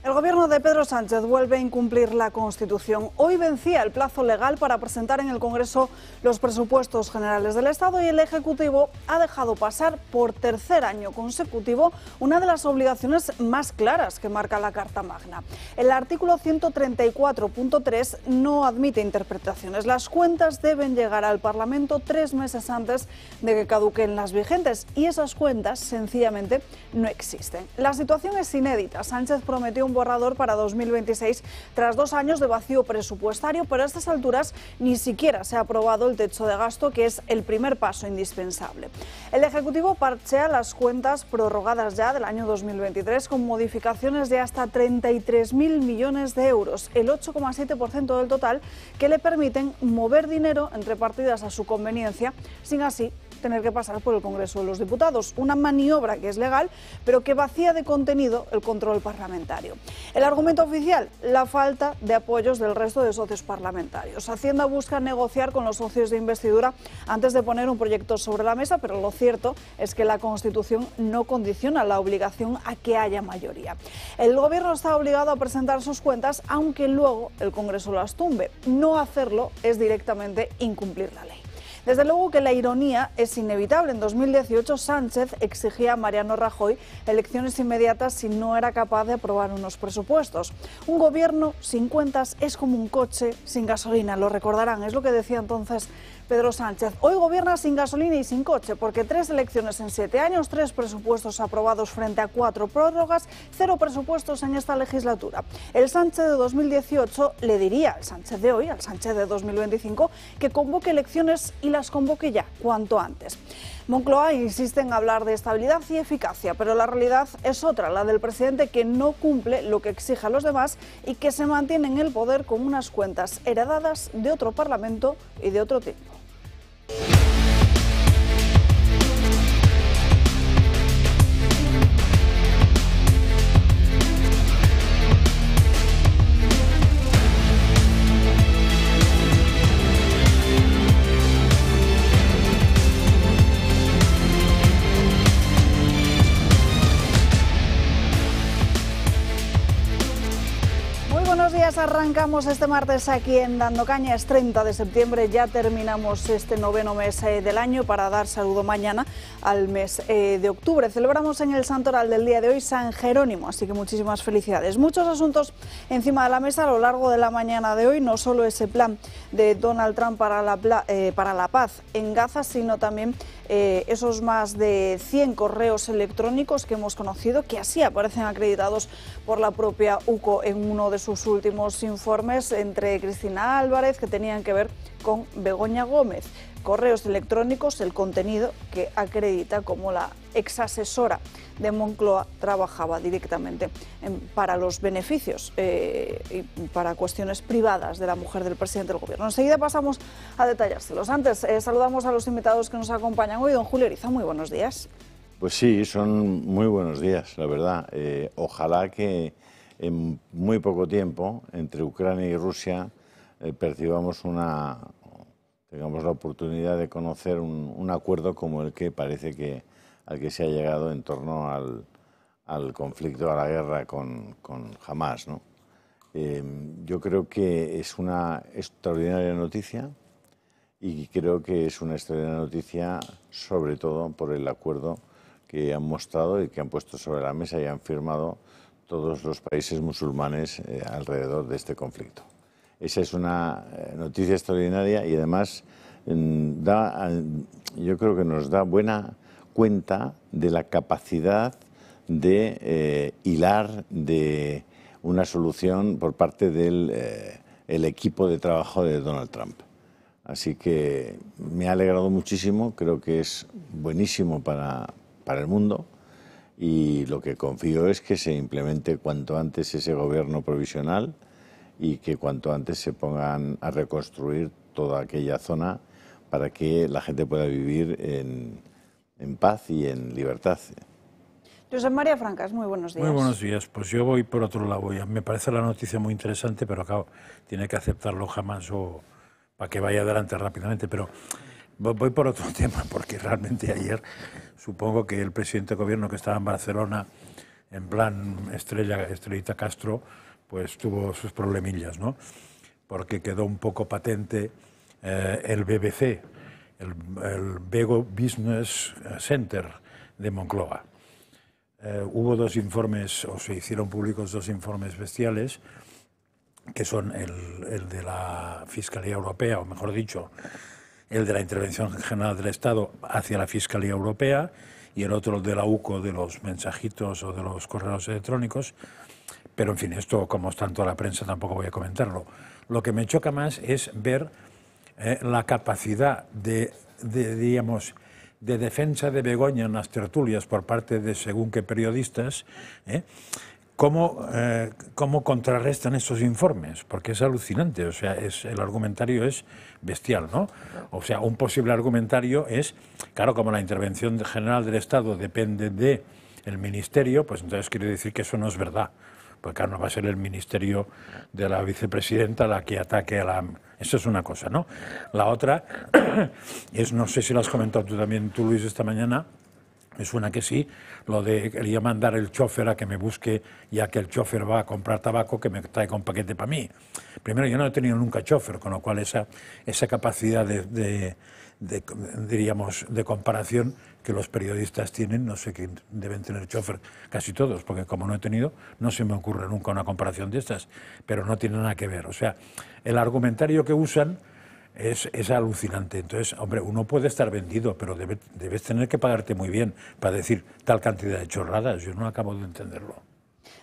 El gobierno de Pedro Sánchez vuelve a incumplir la Constitución. Hoy vencía el plazo legal para presentar en el Congreso los presupuestos generales del Estado y el Ejecutivo ha dejado pasar por tercer año consecutivo una de las obligaciones más claras que marca la Carta Magna. El artículo 134.3 no admite interpretaciones. Las cuentas deben llegar al Parlamento 3 meses antes de que caduquen las vigentes y esas cuentas sencillamente no existen. La situación es inédita. Sánchez prometió un borrador para 2026 tras 2 años de vacío presupuestario, pero a estas alturas ni siquiera se ha aprobado el techo de gasto, que es el primer paso indispensable. El Ejecutivo parchea las cuentas prorrogadas ya del año 2023 con modificaciones de hasta 33.000 millones de euros, el 8,7% del total, que le permiten mover dinero entre partidas a su conveniencia, sin así tener que pasar por el Congreso de los Diputados. Una maniobra que es legal, pero que vacía de contenido el control parlamentario. El argumento oficial, la falta de apoyos del resto de socios parlamentarios. Hacienda busca negociar con los socios de investidura antes de poner un proyecto sobre la mesa, pero lo cierto es que la Constitución no condiciona la obligación a que haya mayoría. El Gobierno está obligado a presentar sus cuentas, aunque luego el Congreso las tumbe. No hacerlo es directamente incumplir la ley. Desde luego que la ironía es inevitable. En 2018 Sánchez exigía a Mariano Rajoy elecciones inmediatas si no era capaz de aprobar unos presupuestos. Un gobierno sin cuentas es como un coche sin gasolina, lo recordarán, es lo que decía entonces Pedro Sánchez. Hoy gobierna sin gasolina y sin coche, porque 3 elecciones en 7 años, 3 presupuestos aprobados frente a 4 prórrogas, 0 presupuestos en esta legislatura. El Sánchez de 2018 le diría al Sánchez de hoy, al Sánchez de 2025, que convoque elecciones y las convoque ya, cuanto antes. Moncloa insiste en hablar de estabilidad y eficacia, pero la realidad es otra, la del presidente que no cumple lo que exige a los demás y que se mantiene en el poder con unas cuentas heredadas de otro parlamento y de otro tiempo. Arrancamos este martes aquí en Dando Caña, es 30 de septiembre, ya terminamos este 9º mes del año para dar saludo mañana al mes de octubre. Celebramos en el santoral del día de hoy San Jerónimo, así que muchísimas felicidades. Muchos asuntos encima de la mesa a lo largo de la mañana de hoy, no solo ese plan de Donald Trump para la paz en Gaza, sino también esos más de 100 correos electrónicos que hemos conocido, que así aparecen acreditados por la propia UCO en uno de sus últimos informes, entre Cristina Álvarez, que tenían que ver con Begoña Gómez. Correos electrónicos, el contenido que acredita como la exasesora de Moncloa trabajaba directamente para los beneficios y para cuestiones privadas de la mujer del presidente del gobierno. Enseguida pasamos a detallárselos. Antes saludamos a los invitados que nos acompañan hoy. Don Julio Eriza, muy buenos días. Pues sí, son muy buenos días, la verdad. Ojalá que en muy poco tiempo, entre Ucrania y Rusia, percibamos tengamos la oportunidad de conocer un acuerdo como el que parece que al que se ha llegado en torno al conflicto, a la guerra con Hamás, ¿no? Yo creo que es una extraordinaria noticia y creo que es una extraordinaria noticia sobre todo por el acuerdo que han mostrado y que han puesto sobre la mesa y han firmado todos los países musulmanes alrededor de este conflicto. Esa es una noticia extraordinaria y además yo creo que nos da buena cuenta de la capacidad de hilar de una solución por parte del equipo de trabajo de Donald Trump. Así que me ha alegrado muchísimo, creo que es buenísimo para el mundo y lo que confío es que se implemente cuanto antes ese gobierno provisional y que cuanto antes se pongan a reconstruir toda aquella zona para que la gente pueda vivir en paz y en libertad. Josep María Francas, muy buenos días. Muy buenos días. Pues yo voy por otro lado. Me parece la noticia muy interesante, pero claro, tiene que aceptarlo Hamás o para que vaya adelante rápidamente. Pero voy por otro tema, porque realmente ayer supongo que el presidente de gobierno que estaba en Barcelona en plan Estrellita Castro, pues tuvo sus problemillas, ¿no? Porque quedó un poco patente el BBC, el Bego Business Center de Moncloa. Hubo dos informes, o se hicieron públicos dos informes bestiales, que son el de la Fiscalía Europea, o mejor dicho, el de la Intervención General del Estado hacia la Fiscalía Europea, y el otro el de la UCO, de los mensajitos o de los correos electrónicos. Pero, en fin, esto, como está en toda la prensa, tampoco voy a comentarlo. Lo que me choca más es ver la capacidad digamos, de defensa de Begoña en las tertulias por parte de según qué periodistas, cómo contrarrestan estos informes, porque es alucinante, o sea, el argumentario es bestial, ¿no? O sea, un posible argumentario es, claro, como la intervención general del Estado depende del Ministerio, pues entonces quiere decir que eso no es verdad, porque claro, no va a ser el Ministerio de la Vicepresidenta la que ataque a la... Eso es una cosa, ¿no? La otra es, no sé si lo has comentado tú también, tú, Luis, esta mañana. Me suena que sí, lo de quería mandar el chofer a que me busque, ya que el chofer va a comprar tabaco, que me traiga un paquete para mí. Primero, yo no he tenido nunca chofer, con lo cual esa capacidad diríamos, de comparación que los periodistas tienen, no sé quién deben tener chofer, casi todos, porque como no he tenido, no se me ocurre nunca una comparación de estas, pero no tiene nada que ver. O sea, el argumentario que usan es alucinante. Entonces, hombre, uno puede estar vendido, pero debes tener que pagarte muy bien para decir tal cantidad de chorradas. Yo no acabo de entenderlo.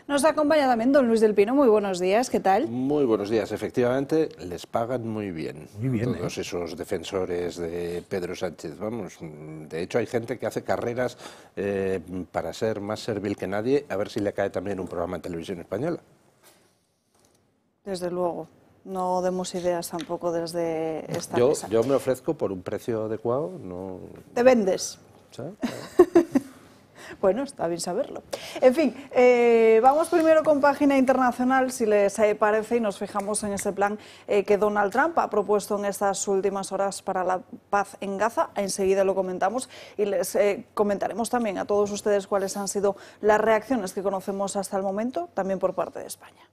Nos acompaña también don Luis del Pino. Muy buenos días, ¿qué tal? Muy buenos días. Efectivamente, les pagan muy bien. Muy bien, todos esos defensores de Pedro Sánchez. Vamos, de hecho hay gente que hace carreras para ser más servil que nadie, a ver si le cae también un programa en televisión española. Desde luego. No demos ideas tampoco desde esta mesa. Yo me ofrezco por un precio adecuado. No... ¿Te vendes? ¿Sabes? Bueno, está bien saberlo. En fin, vamos primero con página internacional, si les parece, y nos fijamos en ese plan que Donald Trump ha propuesto en estas últimas horas para la paz en Gaza. Enseguida lo comentamos y les comentaremos también a todos ustedes cuáles han sido las reacciones que conocemos hasta el momento, también por parte de España.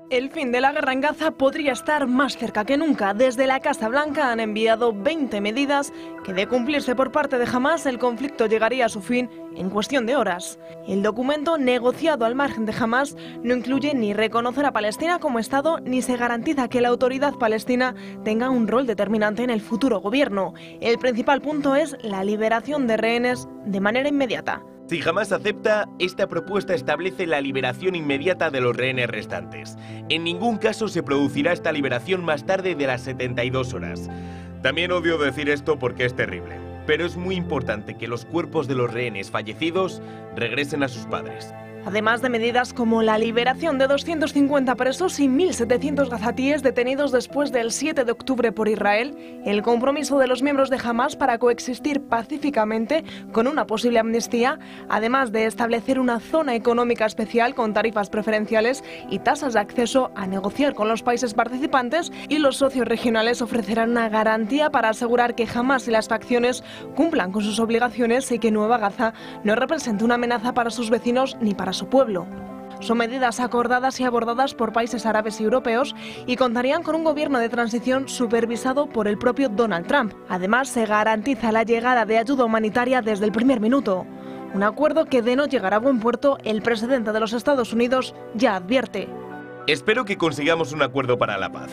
El fin de la guerra en Gaza podría estar más cerca que nunca. Desde la Casa Blanca han enviado 20 medidas que, de cumplirse por parte de Hamás, el conflicto llegaría a su fin en cuestión de horas. El documento, negociado al margen de Hamás, no incluye ni reconocer a Palestina como Estado, ni se garantiza que la autoridad palestina tenga un rol determinante en el futuro gobierno. El principal punto es la liberación de rehenes de manera inmediata. Si Hamás acepta, esta propuesta establece la liberación inmediata de los rehenes restantes. En ningún caso se producirá esta liberación más tarde de las 72 horas. También odio decir esto porque es terrible, pero es muy importante que los cuerpos de los rehenes fallecidos regresen a sus padres. Además de medidas como la liberación de 250 presos y 1.700 gazatíes detenidos después del 7 de octubre por Israel, el compromiso de los miembros de Hamás para coexistir pacíficamente con una posible amnistía, además de establecer una zona económica especial con tarifas preferenciales y tasas de acceso a negociar con los países participantes, y los socios regionales ofrecerán una garantía para asegurar que Hamás y las facciones cumplan con sus obligaciones y que Nueva Gaza no represente una amenaza para sus vecinos ni para su pueblo. Son medidas acordadas y abordadas por países árabes y europeos y contarían con un gobierno de transición supervisado por el propio Donald Trump. Además, se garantiza la llegada de ayuda humanitaria desde el primer minuto. Un acuerdo que, de no llegar a buen puerto, el presidente de los Estados Unidos ya advierte. Espero que consigamos un acuerdo para la paz.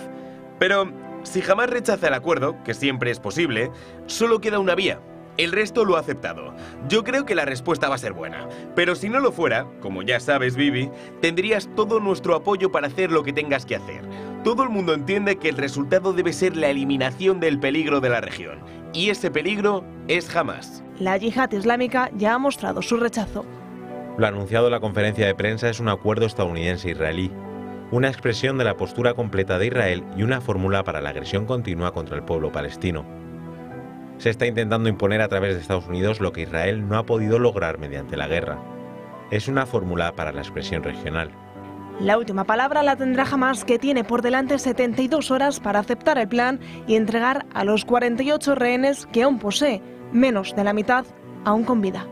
Pero si Hamás rechaza el acuerdo, que siempre es posible, solo queda una vía. El resto lo ha aceptado. Yo creo que la respuesta va a ser buena. Pero si no lo fuera, como ya sabes, Vivi, tendrías todo nuestro apoyo para hacer lo que tengas que hacer. Todo el mundo entiende que el resultado debe ser la eliminación del peligro de la región. Y ese peligro es Hamás. La yihad islámica ya ha mostrado su rechazo. Lo anunciado en la conferencia de prensa es un acuerdo estadounidense-israelí, una expresión de la postura completa de Israel y una fórmula para la agresión continua contra el pueblo palestino. Se está intentando imponer a través de Estados Unidos lo que Israel no ha podido lograr mediante la guerra. Es una fórmula para la expresión regional. La última palabra la tendrá Hamás, que tiene por delante 72 horas para aceptar el plan y entregar a los 48 rehenes que aún posee, menos de la mitad aún con vida.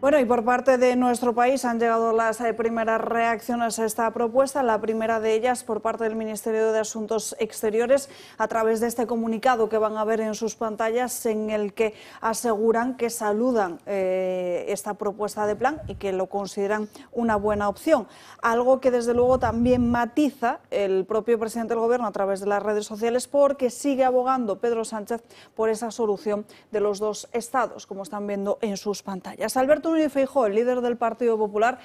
Bueno, y por parte de nuestro país han llegado las primeras reacciones a esta propuesta. La primera de ellas por parte del Ministerio de Asuntos Exteriores a través de este comunicado que van a ver en sus pantallas, en el que aseguran que saludan esta propuesta de plan y que lo consideran una buena opción. Algo que desde luego también matiza el propio presidente del Gobierno a través de las redes sociales, porque sigue abogando Pedro Sánchez por esa solución de los dos estados, como están viendo en sus pantallas. Alberto Núñez Feijóo, el líder del Partido Popular,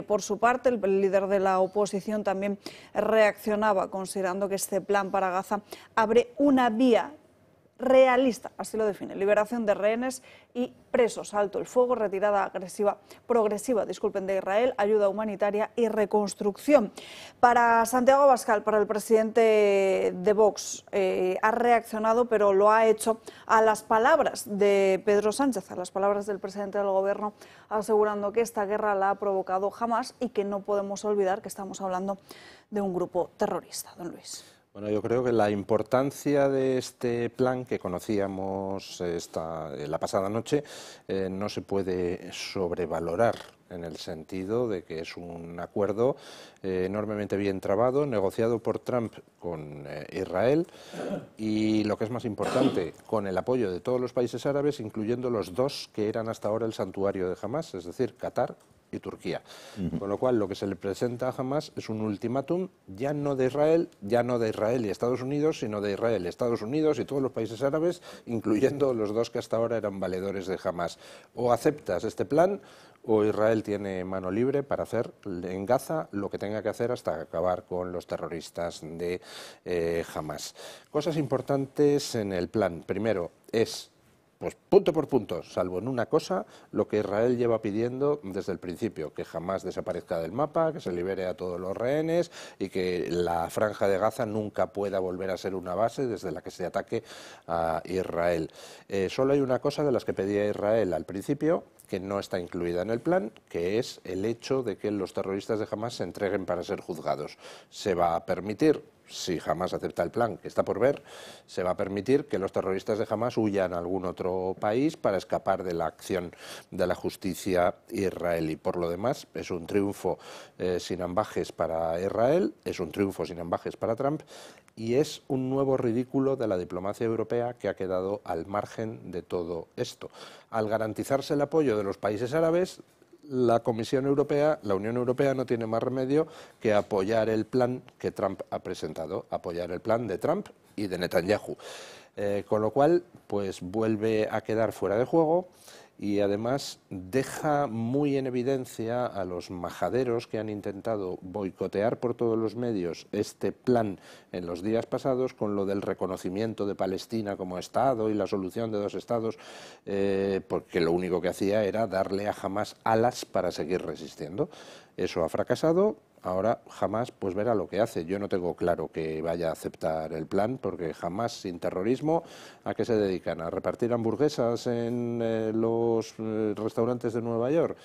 por su parte, el líder de la oposición, también reaccionaba considerando que este plan para Gaza abre una vía realista, así lo define: liberación de rehenes y presos, alto el fuego, retirada progresiva de Israel, ayuda humanitaria y reconstrucción. Para Santiago Abascal, para el presidente de Vox, ha reaccionado, pero lo ha hecho a las palabras de Pedro Sánchez, a las palabras del presidente del Gobierno, asegurando que esta guerra la ha provocado Hamás y que no podemos olvidar que estamos hablando de un grupo terrorista. Don Luis. Bueno, yo creo que la importancia de este plan que conocíamos la pasada noche no se puede sobrevalorar, en el sentido de que es un acuerdo enormemente bien trabado, negociado por Trump con Israel y, lo que es más importante, con el apoyo de todos los países árabes, incluyendo los dos que eran hasta ahora el santuario de Hamás, es decir, Qatar y Turquía. Con lo cual, lo que se le presenta a Hamás es un ultimátum ya no de Israel y Estados Unidos, sino de Israel, Estados Unidos y todos los países árabes, incluyendo los dos que hasta ahora eran valedores de Hamás. O aceptas este plan o Israel tiene mano libre para hacer en Gaza lo que tenga que hacer hasta acabar con los terroristas de Hamás. Cosas importantes en el plan. Primero es, pues punto por punto, salvo en una cosa, lo que Israel lleva pidiendo desde el principio: que jamás desaparezca del mapa, que se libere a todos los rehenes y que la franja de Gaza nunca pueda volver a ser una base desde la que se ataque a Israel. Solo hay una cosa de las que pedía Israel al principio, que no está incluida en el plan, que es el hecho de que los terroristas de Hamás se entreguen para ser juzgados. Se va a permitir, si Hamás acepta el plan, que está por ver, se va a permitir que los terroristas de Hamás huyan a algún otro país para escapar de la acción de la justicia israelí. Por lo demás, es un triunfo sin ambajes para Israel, es un triunfo sin ambajes para Trump, y es un nuevo ridículo de la diplomacia europea que ha quedado al margen de todo esto. Al garantizarse el apoyo de los países árabes, la Comisión Europea, la Unión Europea, no tiene más remedio que apoyar el plan que Trump ha presentado, apoyar el plan de Trump y de Netanyahu. Con lo cual, pues vuelve a quedar fuera de juego y además deja muy en evidencia a los majaderos que han intentado boicotear por todos los medios este plan en los días pasados, con lo del reconocimiento de Palestina como Estado y la solución de dos Estados, porque lo único que hacía era darle a Hamás alas para seguir resistiendo. Eso ha fracasado. Ahora Hamás pues verá lo que hace. Yo no tengo claro que vaya a aceptar el plan, porque Hamás sin terrorismo, ¿a qué se dedican? ¿A repartir hamburguesas en los restaurantes de Nueva York?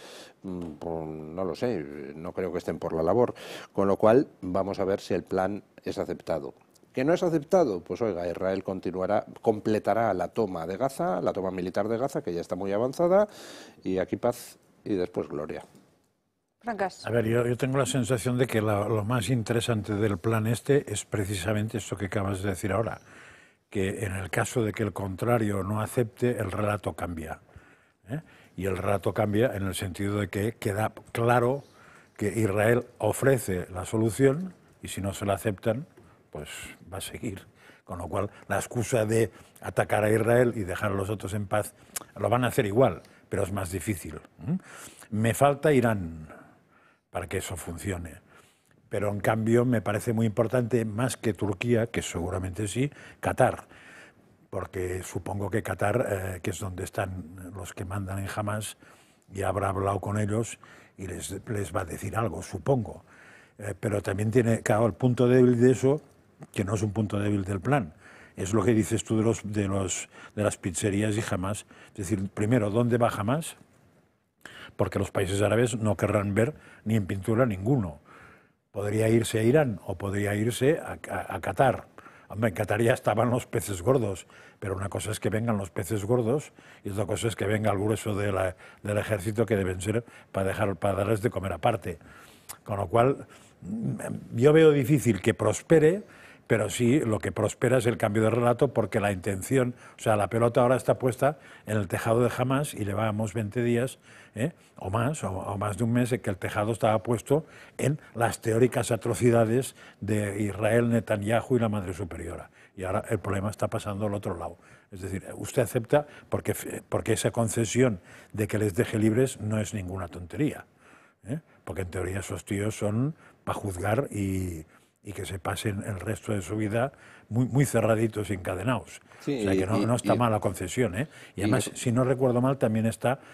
Pues no lo sé, no creo que estén por la labor. Con lo cual vamos a ver si el plan es aceptado. ¿Que no es aceptado? Pues oiga, Israel completará la toma de Gaza, la toma militar de Gaza, que ya está muy avanzada, y aquí paz y después gloria. Francas. A ver, yo tengo la sensación de que lo más interesante del plan este es precisamente esto que acabas de decir ahora, que en el caso de que el contrario no acepte, el relato cambia. Y el relato cambia en el sentido de que queda claro que Israel ofrece la solución y si no se la aceptan, pues va a seguir. Con lo cual, la excusa de atacar a Israel y dejar a los otros en paz, lo van a hacer igual, pero es más difícil. Me falta Irán para que eso funcione. Pero en cambio me parece muy importante, más que Turquía, que seguramente sí, Qatar. Porque supongo que Qatar, que es donde están los que mandan en Hamás, ya habrá hablado con ellos y les va a decir algo, supongo. Pero también tiene, claro, el punto débil de eso, que no es un punto débil del plan, es lo que dices tú de las pizzerías y Hamás. Es decir, primero, ¿dónde va Hamás? Porque los países árabes no querrán ver ni en pintura ninguno. Podría irse a Irán o podría irse a Qatar, Hombre, en Qatar ya estaban los peces gordos, pero una cosa es que vengan los peces gordos y otra cosa es que venga el grueso del ejército, que deben ser para darles de comer aparte. Con lo cual, yo veo difícil que prospere, pero sí, lo que prospera es el cambio de relato, porque la intención, o sea, la pelota ahora está puesta en el tejado de Hamás, y llevábamos 20 días o más de un mes en que el tejado estaba puesto en las teóricas atrocidades de Israel, Netanyahu y la Madre Superiora. Y ahora el problema está pasando al otro lado. Es decir, usted acepta porque esa concesión de que les deje libres no es ninguna tontería, porque en teoría esos tíos son para juzgar y que se pasen el resto de su vida muy cerraditos y encadenados. Sí, o sea que no está mal la concesión, Y además, si no recuerdo mal, también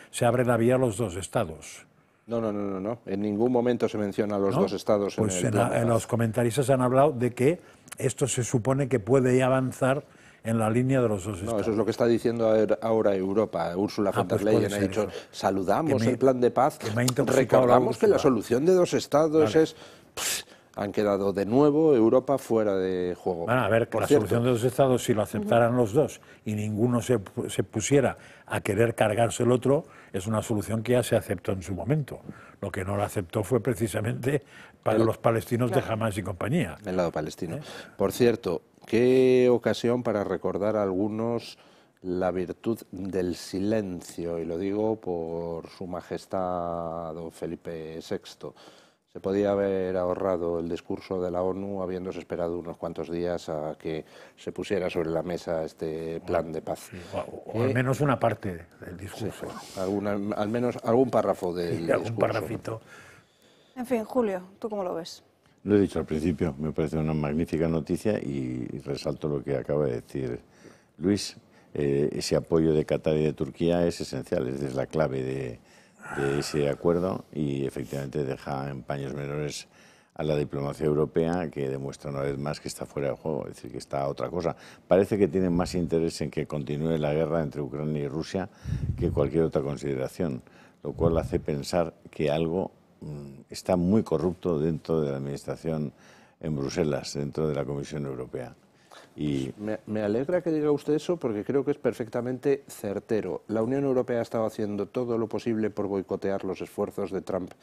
se abre la vía a los dos estados. No. En ningún momento se menciona a los dos estados. Pues en los comentaristas han hablado de que esto se supone que puede avanzar en la línea de los dos estados. No, eso es lo que está diciendo ahora Europa. Ursula von der Leyen ha dicho, saludamos el plan de paz, recordamos que la solución de dos estados es... Han quedado de nuevo Europa fuera de juego. Bueno, a ver, la solución de los estados, si lo aceptaran los dos y ninguno se pusiera a querer cargarse el otro, es una solución que ya se aceptó en su momento. Lo que no la aceptó fue precisamente para los palestinos de Hamás y compañía. El lado palestino. Por cierto, qué ocasión para recordar a algunos la virtud del silencio, y lo digo por su majestad don Felipe VI. Se podía haber ahorrado el discurso de la ONU habiéndose esperado unos cuantos días a que se pusiera sobre la mesa este plan de paz. Sí, o al menos una parte del discurso. Sí, al menos algún párrafo del discurso. Algún parrafito. En fin, Julio, ¿tú cómo lo ves? Lo he dicho al principio, me parece una magnífica noticia y resalto lo que acaba de decir Luis. Ese apoyo de Qatar y de Turquía es esencial, es la clave de ese acuerdo, y efectivamente deja en paños menores a la diplomacia europea, que demuestra una vez más que está fuera de juego, es decir, que está a otra cosa. Parece que tienen más interés en que continúe la guerra entre Ucrania y Rusia que cualquier otra consideración, lo cual hace pensar que algo está muy corrupto dentro de la administración en Bruselas, dentro de la Comisión Europea. Y me alegra que diga usted eso, porque creo que es perfectamente certero. La Unión Europea ha estado haciendo todo lo posible por boicotear los esfuerzos de Trump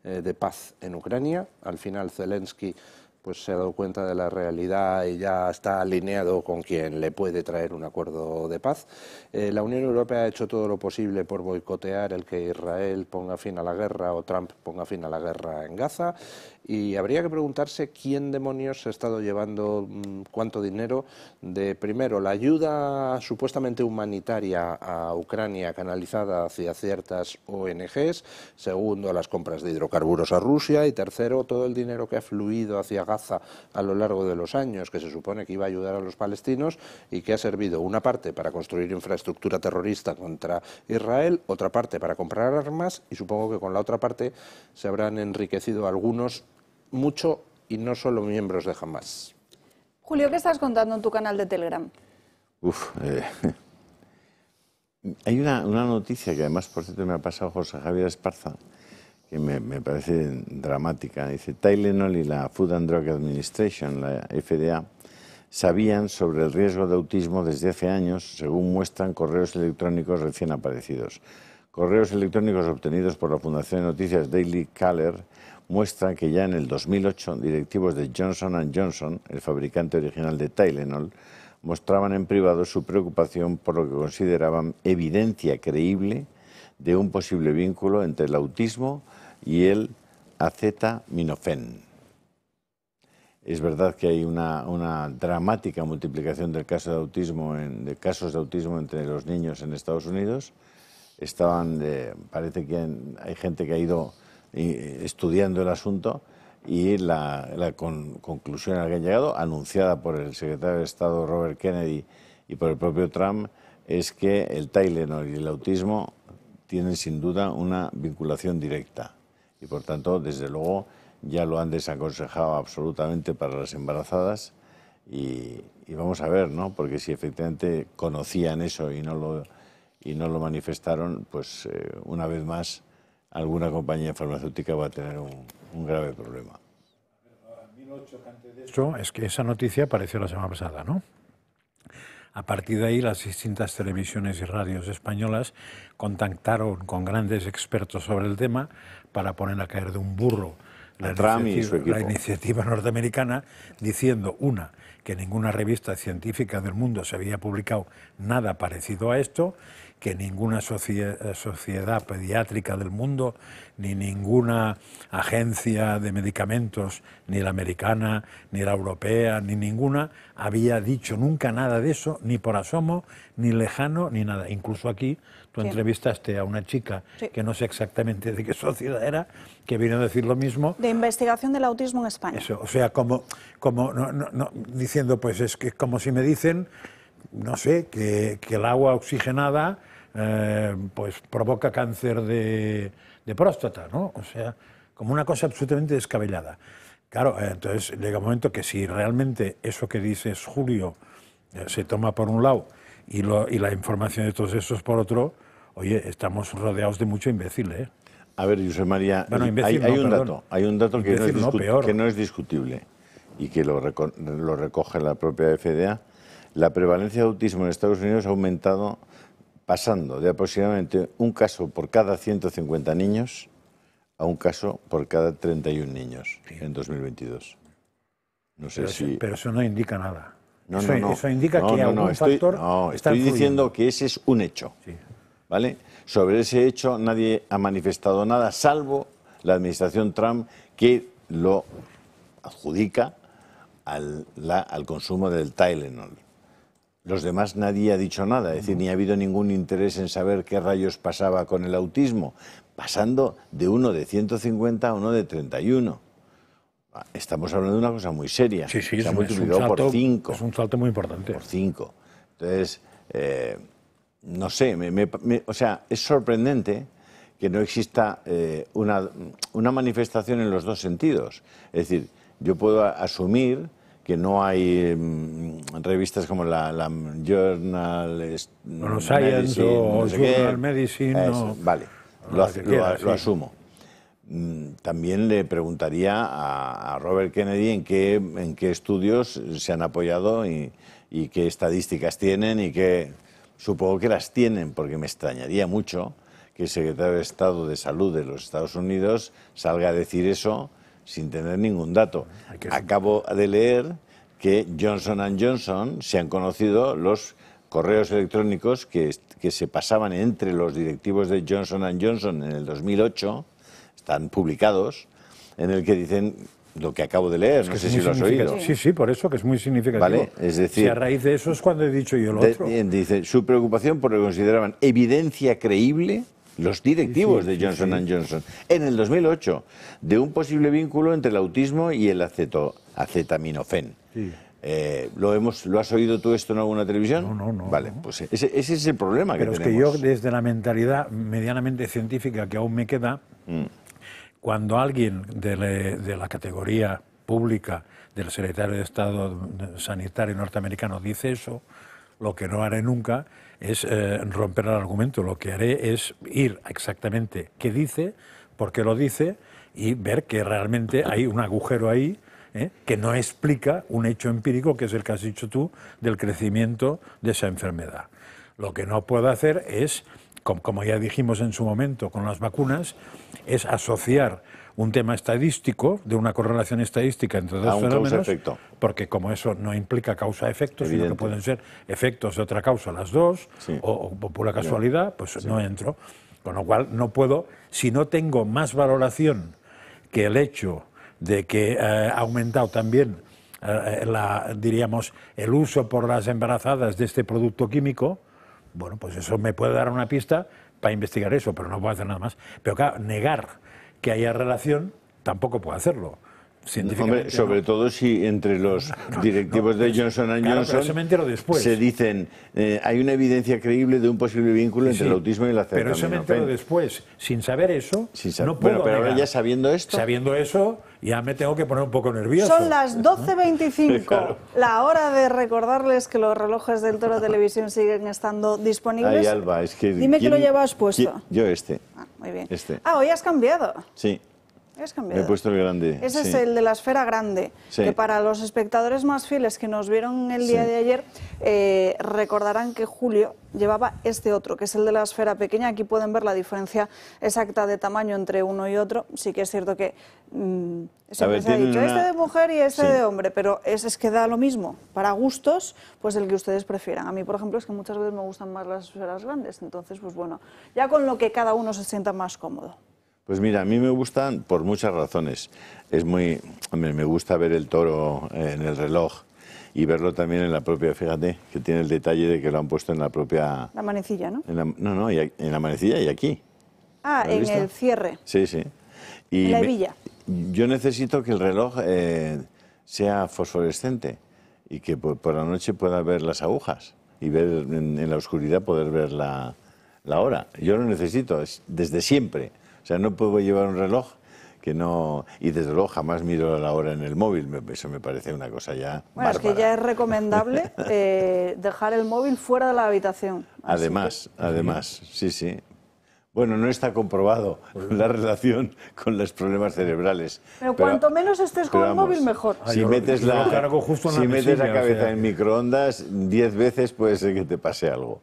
de paz en Ucrania. Al final Zelensky pues se ha dado cuenta de la realidad y ya está alineado con quien le puede traer un acuerdo de paz. La Unión Europea ha hecho todo lo posible por boicotear el que Israel ponga fin a la guerra o Trump ponga fin a la guerra en Gaza, y habría que preguntarse quién demonios ha estado llevando cuánto dinero de, primero, la ayuda supuestamente humanitaria a Ucrania canalizada hacia ciertas ONGs, segundo, las compras de hidrocarburos a Rusia, y tercero, todo el dinero que ha fluido hacia Gaza a lo largo de los años, que se supone que iba a ayudar a los palestinos y que ha servido una parte para construir infraestructura terrorista contra Israel, otra parte para comprar armas, y supongo que con la otra parte se habrán enriquecido algunos mucho, y no solo miembros de Hamás. Julio, ¿qué estás contando en tu canal de Telegram? Hay una noticia que además, por cierto, me ha pasado José Javier Esparza, que me parece dramática. Dice, Tylenol y la Food and Drug Administration, la FDA, sabían sobre el riesgo de autismo desde hace años, según muestran correos electrónicos recién aparecidos. Correos electrónicos obtenidos por la Fundación de Noticias Daily Caller muestran que ya en el 2008 directivos de Johnson & Johnson, el fabricante original de Tylenol, mostraban en privado su preocupación por lo que consideraban evidencia creíble de un posible vínculo entre el autismo y el acetaminofén. Es verdad que hay una dramática multiplicación del caso de autismo de casos de autismo entre los niños en Estados Unidos. Parece que hay gente que ha ido estudiando el asunto, y la conclusión a la que han llegado, anunciada por el secretario de Estado Robert Kennedy y por el propio Trump, es que el Tylenol y el autismo tienen sin duda una vinculación directa, y por tanto, desde luego, ya lo han desaconsejado absolutamente para las embarazadas, y vamos a ver, ¿no? Porque si efectivamente conocían eso y no lo manifestaron, pues una vez más alguna compañía farmacéutica va a tener un grave problema. A mí Eso es que esa noticia apareció la semana pasada, ¿no? A partir de ahí, las distintas televisiones y radios españolas contactaron con grandes expertos sobre el tema para poner a caer de un burro la iniciativa norteamericana, diciendo, una, que ninguna revista científica del mundo se había publicado nada parecido a esto, que ninguna sociedad pediátrica del mundo, ni ninguna agencia de medicamentos, ni la americana, ni la europea, ni ninguna, había dicho nunca nada de eso, ni por asomo, ni lejano, ni nada. Incluso aquí tú entrevistaste a una chica, que no sé exactamente de qué sociedad era, que vino a decir lo mismo. De investigación del autismo en España. Eso, o sea, diciendo, pues es que como si me dicen, no sé, que el agua oxigenada pues provoca cáncer de próstata, ¿no? O sea, como una cosa absolutamente descabellada. Claro, entonces llega un momento que si realmente eso que dices, Julio, se toma por un lado y la información de todos esos por otro, oye, estamos rodeados de mucho imbécil, ¿eh? A ver, José María, bueno, hay un dato que no es discutible y que lo recoge la propia FDA. La prevalencia de autismo en Estados Unidos ha aumentado, pasando de aproximadamente un caso por cada 150 niños a un caso por cada 31 niños en 2022. No sé pero eso no indica nada. No, eso indica que algún factor está estoy diciendo que ese es un hecho. Sí. ¿Vale? Sobre ese hecho nadie ha manifestado nada, salvo la administración Trump, que lo adjudica al consumo del Tylenol. Los demás nadie ha dicho nada, es decir, ni ha habido ningún interés en saber qué rayos pasaba con el autismo, pasando de uno de 150 a uno de 31. Estamos hablando de una cosa muy seria. Sí, se ha multiplicado por 5. Es un salto muy importante. Por 5. Entonces, no sé, o sea, es sorprendente que no exista una manifestación en los dos sentidos. Es decir, yo puedo asumir que no hay revistas como la Journal Science o Journal Medicine. Vale, lo asumo. También le preguntaría a Robert Kennedy en qué estudios se han apoyado y qué estadísticas tienen y que supongo que las tienen, porque me extrañaría mucho que el secretario de Estado de Salud de los Estados Unidos salga a decir eso sin tener ningún dato. Acabo de leer que Johnson & Johnson se han conocido los correos electrónicos que se pasaban entre los directivos de Johnson & Johnson en el 2008, están publicados, en el que dicen lo que acabo de leer, no sé si lo has oído. Sí, por eso que es muy significativo. ¿Vale? Es decir, si a raíz de eso es cuando he dicho yo lo otro. Dice, su preocupación porque consideraban evidencia creíble los directivos de Johnson & Johnson en el 2008 de un posible vínculo entre el autismo y el acetaminofén. Sí. ¿Lo has oído tú esto en alguna televisión? No. Vale, pues ese es el problema que tenemos. Pero es que yo, desde la mentalidad medianamente científica que aún me queda, cuando alguien de la categoría pública del secretario de Estado Sanitario norteamericano dice eso, lo que no haré nunca es romper el argumento. Lo que haré es ir exactamente qué dice, por qué lo dice, y ver que realmente hay un agujero ahí que no explica un hecho empírico, que es el que has dicho tú, del crecimiento de esa enfermedad. Lo que no puedo hacer es, como ya dijimos en su momento con las vacunas, es asociar un tema estadístico, de una correlación estadística entre dos fenómenos, porque como eso no implica causa-efecto, sino que pueden ser efectos de otra causa las dos, o por pura casualidad, pues no entro. Con lo cual no puedo, si no tengo más valoración que el hecho de que ha aumentado también diríamos, el uso por las embarazadas de este producto químico, bueno, pues eso me puede dar una pista para investigar eso, pero no puedo hacer nada más. Pero claro, negar que haya relación, tampoco puedo hacerlo. Hombre, sobre todo si entre los directivos de Johnson & Johnson se dicen hay una evidencia creíble de un posible vínculo entre el autismo y la acetaminofén. Pero eso me entero después. Sin saber eso, no puedo pero ahora ya sabiendo esto... Sabiendo eso, ya me tengo que poner un poco nervioso. Son las 12:25. Claro. La hora de recordarles que los relojes del Toro Televisión siguen estando disponibles. Ay, Alba, es que... Dime que lo llevas puesto. Yo este. Ah, muy bien. Este. Ah, hoy has cambiado. Sí. ¿Es cambiado? Me he puesto el grande. Ese sí. es el de la esfera grande, Sí. que para los espectadores más fieles que nos vieron el día Sí. de ayer, recordarán que Julio llevaba este otro, que es el de la esfera pequeña. Aquí pueden ver la diferencia exacta de tamaño entre uno y otro. Sí que es cierto que siempre se ha tienen dicho una- este de mujer y este Sí. de hombre, pero es que da lo mismo. Para gustos, pues el que ustedes prefieran. A mí, por ejemplo, es que muchas veces me gustan más las esferas grandes. Entonces, pues bueno, ya con lo que cada uno se sienta más cómodo. Pues mira, a mí me gustan por muchas razones. Hombre, me gusta ver el toro en el reloj y verlo también en la propia, fíjate, que tiene el detalle de que lo han puesto en la propia... La manecilla, ¿no? No, en la manecilla y aquí. Ah, ¿Lo has en visto? el cierre. Sí, sí. Y En la hebilla. yo necesito que el reloj sea fosforescente y que por la noche pueda ver las agujas y ver en la oscuridad poder ver la hora. Yo lo necesito desde siempre. O sea, no puedo llevar un reloj que no... Y desde luego jamás miro la hora en el móvil. Eso me parece una cosa ya Bueno, es que bárbara. ya es recomendable dejar el móvil fuera de la habitación. Así Además, sí, sí. Bueno, no está comprobado la relación con los problemas cerebrales. Pero cuanto menos estés con pero el vamos, móvil, mejor. Si yo metes lo la, cargo justo en la si metes la mesilla, cabeza o sea en que- microondas, 10 veces puede ser que te pase algo.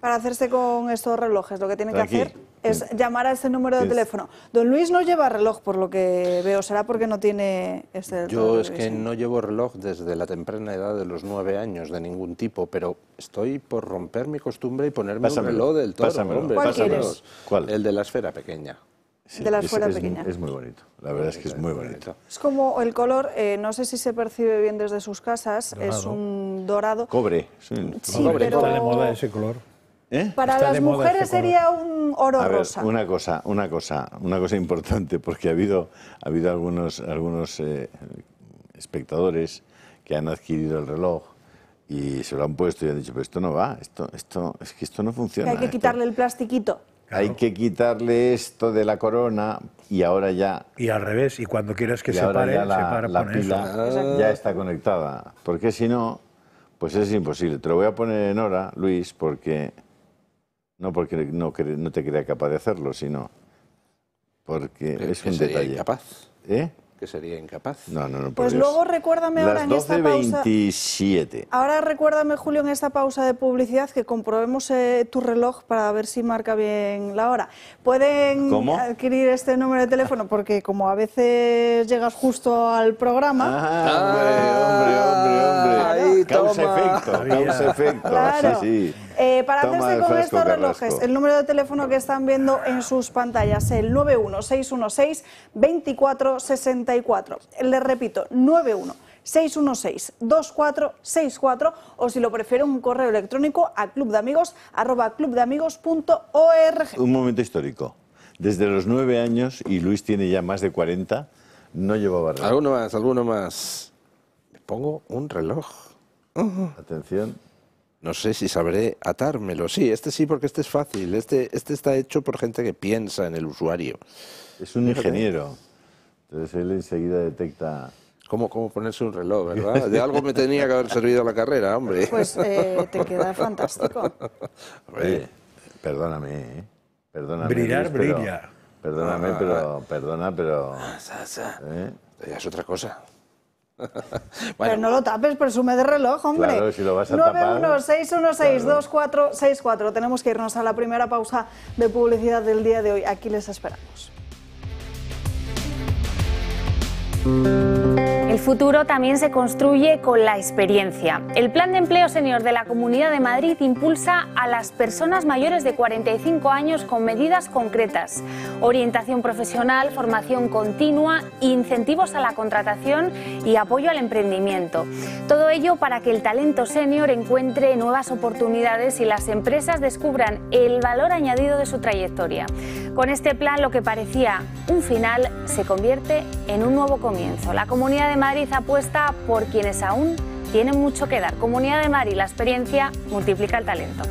Para hacerse con estos relojes, lo que tienen que Aquí. hacer es llamar a este número de Tienes- teléfono. Don Luis no lleva reloj, por lo que veo. ¿Será porque no tiene este Yo es que televisión? no llevo reloj desde la temprana edad de los 9 años de ningún tipo, pero estoy por romper mi costumbre y ponerme Pásamelo, un reloj del toro. pásamelo. Hombre, ¿Cuál pásamelo. quieres? ¿Cuál? El de la esfera pequeña. Sí, De la es- esfera es- pequeña. Es muy bonito. La verdad es que es muy bonito. Es como el color, no sé si se percibe bien desde sus casas, es Dorado. un dorado. Cobre. Sí. Sí, Hombre, pero está de moda ese color. ¿Eh? para está las de moda mujeres ese color. sería un oro A ver, rosa. una cosa importante, porque ha habido algunos espectadores que han adquirido el reloj y se lo han puesto y han dicho, pero esto no va, es que esto no Que funciona. hay que esto- quitarle el plastiquito. Hay que quitarle esto de la corona y ahora ya, Y al revés, y cuando quieras que y se ahora pare, ya se para la con eso. pila ya está conectada. Porque si no, pues es imposible. Te lo voy a poner en hora, Luis, porque no te crea capaz de hacerlo, sino porque Que es un sería detalle. incapaz. ¿Eh? Que sería incapaz. No, por Pues Dios. luego recuérdame ahora Las en esta pausa. 12:27. Ahora recuérdame, Julio, en esta pausa de publicidad que comprobemos tu reloj para ver si marca bien la hora. ¿Pueden ¿Cómo? adquirir este número de teléfono? Porque como a veces llegas justo al programa... Hombre. Ahí, Causa toma. efecto. Claro. Sí. Para Toma hacerse el con frasco, estos relojes, Carrasco. el número de teléfono que están viendo en sus pantallas, el 916162464. Les repito, 916162464, o si lo prefieren, un correo electrónico a clubdeamigos@clubdeamigos.org. Un momento histórico. Desde los 9 años, y Luis tiene ya más de 40, no llevaba reloj. Alguno más. Me pongo un reloj. Atención. No sé si sabré atármelo. Sí, este sí, porque este es fácil. Este está hecho por gente que piensa en el usuario. Es un ingeniero. Entonces él enseguida detecta... ¿Cómo ponerse un reloj, verdad? De algo me tenía que haber servido la carrera, hombre. Pues te queda fantástico. Oye, perdóname, ¿eh? Perdóname. Brillar, Luis, pero- brilla. Perdóname, pero... ¿eh? Ya es otra cosa. Pero no lo tapes, presume de reloj, hombre. Claro, si lo vas a tapar. 916162464. Tenemos que irnos a la primera pausa de publicidad del día de hoy. Aquí les esperamos. El futuro también se construye con la experiencia. El Plan de Empleo Senior de la Comunidad de Madrid impulsa a las personas mayores de 45 años con medidas concretas: orientación profesional, formación continua, incentivos a la contratación y apoyo al emprendimiento. Todo ello para que el talento senior encuentre nuevas oportunidades y las empresas descubran el valor añadido de su trayectoria. Con este plan, lo que parecía un final se convierte en un nuevo comienzo. La Comunidad de Madrid apuesta por quienes aún tienen mucho que dar. Comunidad de Madrid, la experiencia multiplica el talento.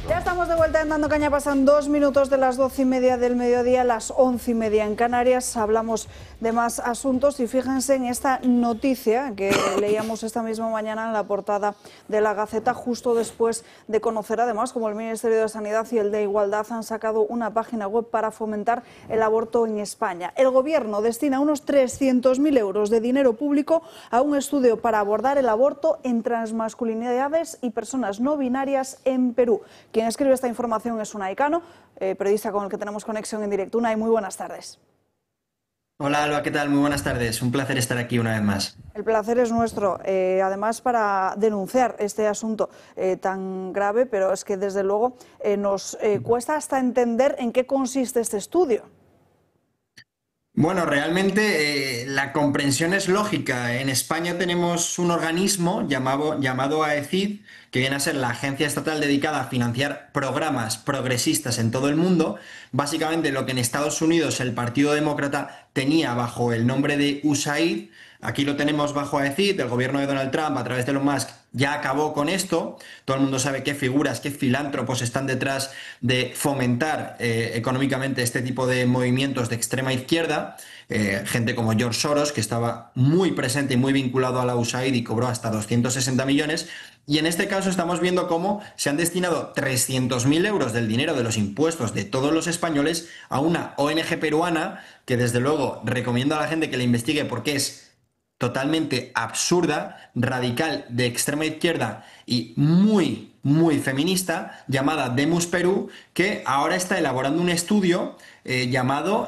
Ya estamos de vuelta en Dando Caña, pasan 2 minutos de las 12:30 del mediodía, las 11:30 en Canarias. Hablamos de más asuntos y fíjense en esta noticia que leíamos esta misma mañana en la portada de la Gaceta, justo después de conocer además cómo el Ministerio de Sanidad y el de Igualdad han sacado una página web para fomentar el aborto en España. El Gobierno destina unos 300.000 euros de dinero público a un estudio para abordar el aborto en transmasculinidades y personas no binarias en Perú. Quien escribe esta información es Unai Cano, periodista con el que tenemos conexión en directo. Unai, muy buenas tardes. Hola Alba, ¿qué tal? Muy buenas tardes. Un placer estar aquí una vez más. El placer es nuestro, además para denunciar este asunto tan grave, pero es que desde luego nos cuesta hasta entender en qué consiste este estudio. Bueno, realmente la comprensión es lógica. En España tenemos un organismo llamado AECID, que viene a ser la agencia estatal dedicada a financiar programas progresistas en todo el mundo. Básicamente lo que en Estados Unidos el Partido Demócrata tenía bajo el nombre de USAID, aquí lo tenemos bajo AECID. El gobierno de Donald Trump, a través de Elon Musk, ya acabó con esto. Todo el mundo sabe qué figuras, qué filántropos están detrás de fomentar económicamente este tipo de movimientos de extrema izquierda. Gente como George Soros, que estaba muy presente y muy vinculado a la USAID y cobró hasta 260 millones. Y en este caso estamos viendo cómo se han destinado 300.000 euros del dinero de los impuestos de todos los españoles a una ONG peruana que desde luego recomiendo a la gente que la investigue porque es totalmente absurda, radical, de extrema izquierda y muy, muy feminista, llamada Demus Perú, que ahora está elaborando un estudio llamado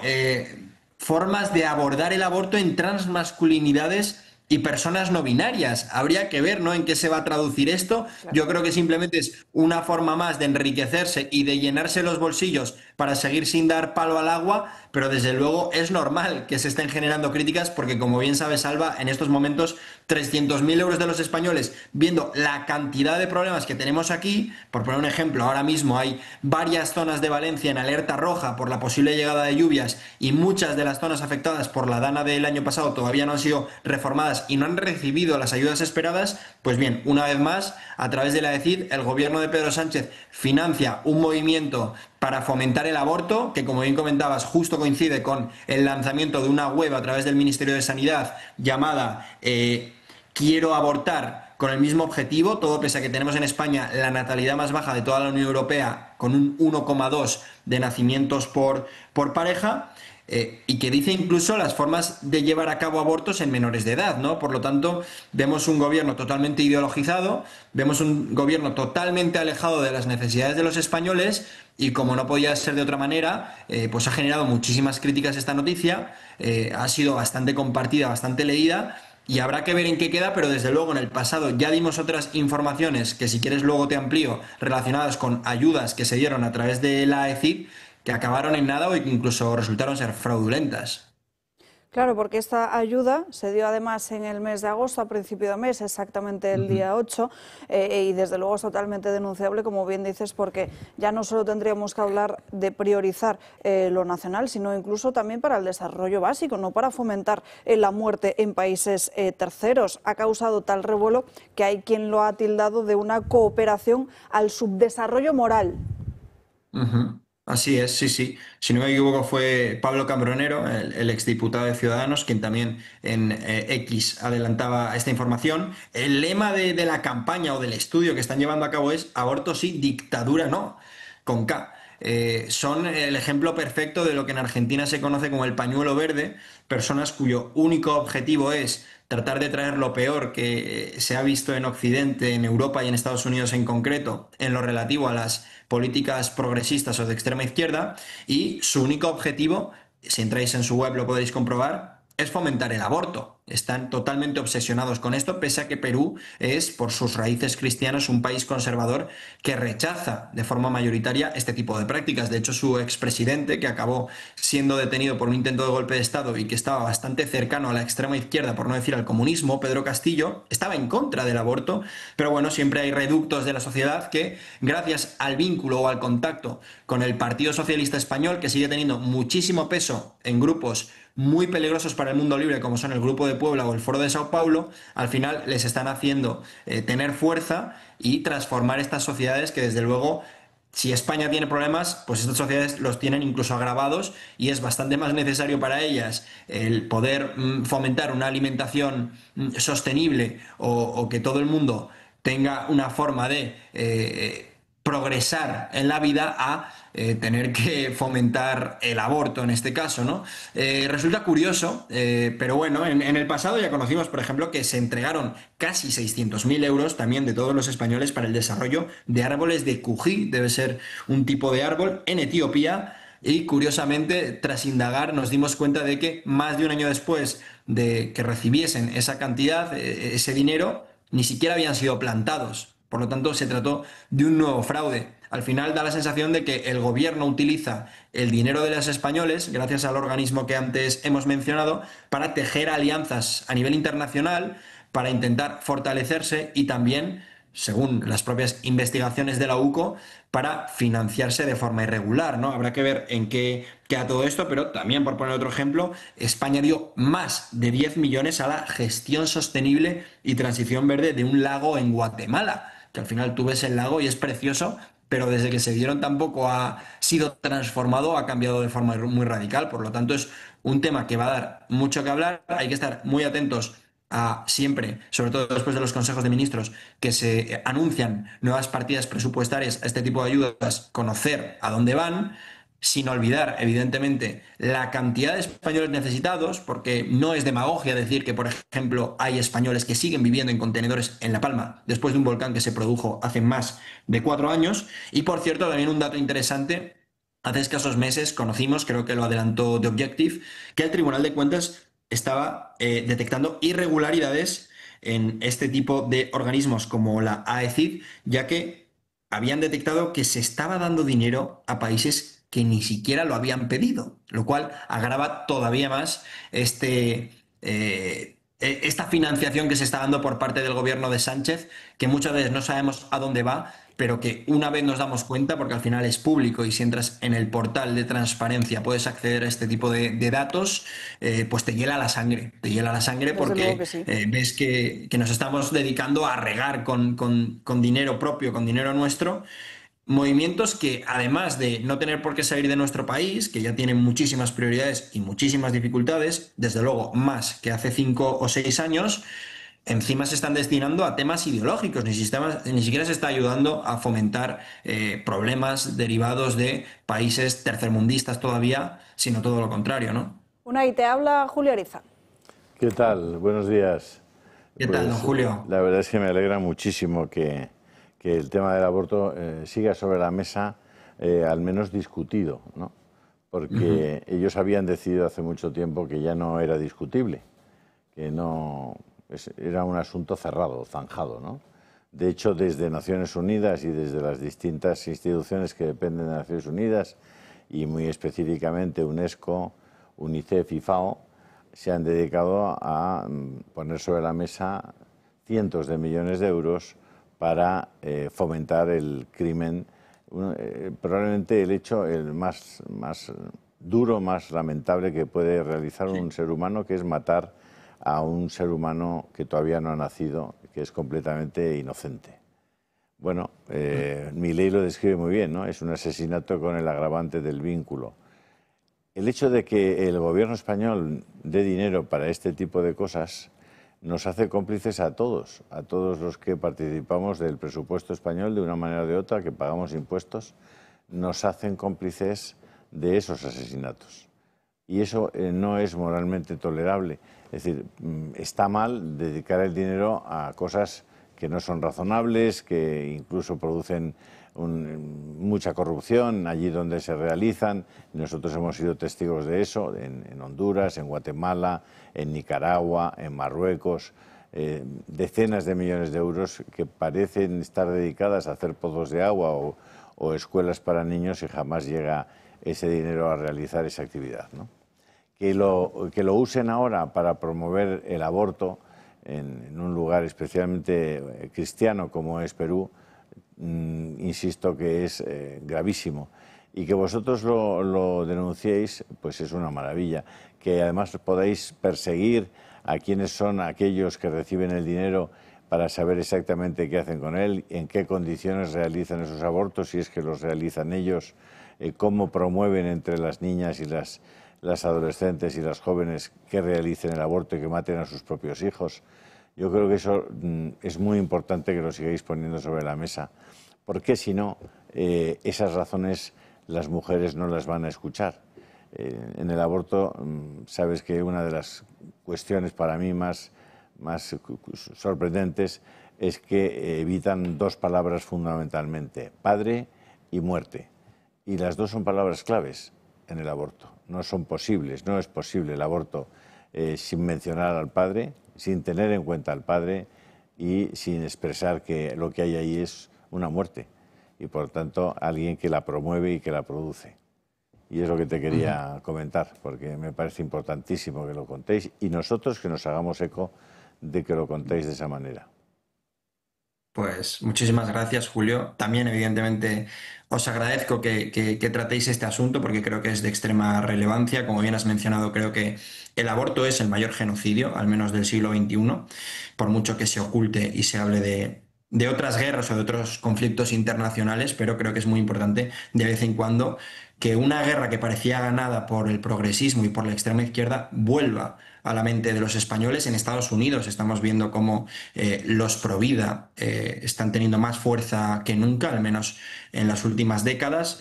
Formas de abordar el aborto en transmasculinidades y personas no binarias. Habría que ver, ¿no?, en qué se va a traducir esto. Yo creo que simplemente es una forma más de enriquecerse y de llenarse los bolsillos para seguir sin dar palo al agua, pero desde luego es normal que se estén generando críticas porque, como bien sabes, Alba, en estos momentos 300.000 euros de los españoles, viendo la cantidad de problemas que tenemos aquí, por poner un ejemplo, ahora mismo hay varias zonas de Valencia en alerta roja por la posible llegada de lluvias y muchas de las zonas afectadas por la dana del año pasado todavía no han sido reformadas y no han recibido las ayudas esperadas. Pues bien, una vez más, a través de la AECID, el gobierno de Pedro Sánchez financia un movimiento para fomentar el aborto, que, como bien comentabas, justo coincide con el lanzamiento de una web a través del Ministerio de Sanidad llamada Quiero abortar, con el mismo objetivo, todo pese a que tenemos en España la natalidad más baja de toda la Unión Europea, con un 1,2 de nacimientos por pareja. Y que dice incluso las formas de llevar a cabo abortos en menores de edad, ¿no? Por lo tanto, vemos un gobierno totalmente ideologizado, vemos un gobierno totalmente alejado de las necesidades de los españoles y, como no podía ser de otra manera, pues ha generado muchísimas críticas esta noticia, ha sido bastante compartida, bastante leída. Y habrá que ver en qué queda, pero desde luego en el pasado ya dimos otras informaciones que, si quieres, luego te amplío, relacionadas con ayudas que se dieron a través de la AECID, que acabaron en nada o que incluso resultaron ser fraudulentas. Claro, porque esta ayuda se dio además en el mes de agosto, a principio de mes, exactamente el día 8, y desde luego es totalmente denunciable, como bien dices, porque ya no solo tendríamos que hablar de priorizar lo nacional, sino incluso también para el desarrollo básico, no para fomentar la muerte en países terceros. Ha causado tal revuelo que hay quien lo ha tildado de una cooperación al subdesarrollo moral. Así es, sí, sí. Si no me equivoco, fue Pablo Cambronero, el exdiputado de Ciudadanos, quien también en X adelantaba esta información. El lema de la campaña o del estudio que están llevando a cabo es aborto sí, dictadura no, con K. Son el ejemplo perfecto de lo que en Argentina se conoce como el pañuelo verde, personas cuyo único objetivo es tratar de traer lo peor que se ha visto en Occidente, en Europa y en Estados Unidos en concreto, en lo relativo a las políticas progresistas o de extrema izquierda, y su único objetivo, si entráis en su web lo podéis comprobar, es fomentar el aborto. Están totalmente obsesionados con esto, pese a que Perú es, por sus raíces cristianas, un país conservador que rechaza de forma mayoritaria este tipo de prácticas. De hecho, su expresidente, que acabó siendo detenido por un intento de golpe de Estado y que estaba bastante cercano a la extrema izquierda, por no decir al comunismo, Pedro Castillo, estaba en contra del aborto. Pero bueno, siempre hay reductos de la sociedad que, gracias al vínculo o al contacto con el Partido Socialista Español, que sigue teniendo muchísimo peso en grupos muy peligrosos para el mundo libre, como son el Grupo de Puebla o el Foro de Sao Paulo, al final les están haciendo tener fuerza y transformar estas sociedades que, desde luego, si España tiene problemas, pues estas sociedades los tienen incluso agravados y es bastante más necesario para ellas el poder fomentar una alimentación sostenible o que todo el mundo tenga una forma de progresar en la vida a tener que fomentar el aborto en este caso, ¿no? Resulta curioso, pero bueno, en el pasado ya conocimos, por ejemplo, que se entregaron casi 600.000 euros también de todos los españoles para el desarrollo de árboles de cují, debe ser un tipo de árbol, en Etiopía. Y curiosamente, tras indagar, nos dimos cuenta de que más de un año después de que recibiesen esa cantidad, ese dinero, ni siquiera habían sido plantados. Por lo tanto, se trató de un nuevo fraude. Al final da la sensación de que el gobierno utiliza el dinero de los españoles, gracias al organismo que antes hemos mencionado, para tejer alianzas a nivel internacional, para intentar fortalecerse y también, según las propias investigaciones de la UCO, para financiarse de forma irregular, ¿no? Habrá que ver en qué queda todo esto, pero también, por poner otro ejemplo, España dio más de 10 millones a la gestión sostenible y transición verde de un lago en Guatemala, que al final tú ves el lago y es precioso, pero desde que se dieron tampoco ha sido transformado, ha cambiado de forma muy radical. Por lo tanto, es un tema que va a dar mucho que hablar. Hay que estar muy atentos a siempre, sobre todo después de los consejos de ministros, que se anuncian nuevas partidas presupuestarias a este tipo de ayudas, conocer a dónde van, sin olvidar, evidentemente, la cantidad de españoles necesitados, porque no es demagogia decir que, por ejemplo, hay españoles que siguen viviendo en contenedores en La Palma después de un volcán que se produjo hace más de 4 años. Y, por cierto, también un dato interesante, hace escasos meses conocimos, creo que lo adelantó The Objective, que el Tribunal de Cuentas estaba detectando irregularidades en este tipo de organismos como la AECID, ya que habían detectado que se estaba dando dinero a países que ni siquiera lo habían pedido, lo cual agrava todavía más esta financiación que se está dando por parte del gobierno de Sánchez, que muchas veces no sabemos a dónde va, pero que una vez nos damos cuenta, porque al final es público y si entras en el portal de transparencia puedes acceder a este tipo de datos, pues te hiela la sangre porque sí. Ves que nos estamos dedicando a regar con dinero propio, con dinero nuestro, movimientos que, además de no tener por qué salir de nuestro país, que ya tienen muchísimas prioridades y muchísimas dificultades, desde luego más que hace 5 o 6 años, encima se están destinando a temas ideológicos, ni siquiera se está ayudando a fomentar problemas derivados de países tercermundistas todavía, sino todo lo contrario, ¿no? Y te habla Julio Ariza. ¿Qué tal? Buenos días. ¿Qué tal, don Julio? La verdad es que me alegra muchísimo que el tema del aborto siga sobre la mesa, al menos discutido, ¿no? Porque ellos habían decidido hace mucho tiempo que ya no era discutible, que no era un asunto cerrado, zanjado, ¿no? De hecho, desde Naciones Unidas y desde las distintas instituciones que dependen de Naciones Unidas, y muy específicamente UNESCO, UNICEF y FAO, se han dedicado a poner sobre la mesa cientos de millones de euros para fomentar el crimen, probablemente el hecho más duro, más lamentable que puede realizar un ser humano, que es matar a un ser humano que todavía no ha nacido, que es completamente inocente. Bueno, Milei lo describe muy bien, ¿no? Es un asesinato con el agravante del vínculo. El hecho de que el gobierno español dé dinero para este tipo de cosas nos hace cómplices a todos los que participamos del presupuesto español de una manera o de otra, que pagamos impuestos, nos hacen cómplices de esos asesinatos. Y eso no es moralmente tolerable. Es decir, está mal dedicar el dinero a cosas que no son razonables, que incluso producen mucha corrupción allí donde se realizan. Nosotros hemos sido testigos de eso en Honduras, en Guatemala, en Nicaragua, en Marruecos. Decenas de millones de euros que parecen estar dedicadas a hacer pozos de agua o escuelas para niños y jamás llega ese dinero a realizar esa actividad, ¿no? Que lo usen ahora para promover el aborto en un lugar especialmente cristiano como es Perú, insisto que es gravísimo. Y que vosotros lo denunciéis, pues es una maravilla. Que además podáis perseguir a quienes son aquellos que reciben el dinero para saber exactamente qué hacen con él, en qué condiciones realizan esos abortos, si es que los realizan ellos, cómo promueven entre las niñas y las adolescentes y las jóvenes que realicen el aborto y que maten a sus propios hijos. Yo creo que eso es muy importante que lo sigáis poniendo sobre la mesa, porque si no, esas razones las mujeres no las van a escuchar. En el aborto, sabes que una de las cuestiones para mí más sorprendentes es que evitan dos palabras fundamentalmente, padre y muerte. Y las dos son palabras claves en el aborto. No son posibles, no es posible el aborto sin mencionar al padre, sin tener en cuenta al padre y sin expresar que lo que hay ahí es una muerte. Y por tanto, alguien que la promueve y que la produce. Y es lo que te quería comentar, porque me parece importantísimo que lo contéis y nosotros que nos hagamos eco de que lo contéis de esa manera. Pues muchísimas gracias, Julio. También, evidentemente, os agradezco que tratéis este asunto porque creo que es de extrema relevancia. Como bien has mencionado, creo que el aborto es el mayor genocidio, al menos del siglo XXI, por mucho que se oculte y se hable de otras guerras o de otros conflictos internacionales, pero creo que es muy importante de vez en cuando que una guerra que parecía ganada por el progresismo y por la extrema izquierda vuelva a la mente de los españoles. En Estados Unidos estamos viendo cómo los pro vida están teniendo más fuerza que nunca, al menos en las últimas décadas.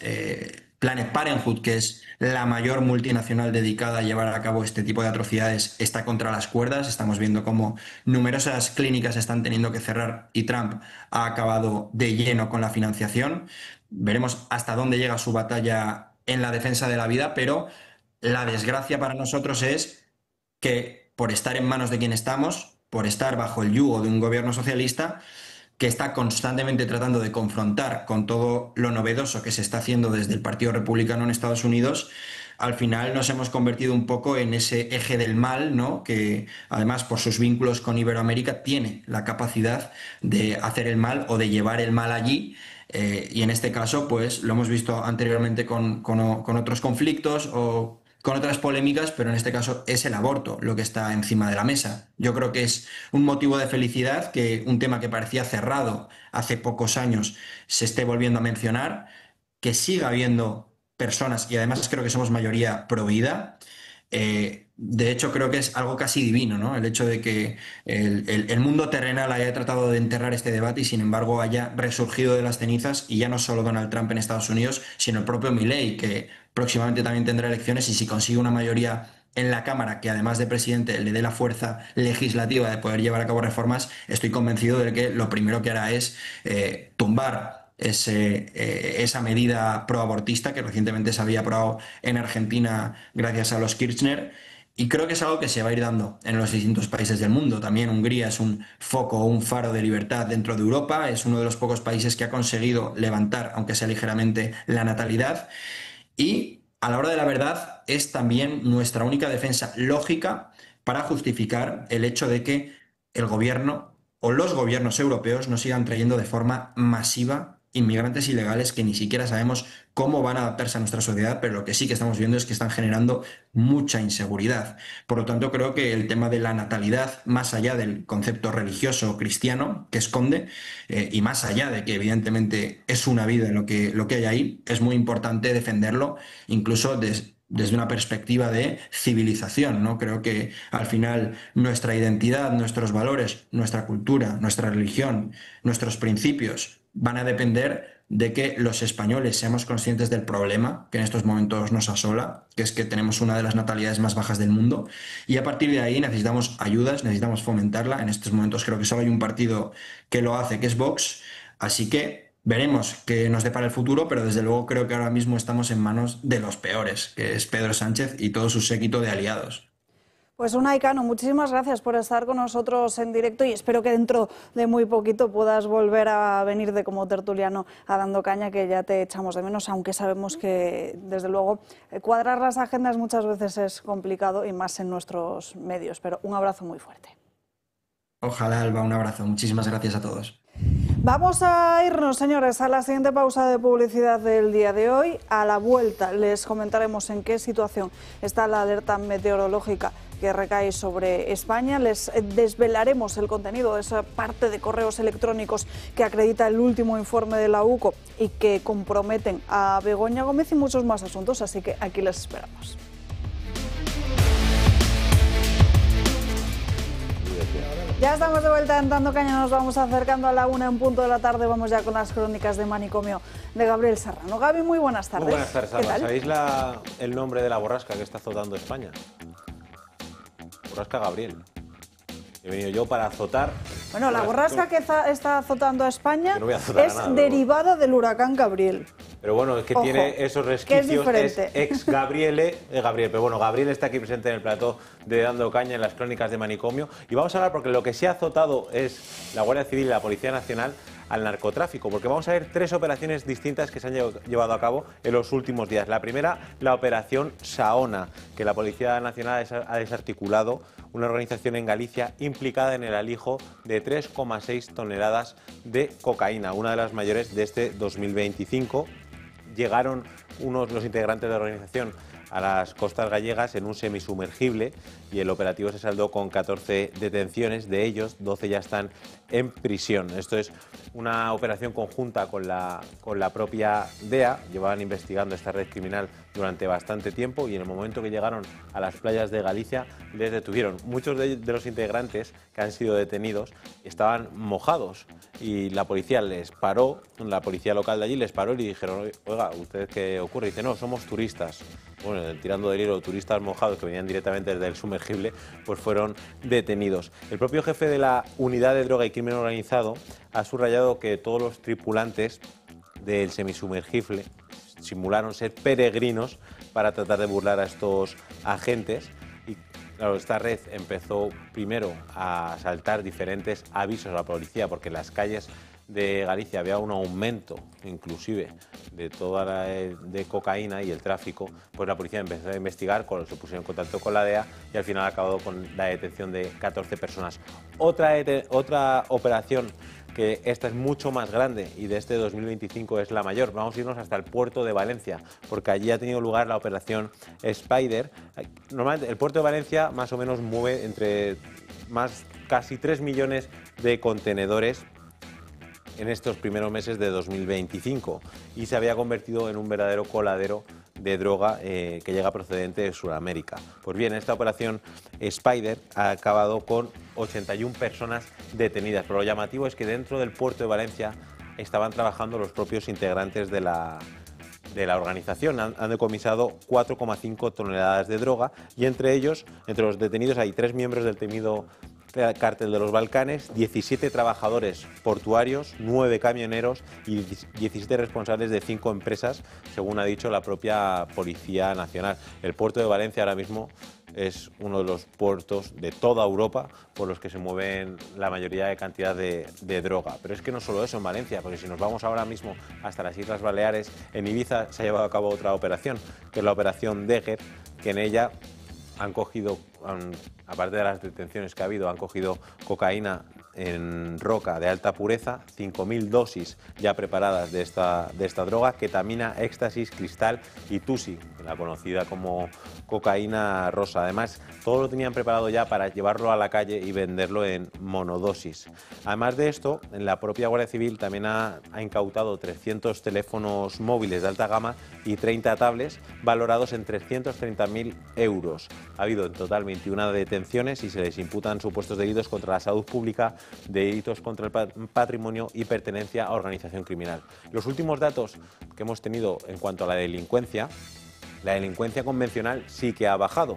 Planet Parenthood, que es la mayor multinacional dedicada a llevar a cabo este tipo de atrocidades, está contra las cuerdas. Estamos viendo cómo numerosas clínicas están teniendo que cerrar y Trump ha acabado de lleno con la financiación. Veremos hasta dónde llega su batalla en la defensa de la vida, pero la desgracia para nosotros es que por estar en manos de quien estamos, por estar bajo el yugo de un gobierno socialista que está constantemente tratando de confrontar con todo lo novedoso que se está haciendo desde el Partido Republicano en Estados Unidos, al final nos hemos convertido un poco en ese eje del mal, ¿no? Que además por sus vínculos con Iberoamérica tiene la capacidad de hacer el mal o de llevar el mal allí. Y en este caso, pues lo hemos visto anteriormente con otros conflictos o con otras polémicas, pero en este caso es el aborto lo que está encima de la mesa. Yo creo que es un motivo de felicidad que un tema que parecía cerrado hace pocos años se esté volviendo a mencionar, que siga habiendo personas, y además creo que somos mayoría pro vida. De hecho, creo que es algo casi divino, ¿no? El hecho de que el mundo terrenal haya tratado de enterrar este debate y, sin embargo, haya resurgido de las cenizas, y ya no solo Donald Trump en Estados Unidos, sino el propio Milei, que próximamente también tendrá elecciones, y si consigue una mayoría en la Cámara que, además de presidente, le dé la fuerza legislativa de poder llevar a cabo reformas, estoy convencido de que lo primero que hará es tumbar esa medida proabortista que recientemente se había aprobado en Argentina gracias a los Kirchner. Y creo que es algo que se va a ir dando en los distintos países del mundo. También Hungría es un foco, un faro de libertad dentro de Europa. Es uno de los pocos países que ha conseguido levantar, aunque sea ligeramente, la natalidad. Y a la hora de la verdad es también nuestra única defensa lógica para justificar el hecho de que el gobierno o los gobiernos europeos nos sigan trayendo de forma masiva inmigrantes ilegales que ni siquiera sabemos cómo van a adaptarse a nuestra sociedad, pero lo que sí que estamos viendo es que están generando mucha inseguridad. Por lo tanto, creo que el tema de la natalidad, más allá del concepto religioso cristiano que esconde, y más allá de que evidentemente es una vida lo que hay ahí, es muy importante defenderlo, incluso desde una perspectiva de civilización, ¿no? Creo que al final nuestra identidad, nuestros valores, nuestra cultura, nuestra religión, nuestros principios van a depender de que los españoles seamos conscientes del problema que en estos momentos nos asola, que es que tenemos una de las natalidades más bajas del mundo, y a partir de ahí necesitamos ayudas, necesitamos fomentarla. En estos momentos creo que solo hay un partido que lo hace, que es Vox, así que veremos qué nos depara el futuro, pero desde luego creo que ahora mismo estamos en manos de los peores, que es Pedro Sánchez y todo su séquito de aliados. Pues Unai Cano, muchísimas gracias por estar con nosotros en directo y espero que dentro de muy poquito puedas volver a venir de como tertuliano a Dando Caña, que ya te echamos de menos, aunque sabemos que, desde luego, cuadrar las agendas muchas veces es complicado y más en nuestros medios, pero un abrazo muy fuerte. Ojalá, Alba, un abrazo. Muchísimas gracias a todos. Vamos a irnos, señores, a la siguiente pausa de publicidad del día de hoy. A la vuelta les comentaremos en qué situación está la alerta meteorológica que recae sobre España. Les desvelaremos el contenido de esa parte de correos electrónicos que acredita el último informe de la UCO y que comprometen a Begoña Gómez y muchos más asuntos, así que aquí les esperamos. Ya estamos de vuelta en Dando Caña, nos vamos acercando a la 1 en punto de la tarde, vamos ya con las crónicas de Manicomio de Gabriel Serrano. Gaby, muy buenas tardes. Muy buenas tardes, Alba. ¿Qué tal? ¿Sabéis el nombre de la borrasca que está azotando España? Borrasca Gabriel. He venido yo para azotar... Bueno, la borrasca que está azotando a España no voy a azotar es a nada, derivada del huracán Gabriel. Pero bueno, es que Ojo, tiene esos que es resquicios, diferente. ex Gabriel, pero bueno, Gabriel está aquí presente en el plató de Dando Caña en las crónicas de Manicomio y vamos a hablar porque lo que se ha azotado es la Guardia Civil y la Policía Nacional al narcotráfico, porque vamos a ver tres operaciones distintas que se han llevado a cabo en los últimos días. La primera, la operación Saona, que la Policía Nacional ha desarticulado, una organización en Galicia implicada en el alijo de 3,6 toneladas de cocaína, una de las mayores de este 2025. Llegaron los integrantes de la organización a las costas gallegas en un semisumergible y el operativo se saldó con 14 detenciones, de ellos 12 ya están en prisión. Esto es una operación conjunta con la propia DEA, llevaban investigando esta red criminal durante bastante tiempo y en el momento que llegaron a las playas de Galicia les detuvieron. Muchos de los integrantes que han sido detenidos estaban mojados y la policía les paró, la policía local de allí les paró y le dijeron, oiga, ¿ustedes qué ocurre? Y dice, no, somos turistas. Bueno, tirando del hilo, turistas mojados que venían directamente desde el sumergible, pues fueron detenidos. El propio jefe de la Unidad de Droga y Crimen Organizado ha subrayado que todos los tripulantes del semisumergible simularon ser peregrinos para tratar de burlar a estos agentes. Y claro, esta red empezó primero a saltar diferentes avisos a la policía porque en las calles de Galicia había un aumento inclusive de toda de cocaína y el tráfico, pues la policía empezó a investigar, se puso en contacto con la DEA y al final ha acabado con la detención de 14 personas. Otra operación, que esta es mucho más grande y de este 2025 es la mayor. Vamos a irnos hasta el puerto de Valencia, porque allí ha tenido lugar la operación Spider. Normalmente el puerto de Valencia más o menos mueve entre casi 3 millones de contenedores en estos primeros meses de 2025 y se había convertido en un verdadero coladero de droga que llega procedente de Sudamérica. Pues bien, esta operación Spider ha acabado con 81 personas detenidas, pero lo llamativo es que dentro del puerto de Valencia estaban trabajando los propios integrantes de la organización. Han decomisado 4,5 toneladas de droga y entre ellos, entre los detenidos hay 3 miembros del temido Cártel de los Balcanes, 17 trabajadores portuarios, 9 camioneros y 17 responsables de 5 empresas, según ha dicho la propia Policía Nacional. El puerto de Valencia ahora mismo es uno de los puertos de toda Europa por los que se mueven la mayoría de cantidad de droga. Pero es que no solo eso en Valencia, porque si nos vamos ahora mismo hasta las Islas Baleares, en Ibiza se ha llevado a cabo otra operación, que es la operación Dagger, que en ella han cogido, aparte de las detenciones que ha habido, han cogido cocaína en roca de alta pureza, 5.000 dosis ya preparadas de esta droga, ketamina, éxtasis, cristal y tusi, la conocida como cocaína rosa. Además, todo lo tenían preparado ya para llevarlo a la calle y venderlo en monodosis. Además de esto, la propia Guardia Civil también ha incautado 300 teléfonos móviles de alta gama y 30 tablets valorados en 330.000 euros. Ha habido en total 21 detenciones y se les imputan supuestos delitos contra la salud pública, delitos contra el patrimonio y pertenencia a organización criminal. Los últimos datos que hemos tenido en cuanto a la delincuencia convencional sí que ha bajado.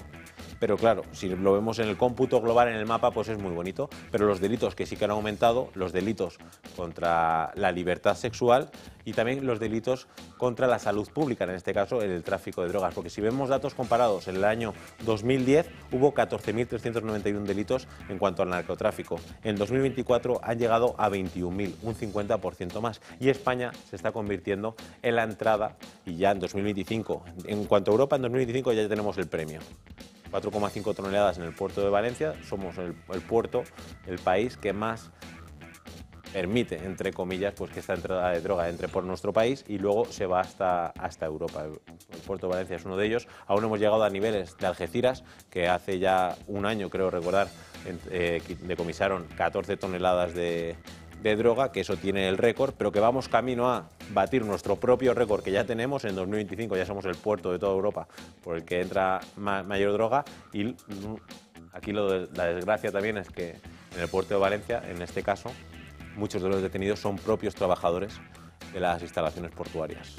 Pero claro, si lo vemos en el cómputo global, en el mapa, pues es muy bonito. Pero los delitos que sí que han aumentado, los delitos contra la libertad sexual y también los delitos contra la salud pública, en este caso el tráfico de drogas. Porque si vemos datos comparados, en el año 2010 hubo 14.391 delitos en cuanto al narcotráfico. En 2024 han llegado a 21.000, un 50% más. Y España se está convirtiendo en la entrada, y ya en 2025, en cuanto a Europa, en 2025 ya tenemos el premio. 4,5 toneladas en el puerto de Valencia, somos el puerto, el país que más permite, entre comillas, pues que esta entrada de droga entre por nuestro país y luego se va hasta Europa. El puerto de Valencia es uno de ellos. Aún hemos llegado a niveles de Algeciras, que hace ya un año, creo recordar, decomisaron 14 toneladas de droga, que eso tiene el récord, pero que vamos camino a batir nuestro propio récord que ya tenemos. En 2025 ya somos el puerto de toda Europa por el que entra mayor droga, y aquí la desgracia también es que en el puerto de Valencia, en este caso, muchos de los detenidos son propios trabajadores de las instalaciones portuarias.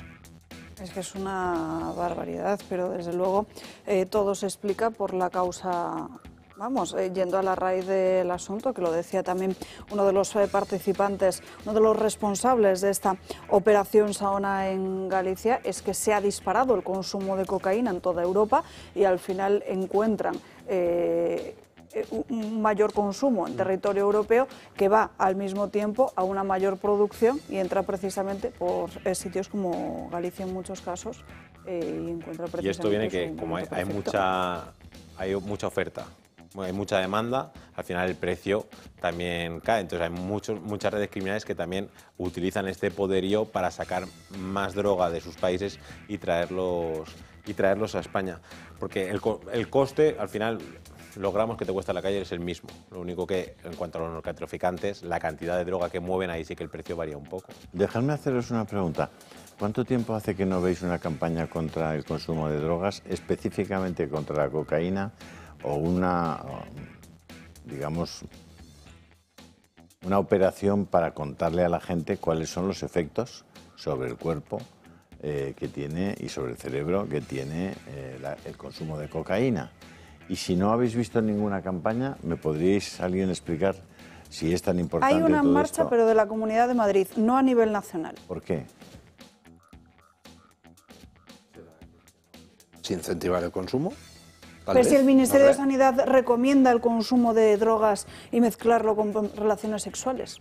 Es que es una barbaridad, pero desde luego todo se explica por la causa. Vamos, yendo a la raíz del asunto, que lo decía también uno de los participantes, uno de los responsables de esta operación Saona en Galicia, es que se ha disparado el consumo de cocaína en toda Europa y al final encuentran un mayor consumo en territorio europeo que va al mismo tiempo a una mayor producción y entra precisamente por sitios como Galicia en muchos casos y encuentra precisamente. Y esto viene que como hay mucha oferta, hay mucha demanda, al final el precio también cae. Entonces hay muchas redes criminales que también utilizan este poderío para sacar más droga de sus países y traerlos a España. Porque el coste, al final, los gramos que te cuesta la calle es el mismo. Lo único que, en cuanto a los narcotraficantes, la cantidad de droga que mueven, ahí sí que el precio varía un poco. Dejadme haceros una pregunta. ¿Cuánto tiempo hace que no veis una campaña contra el consumo de drogas, específicamente contra la cocaína, o digamos, una operación para contarle a la gente cuáles son los efectos sobre el cuerpo que tiene y sobre el cerebro que tiene el consumo de cocaína? Y si no habéis visto ninguna campaña, ¿me podríais alguien explicar si es tan importante? Hay una todo marcha, esto? pero de la Comunidad de Madrid, no a nivel nacional. ¿Por qué? ¿Se incentivar el consumo? Pero si el Ministerio de Sanidad recomienda el consumo de drogas y mezclarlo con relaciones sexuales.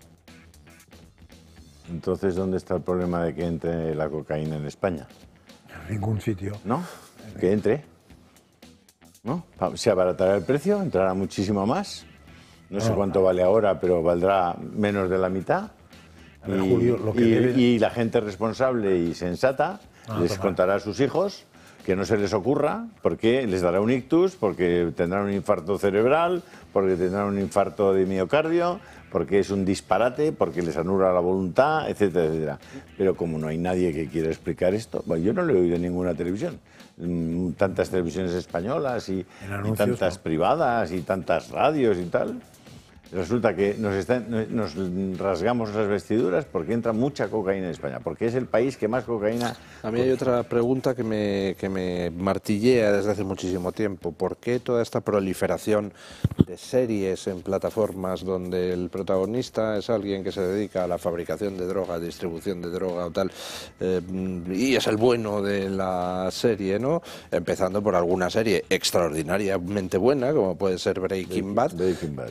Entonces, ¿dónde está el problema de que entre la cocaína en España? En ningún sitio. ¿No? Que entre. ¿No? Se abaratará el precio, entrará muchísimo más. No sé cuánto vale ahora, pero valdrá menos de la mitad. Ver, Julio, lo que y la gente responsable y sensata les contará a sus hijos que no se les ocurra, porque les dará un ictus, porque tendrán un infarto cerebral, porque tendrán un infarto de miocardio, porque es un disparate, porque les anula la voluntad, etcétera, etcétera. Pero como no hay nadie que quiera explicar esto, bueno, yo no lo he oído en ninguna televisión. Tantas televisiones españolas y tantas privadas y tantas radios y tal. Resulta que nos rasgamos las vestiduras porque entra mucha cocaína en España, porque es el país que más cocaína... A mí hay otra pregunta que me martillea desde hace muchísimo tiempo. ¿Por qué toda esta proliferación de series en plataformas donde el protagonista es alguien que se dedica a la fabricación de droga, distribución de droga o tal, y es el bueno de la serie, ¿no? Empezando por alguna serie extraordinariamente buena, como puede ser Breaking Bad,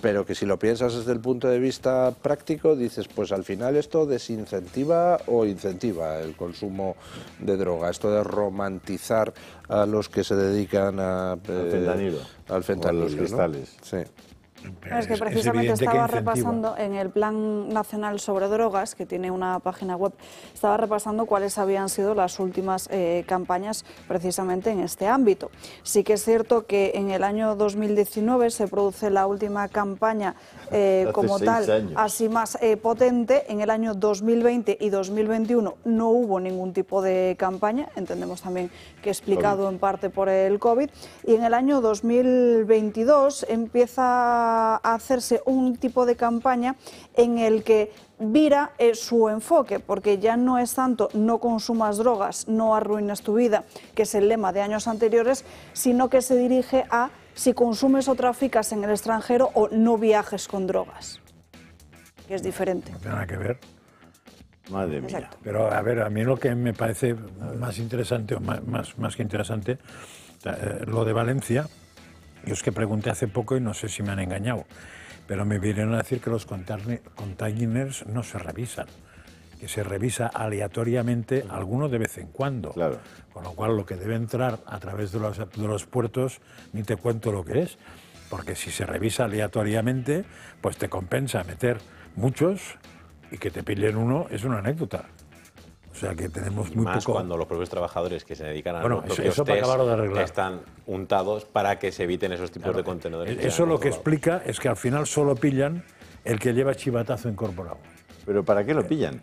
pero que si lo piensas desde el punto de vista práctico, dices, pues al final esto desincentiva o incentiva el consumo de droga, esto de romantizar a los que se dedican al fentanilo, a los cristales. ¿No? Sí. Es que precisamente estaba repasando en el Plan Nacional sobre Drogas, que tiene una página web, estaba repasando cuáles habían sido las últimas campañas precisamente en este ámbito. Sí que es cierto que en el año 2019 se produce la última campaña como tal, así más potente. En el año 2020 y 2021 no hubo ningún tipo de campaña, entendemos también que explicado en parte por el COVID, y en el año 2022 empieza a hacerse un tipo de campaña en el que vira su enfoque, porque ya no es tanto no consumas drogas, no arruines tu vida, que es el lema de años anteriores, sino que se dirige a si consumes o traficas en el extranjero o no viajes con drogas, que es diferente. No tiene nada que ver. Madre mía. Exacto. Pero a ver, a mí lo que me parece más interesante, o más que interesante, lo de Valencia. Yo es que pregunté hace poco y no sé si me han engañado, pero me vinieron a decir que los containers no se revisan, que se revisa aleatoriamente alguno de vez en cuando. Claro. Con lo cual lo que debe entrar a través de los puertos, ni te cuento lo que es, porque si se revisa aleatoriamente, pues te compensa meter muchos y que te pillen uno es una anécdota. O sea que tenemos muy más poco... cuando los propios trabajadores que se dedican a Bueno, los propios eso para test acabarlo de arreglar. están untados para que se eviten esos tipos Claro, de contenedores. eso lo que explica es que al final solo pillan el que lleva chivatazo incorporado. ¿Pero para qué lo pillan?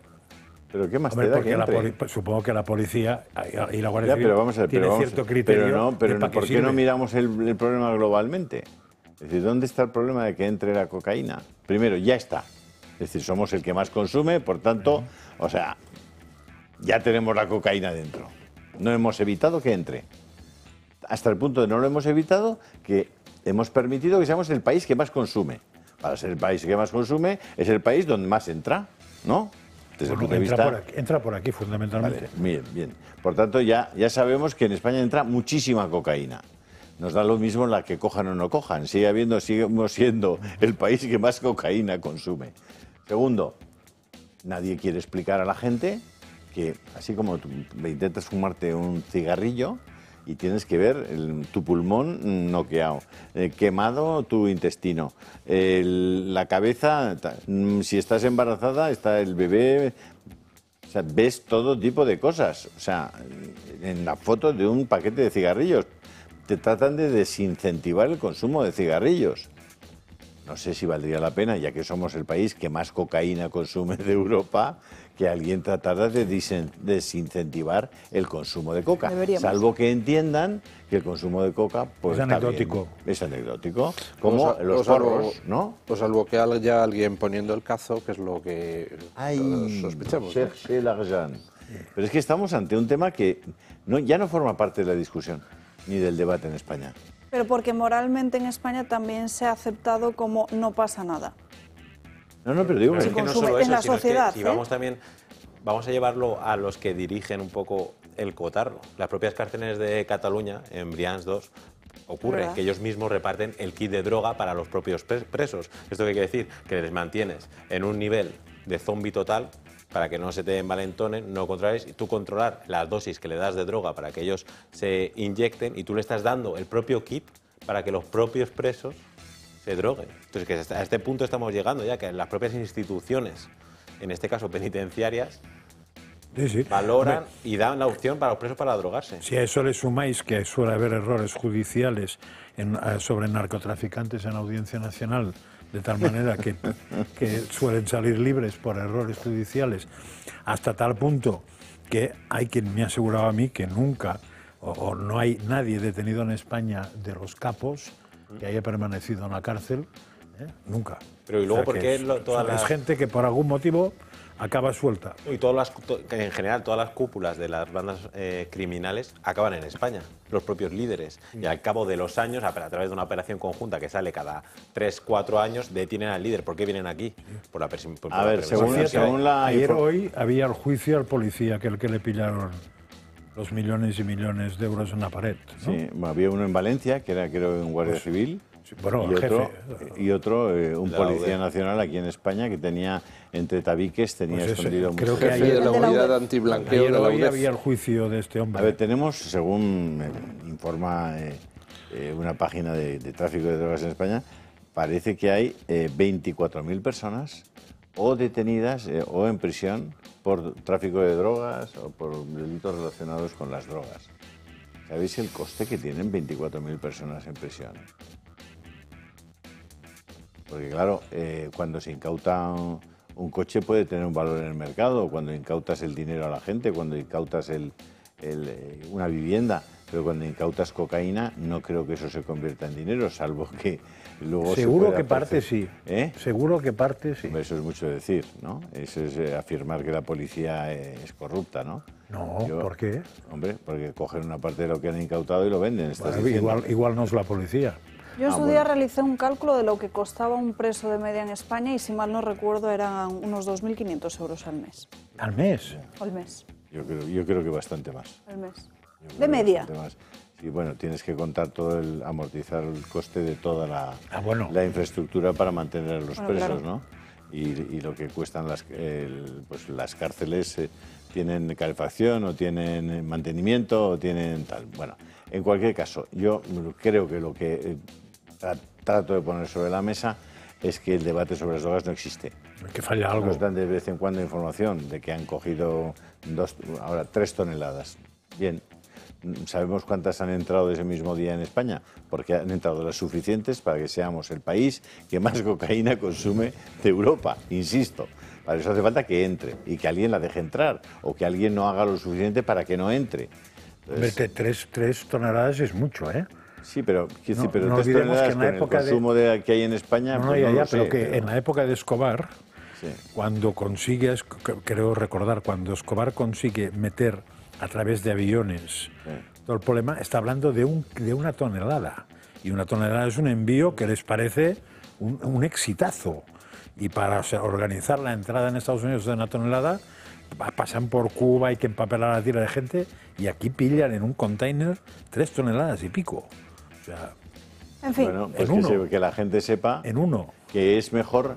¿Pero qué más Hombre, te da porque que entre? supongo que la policía y la Guardia Ya, Civil pero vamos a ver, tiene cierto criterio. pero ¿para ¿por qué no miramos el problema globalmente? Es decir, ¿dónde está el problema de que entre la cocaína? Primero, ya está. Es decir, somos el que más consume, por tanto, o sea, ya tenemos la cocaína dentro. No hemos evitado que entre. Hasta el punto de no lo hemos evitado, que hemos permitido que seamos el país que más consume. Para ser el país que más consume, es el país donde más entra, ¿no? Desde el punto de vista... entra por aquí, fundamentalmente. Vale, bien, bien. Por tanto, ya sabemos que en España entra muchísima cocaína. Nos da lo mismo la que cojan o no cojan. Seguimos siendo el país que más cocaína consume. Segundo, nadie quiere explicar a la gente que, así como tú intentas fumarte un cigarrillo y tienes que ver tu pulmón noqueado, quemado tu intestino, la cabeza, si estás embarazada, está el bebé... O sea, ves todo tipo de cosas. O sea, en la foto de un paquete de cigarrillos te tratan de desincentivar el consumo de cigarrillos. No sé si valdría la pena, ya que somos el país que más cocaína consume de Europa, que alguien tratara de desincentivar el consumo de coca. Deberíamos. Salvo que entiendan que el consumo de coca pues, es está anecdótico. bien. Es anecdótico. Como los porros, ¿no? O salvo que haya alguien poniendo el cazo, que es lo que todos sospechamos. Cherchez l'argent. Pero es que estamos ante un tema que ya no forma parte de la discusión ni del debate en España. Pero porque moralmente en España también se ha aceptado como no pasa nada. No, pero digo Pero que es que no consume solo en eso, la sino es que sociedad, si ¿eh? vamos también, vamos a llevarlo a los que dirigen un poco el cotarro. Las propias cárceles de Cataluña, en Brians 2, ocurre ¿verdad? que ellos mismos reparten el kit de droga para los propios presos. ¿Esto qué quiere decir? Que les mantienes en un nivel de zombie total para que no se te envalentonen, no controles, y tú controlar las dosis que le das de droga para que ellos se inyecten y tú le estás dando el propio kit para que los propios presos se droguen. Entonces, que a este punto estamos llegando ya, que las propias instituciones, en este caso penitenciarias, Sí. valoran Hombre, y dan la opción para los presos para drogarse. si a eso le sumáis que suele haber errores judiciales sobre narcotraficantes en Audiencia Nacional, de tal manera que suelen salir libres por errores judiciales, hasta tal punto que hay quien me ha asegurado a mí que nunca, o no hay nadie detenido en España de los capos que haya permanecido en la cárcel, nunca. Pero ¿y luego por qué es gente que por algún motivo acaba suelta? Y en general todas las cúpulas de las bandas criminales acaban en España, los propios líderes. Y al cabo de los años, a través de una operación conjunta que sale cada 3-4 años, detienen al líder. ¿Por qué vienen aquí? Por la persecución. A ver, según la... Ayer hoy había el juicio al policía, aquel que le pillaron los millones y millones de euros en la pared, ¿no? Sí, había uno en Valencia, que era creo un guardia civil, bueno, y otro un La policía UD. nacional aquí en España que tenía entre tabiques, tenía Pues ese, escondido creo mucho. que Jefe de la de la unidad UDEF. antiblanqueo Ayer de la hoy UDEF. había el juicio de este hombre. A ver, tenemos, según informa una página de tráfico de drogas en España, parece que hay 24.000 personas o detenidas o en prisión por tráfico de drogas o por delitos relacionados con las drogas. ¿Sabéis el coste que tienen 24.000 personas en prisión? Porque claro, cuando se incauta un coche puede tener un valor en el mercado, cuando incautas el dinero a la gente, cuando incautas una vivienda, pero cuando incautas cocaína no creo que eso se convierta en dinero, salvo que luego Seguro que parte sí. ¿Eh? Seguro que parte sí. Hombre, eso es mucho decir, ¿no? Eso es afirmar que la policía es corrupta, ¿no? No, ¿por qué? Hombre, porque cogen una parte de lo que han incautado y lo venden. ¿Estás Bueno, diciendo? igual no es la policía. Yo en su bueno. día realicé un cálculo de lo que costaba un preso de media en España y si mal no recuerdo eran unos 2.500 euros al mes. ¿Al mes? Al mes. Yo creo que bastante más. Al mes. Yo creo De que media. bastante más. Sí, bueno, tienes que contar amortizar el coste de toda la infraestructura para mantener a los presos, claro. ¿no? Y lo que cuestan pues las cárceles, tienen calefacción o tienen mantenimiento o tienen tal. Bueno, en cualquier caso, yo creo que lo que trato de poner sobre la mesa es que el debate sobre las drogas no existe. Que falla algo. Nos dan de vez en cuando información de que han cogido 3 toneladas. Bien, ¿sabemos cuántas han entrado ese mismo día en España? Porque han entrado las suficientes para que seamos el país que más cocaína consume de Europa, insisto. Para eso hace falta que entre y que alguien la deje entrar o que alguien no haga lo suficiente para que no entre. Entonces, 3 toneladas es mucho, ¿eh? Sí, pero, no 3 olvidemos toneladas que en la con el época consumo que hay en España... No, pues ya, no ya, lo sé, pero que en la época de Escobar, sí, cuando consigues, creo recordar, cuando Escobar consigue meter a través de aviones todo el problema, está hablando de 1 tonelada. Y 1 tonelada es un envío que les parece un exitazo. Y para organizar la entrada en Estados Unidos de 1 tonelada, pasan por Cuba, hay que empapelar a la tira de gente, y aquí pillan en un container 3 toneladas y pico. O sea, en fin, bueno, pues que la gente sepa que es mejor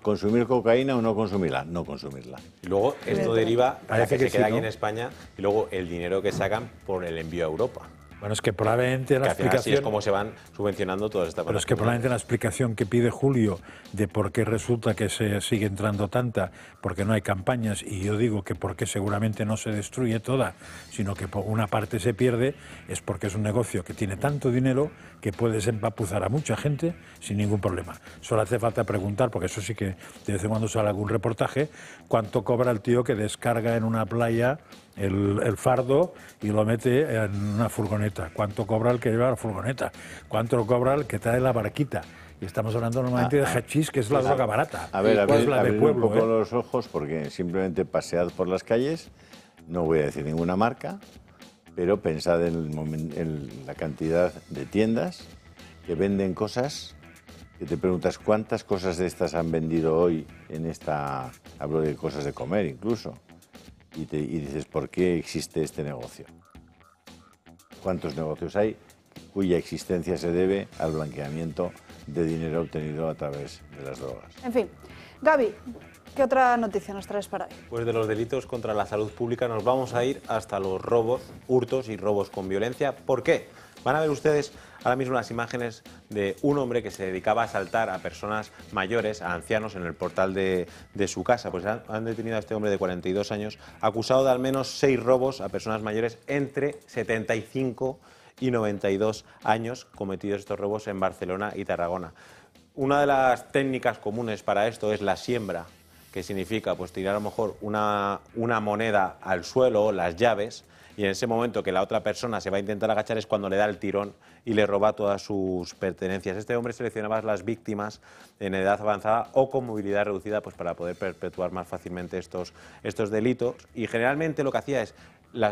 consumir cocaína o no consumirla. No consumirla. Y luego esto deriva para que se quede aquí ¿no? en España y luego el dinero que sacan por el envío a Europa. Bueno, es que probablemente la explicación... Así es como se van subvencionando todas estas... Pero es que probablemente la explicación que pide Julio de por qué resulta que se sigue entrando tanta, porque no hay campañas, y yo digo que porque seguramente no se destruye toda, sino que por una parte se pierde, es porque es un negocio que tiene tanto dinero que puedes empapuzar a mucha gente sin ningún problema. Solo hace falta preguntar, porque eso sí que de vez en cuando sale algún reportaje, cuánto cobra el tío que descarga en una playa el fardo y lo mete en una furgoneta, cuánto cobra el que lleva la furgoneta, cuánto cobra el que trae la barquita. Y estamos hablando normalmente de hachís, que es la droga barata. A ver, es la de pueblo, un poco los ojos, porque simplemente pasead por las calles, no voy a decir ninguna marca, pero pensad en la cantidad de tiendas que venden cosas, que te preguntas cuántas cosas de estas han vendido hoy en esta... Hablo de cosas de comer incluso. Y dices, ¿por qué existe este negocio? ¿Cuántos negocios hay cuya existencia se debe al blanqueamiento de dinero obtenido a través de las drogas? En fin, Gaby, ¿qué otra noticia nos traes para hoy? Pues de los delitos contra la salud pública nos vamos a ir hasta los robos, hurtos y robos con violencia. ¿Por qué? Van a ver ustedes ahora mismo las imágenes de un hombre que se dedicaba a asaltar a personas mayores, a ancianos, en el portal de su casa. Pues han detenido a este hombre de 42 años, acusado de al menos 6 robos a personas mayores entre 75 y 92 años, cometidos estos robos en Barcelona y Tarragona. Una de las técnicas comunes para esto es la siembra, que significa pues tirar a lo mejor una moneda al suelo, las llaves, y en ese momento que la otra persona se va a intentar agachar es cuando le da el tirón y le roba todas sus pertenencias. Este hombre seleccionaba a las víctimas en edad avanzada o con movilidad reducida pues para poder perpetuar más fácilmente estos delitos, y generalmente lo que hacía es,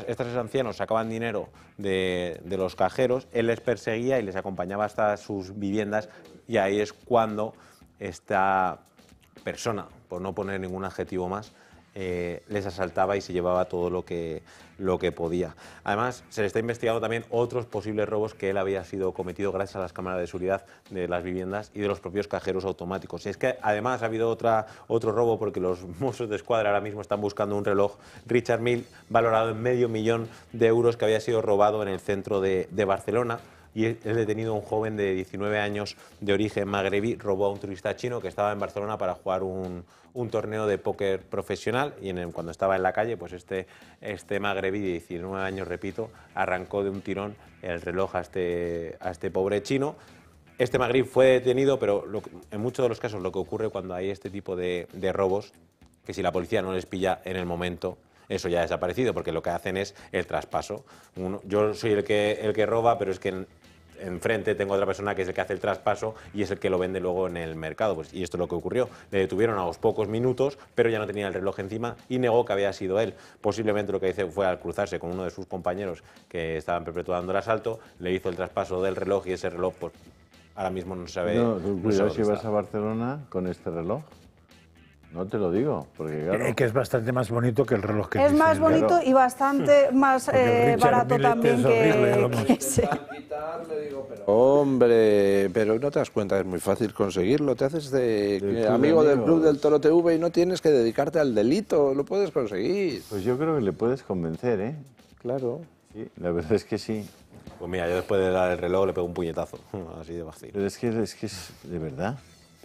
estos ancianos sacaban dinero de los cajeros, él les perseguía y les acompañaba hasta sus viviendas, y ahí es cuando esta persona, por no poner ningún adjetivo más, les asaltaba y se llevaba todo lo que podía. Además, se le está investigando también otros posibles robos que él había sido cometido gracias a las cámaras de seguridad de las viviendas y de los propios cajeros automáticos. Y es que además ha habido otro robo, porque los Mossos de Escuadra ahora mismo están buscando un reloj Richard Mille valorado en €500.000 que había sido robado en el centro de Barcelona. Y es detenido un joven de 19 años de origen magrebí, robó a un turista chino que estaba en Barcelona para jugar un torneo de póker profesional, y cuando estaba en la calle, pues este magrebí de 19 años, repito, arrancó de un tirón el reloj a este pobre chino. Este magrebí fue detenido, pero en muchos de los casos lo que ocurre cuando hay este tipo de robos, que si la policía no les pilla en el momento, eso ya ha desaparecido, porque lo que hacen es el traspaso. Yo soy el que roba, pero es que enfrente tengo otra persona que es el que hace el traspaso y es el que lo vende luego en el mercado. Pues, y esto es lo que ocurrió. Le detuvieron a los pocos minutos, pero ya no tenía el reloj encima y negó que había sido él. Posiblemente lo que hizo fue, al cruzarse con uno de sus compañeros que estaban perpetuando el asalto, le hizo el traspaso del reloj, y ese reloj pues ahora mismo no se sabe. No, cuidado si vas a Barcelona con este reloj. No te lo digo, porque claro... Que es bastante más bonito que el reloj que es más bonito, claro, y bastante más barato también que ese. Hombre, pero no te das cuenta, es muy fácil conseguirlo. Te haces amigo del Club del Toro TV y no tienes que dedicarte al delito, lo puedes conseguir. Pues yo creo que le puedes convencer, ¿eh? Claro. Sí, la verdad es que sí. Pues mira, yo después de dar el reloj le pego un puñetazo, así de fácil. Pero es que es de verdad.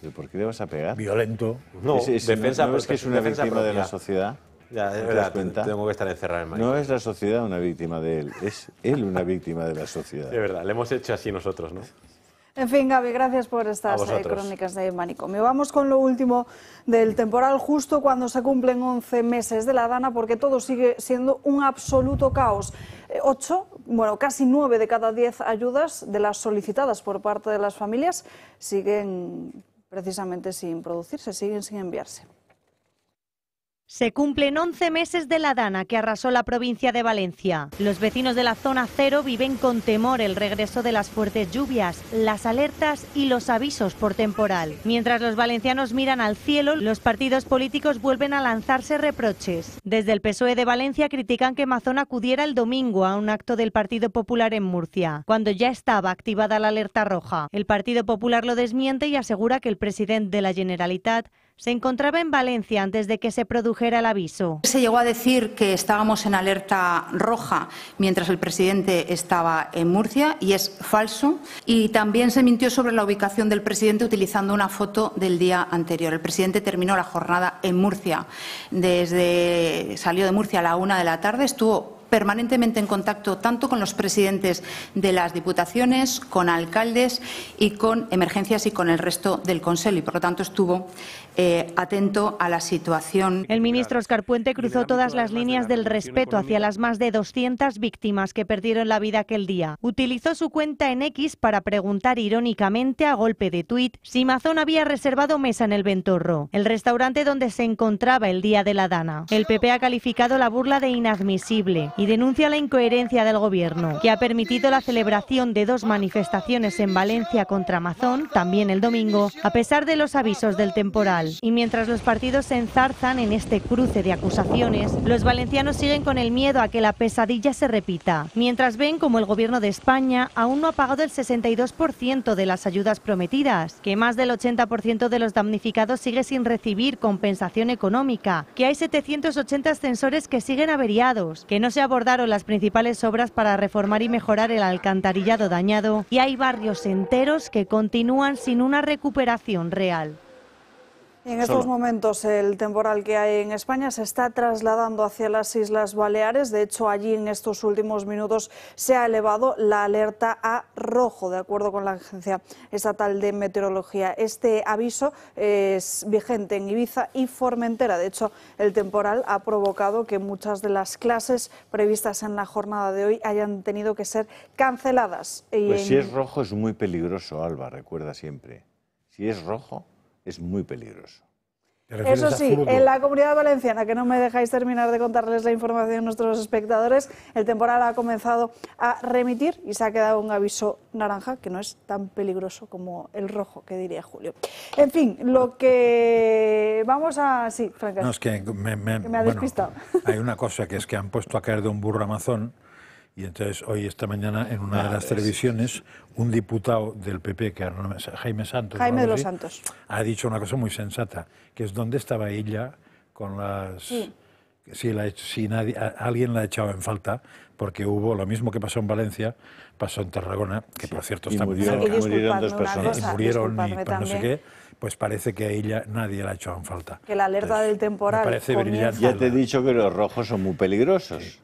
¿Pero por qué le vas a pegar? Violento. No, defensa, ¿No ves que es una víctima de la sociedad? Ya, es verdad, tengo que estar encerrado en Madrid. No es la sociedad una víctima de él, es él una víctima de la sociedad. Es verdad, le hemos hecho así nosotros, ¿no? En fin, Gaby, gracias por estas crónicas de Manicomio. Vamos con lo último del temporal, justo cuando se cumplen 11 meses de la Dana, porque todo sigue siendo un absoluto caos. 9 de cada 10 ayudas de las solicitadas por parte de las familias siguen precisamente sin producirse, siguen sin enviarse. Se cumplen 11 meses de la Dana que arrasó la provincia de Valencia. Los vecinos de la zona cero viven con temor el regreso de las fuertes lluvias, las alertas y los avisos por temporal. Mientras los valencianos miran al cielo, los partidos políticos vuelven a lanzarse reproches. Desde el PSOE de Valencia critican que Mazón acudiera el domingo a un acto del Partido Popular en Murcia, cuando ya estaba activada la alerta roja. El Partido Popular lo desmiente y asegura que el presidente de la Generalitat se encontraba en Valencia antes de que se produjera el aviso. Se llegó a decir que estábamos en alerta roja mientras el presidente estaba en Murcia y es falso. Y también se mintió sobre la ubicación del presidente utilizando una foto del día anterior. El presidente terminó la jornada en Murcia. Salió de Murcia a la 1 de la tarde, estuvo permanentemente en contacto tanto con los presidentes de las diputaciones, con alcaldes y con emergencias y con el resto del Consell, y por lo tanto estuvo atento a la situación. El ministro Óscar Puente cruzó todas las líneas del respeto hacia las más de 200 víctimas que perdieron la vida aquel día. Utilizó su cuenta en X para preguntar irónicamente a golpe de tuit si Mazón había reservado mesa en el Ventorro, el restaurante donde se encontraba el día de la Dana. El PP ha calificado la burla de inadmisible y denuncia la incoherencia del gobierno, que ha permitido la celebración de 2 manifestaciones en Valencia contra Mazón, también el domingo, a pesar de los avisos del temporal. Y mientras los partidos se enzarzan en este cruce de acusaciones, los valencianos siguen con el miedo a que la pesadilla se repita, mientras ven como el gobierno de España aún no ha pagado el 62% de las ayudas prometidas, que más del 80% de los damnificados sigue sin recibir compensación económica, que hay 780 ascensores que siguen averiados, que no se abordaron las principales obras para reformar y mejorar el alcantarillado dañado, y hay barrios enteros que continúan sin una recuperación real. Y en estos momentos el temporal que hay en España se está trasladando hacia las Islas Baleares. De hecho, allí en estos últimos minutos se ha elevado la alerta a rojo, de acuerdo con la Agencia Estatal de Meteorología. Este aviso es vigente en Ibiza y Formentera. De hecho, el temporal ha provocado que muchas de las clases previstas en la jornada de hoy hayan tenido que ser canceladas. Pues si es rojo es muy peligroso, Alba, recuerda siempre. Si es rojo es muy peligroso. Eso sí, en la Comunidad Valenciana, que no me dejáis terminar de contarles la información a nuestros espectadores, el temporal ha comenzado a remitir y se ha quedado un aviso naranja, que no es tan peligroso como el rojo, que diría Julio. En fin, lo que vamos a... Sí, Franca, no, es que me ha despistado. Hay una cosa, que es que han puesto a caer de un burro a Mazón. Y entonces hoy, esta mañana, en una de las televisiones, un diputado del PP, que Jaime Santos, Jaime de los Santos, ha dicho una cosa muy sensata, que es dónde estaba ella con las... Sí. Si alguien la ha echado en falta, porque hubo lo mismo que pasó en Valencia, pasó en Tarragona, que por cierto está muy bien. Murieron 2 personas. Y murieron y no sé qué, pues parece que a ella nadie la ha echado en falta. Que la alerta del temporal parece brillante. Ya te he dicho que los rojos son muy peligrosos. Sí.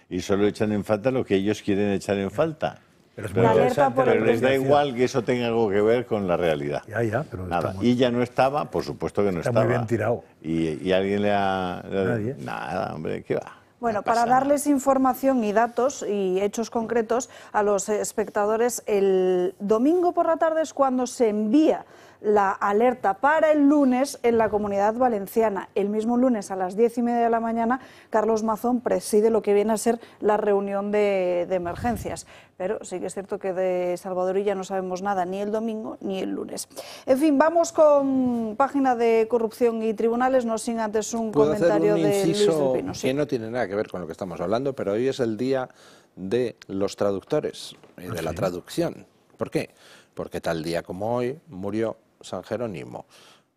Y solo echan en falta lo que ellos quieren echar en falta. Pero les da igual que eso tenga algo que ver con la realidad. Pero nada. Y ya no estaba, por supuesto que no estaba. Está muy bien tirado. Y alguien le ha... Nadie. Nada, hombre, ¿qué va? Bueno, para darles información y datos y hechos concretos a los espectadores, el domingo por la tarde es cuando se envía la alerta para el lunes en la Comunidad Valenciana. El mismo lunes a las 10:30 de la mañana, Carlos Mazón preside lo que viene a ser la reunión de emergencias. Pero sí que es cierto que de Salvadorilla no sabemos nada ni el domingo ni el lunes. En fin, vamos con página de corrupción y tribunales, no sin antes un comentario de Luis del Pino. Sí. Que no tiene nada que ver con lo que estamos hablando, pero hoy es el día de los traductores y de la traducción. ¿Por qué? Porque tal día como hoy murió San Jerónimo.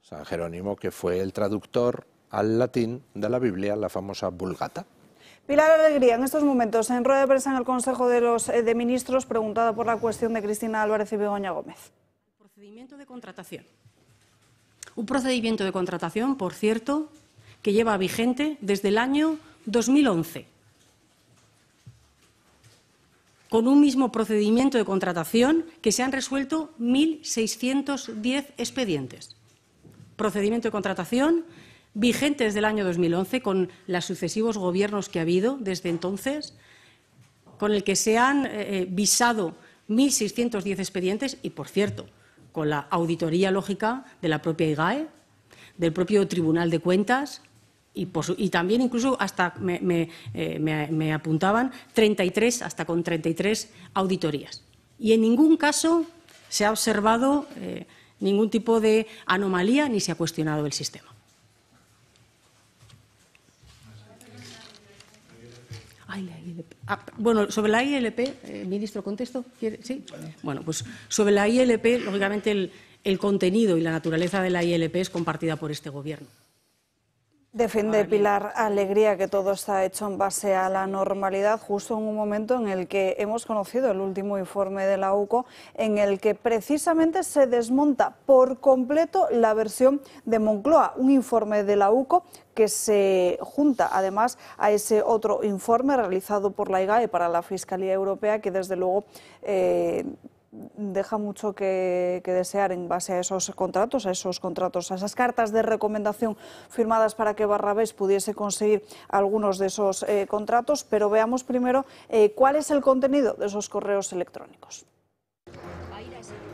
San Jerónimo, que fue el traductor al latín de la Biblia, la famosa Vulgata. Pilar Alegría, en estos momentos, en rueda de prensa en el Consejo de Ministros, preguntada por la cuestión de Cristina Álvarez y Begoña Gómez. Procedimiento de contratación. Un procedimiento de contratación, por cierto, que lleva vigente desde el año 2011. Con un mismo procedimiento de contratación que se han resuelto 1.610 expedientes. Procedimiento de contratación vigente desde el año 2011, con los sucesivos gobiernos que ha habido desde entonces, con el que se han visado 1.610 expedientes y, por cierto, con la auditoría lógica de la propia IGAE, del propio Tribunal de Cuentas y también incluso hasta me apuntaban 33, hasta con 33 auditorías. Y en ningún caso se ha observado ningún tipo de anomalía ni se ha cuestionado el sistema. Bueno, sobre la ILP, ministro, ¿contesto? ¿Sí? Bueno, pues sobre la ILP, lógicamente el contenido y la naturaleza de la ILP es compartida por este Gobierno. Defiende Pilar Alegría que todo está hecho en base a la normalidad, justo en un momento en el que hemos conocido el último informe de la UCO, en el que precisamente se desmonta por completo la versión de Moncloa, un informe de la UCO que se junta además a ese otro informe realizado por la IGAE para la Fiscalía Europea, que desde luego deja mucho que desear en base a esos contratos, a esas cartas de recomendación firmadas para que Barrabés pudiese conseguir algunos de esos contratos. Pero veamos primero cuál es el contenido de esos correos electrónicos.